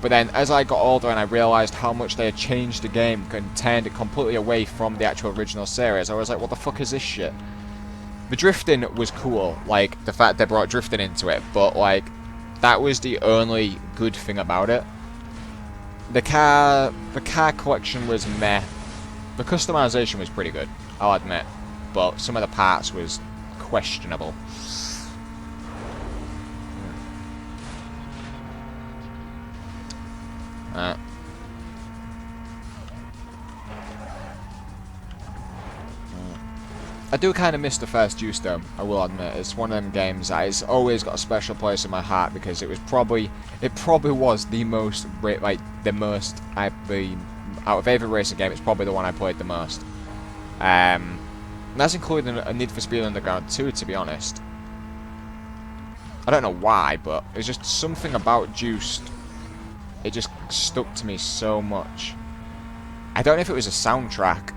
But then as I got older and I realised how much they had changed the game and turned it completely away from the actual original series, I was like, what the fuck is this shit? The drifting was cool, like the fact they brought drifting into it, but like that was the only good thing about it. The car collection was meh. The customization was pretty good, I'll admit, but some of the parts was questionable. I do kind of miss the first Juice though, I will admit. It's one of them games that has always got a special place in my heart because it probably was the most, like, out of every racing game, it's probably the one I played the most. And that's including a Need for Speed Underground 2, to be honest. I don't know why, but it's just something about Juice. It just stuck to me so much. I don't know if it was a soundtrack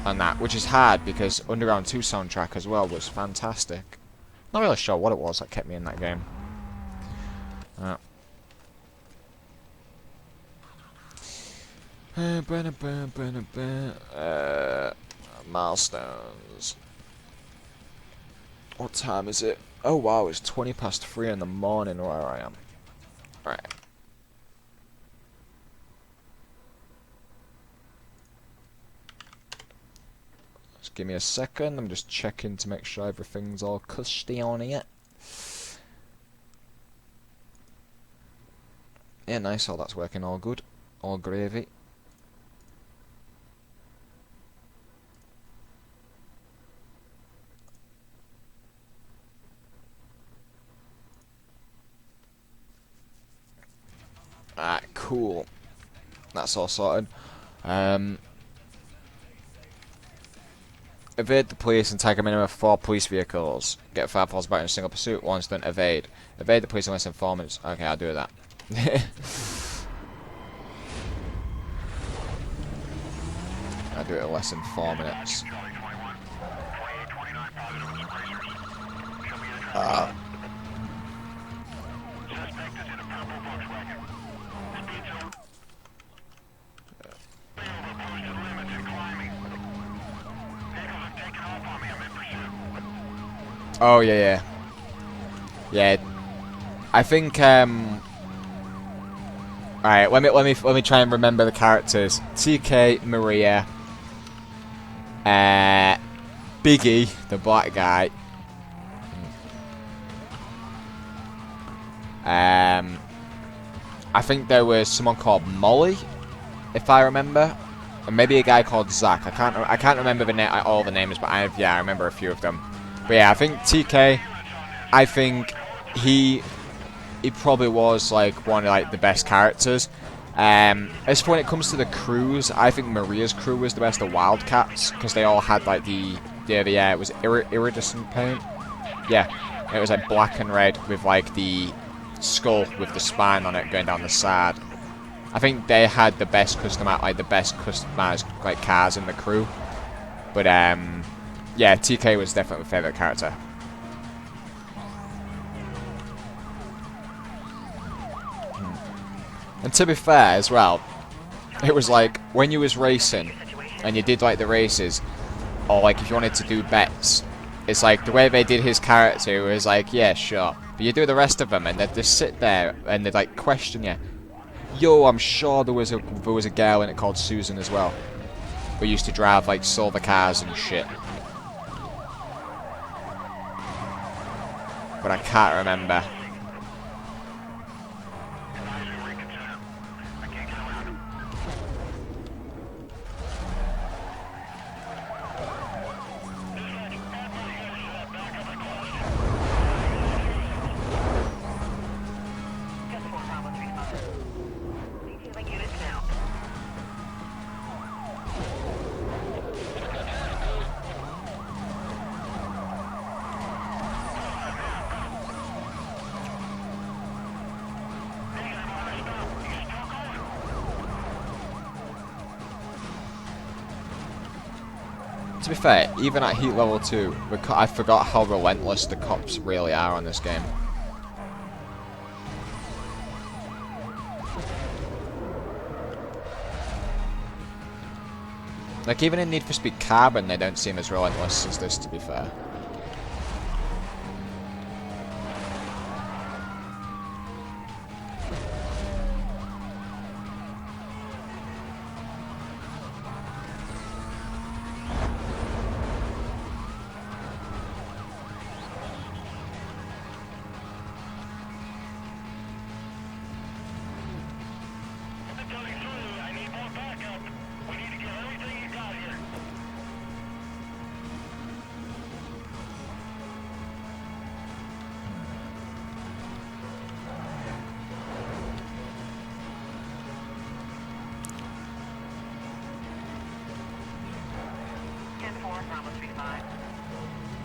on that, which is hard because Underground 2 soundtrack as well was fantastic. Not really sure what it was that kept me in that game. Milestones. What time is it? Oh wow, it's 20 past 3 in the morning where I am. Alright. Just give me a second, I'm just checking to make sure everything's all cushy on it. Yeah, nice, all that's working all good. All gravy. Ah, cool. That's all sorted. Evade the police and tag a minimum of 4 police vehicles. Get 5 falls back in a single pursuit. 1 stunt evade. Evade the police in less than 4 minutes. Okay, I'll do that. I'll do it in less than 4 minutes. Oh yeah. I think alright, let me try and remember the characters. TK, Maria, Biggie, the black guy. I think there was someone called Molly, if I remember, and maybe a guy called Zach. I can't remember all the names, but I remember a few of them. But yeah, I think TK, I think he probably was like one of like the best characters. As for when it comes to the crews, I think Maria's crew was the best of Wildcats because they all had like it was iridescent paint. Yeah, it was like black and red with like the skull with the spine on it going down the side. I think they had the best customized like cars in the crew. But yeah, TK was definitely my favourite character. And to be fair as well, it was like when you was racing and you did like the races, or like if you wanted to do bets, it's like the way they did his character was like, yeah, sure. But you do the rest of them and they'd just sit there and they'd like question you. Yo, I'm sure there was a girl in it called Susan as well. We used to drive like silver cars and shit. But I can't remember. To be fair, even at heat level 2, I forgot how relentless the cops really are on this game. Like, even in Need for Speed Carbon, they don't seem as relentless as this, to be fair.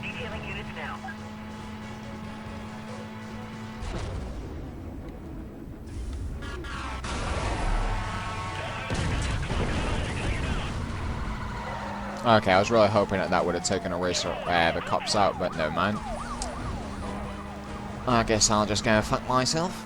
Detailing units now. Okay, I was really hoping that that would have taken a race the cops out, but no mind. I guess I'll just go fuck myself.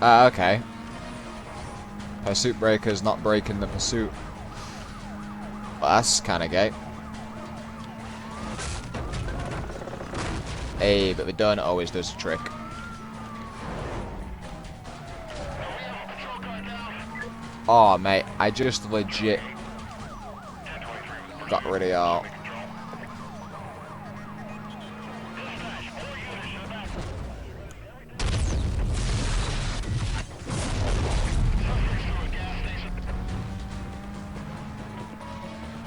Okay. Pursuit breaker's not breaking the pursuit. Well, that's kind of gay. Hey, but the gun always does a trick. Oh, mate, I just legit got rid of y'all.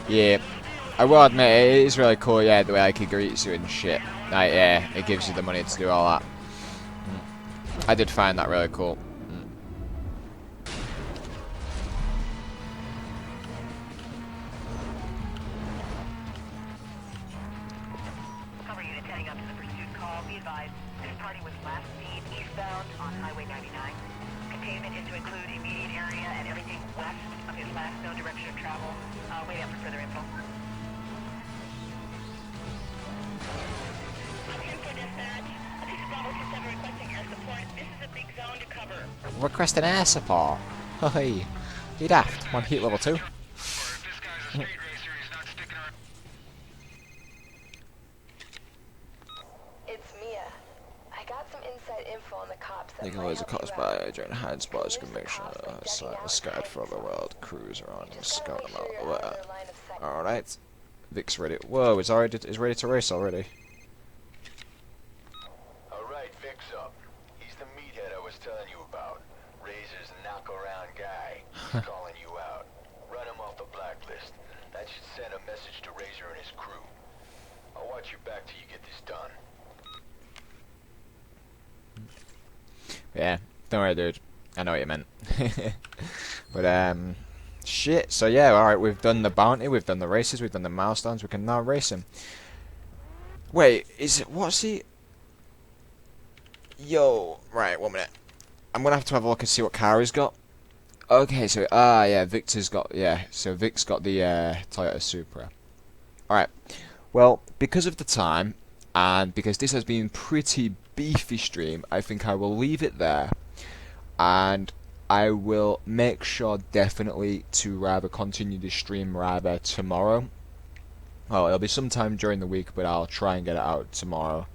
Yeah, I will admit, it is really cool, yeah, the way like, he greets you and shit. Like, yeah, it gives you the money to do all that. I did find that really cool. Cover unit heading up to the pursuit call. Be advised, this party was last seen eastbound on Highway 99. Containment is to include immediate area and everything west of his last known direction of travel. Wait up for further info. Requesting air support. Hey, you daft. I'm on heat level 2. It's Mia. I got some inside info on the cops. You can always cause by during hide spots commission scattered for the world. Crews around and scout them out. Alright. Vic's ready. Whoa, he's ready to race already. Alright, Vic's up. He's the meathead I was telling you about. Razor's knock-around guy. He's calling you out. Run him off the blacklist. That should send a message to Razor and his crew. I'll watch your back till you get this done. Yeah, don't worry, dude. I know what you meant. But, shit. So, yeah, alright, we've done the bounty, we've done the races, we've done the milestones, we can now race him. Wait, what's he... Yo, right, 1 minute. I'm gonna have a look and see what car he's got. Okay, so, yeah, Vic's got the, Toyota Supra. Alright, well, because of the time, and because this has been pretty beefy stream, I think I will leave it there, and I will make sure definitely to rather continue the stream rather tomorrow. Well, it'll be sometime during the week, but I'll try and get it out tomorrow.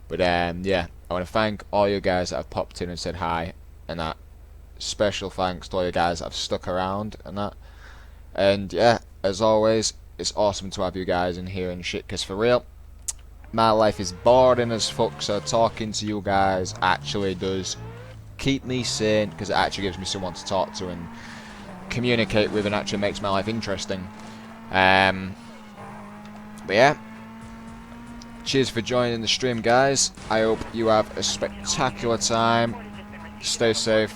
But yeah, I want to thank all you guys that have popped in and said hi, and that. Special thanks to all you guys that have stuck around and that. And yeah, as always, it's awesome to have you guys in here and shit, because for real, my life is boring as fuck, so talking to you guys actually does keep me sane, because it actually gives me someone to talk to and communicate with, and actually makes my life interesting. But yeah, cheers for joining the stream, guys. I hope you have a spectacular time. Stay safe,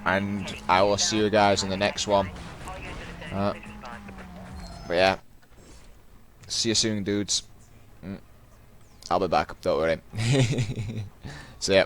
and I will see you guys in the next one. But yeah, see you soon, dudes. I'll be back, don't worry. So yeah,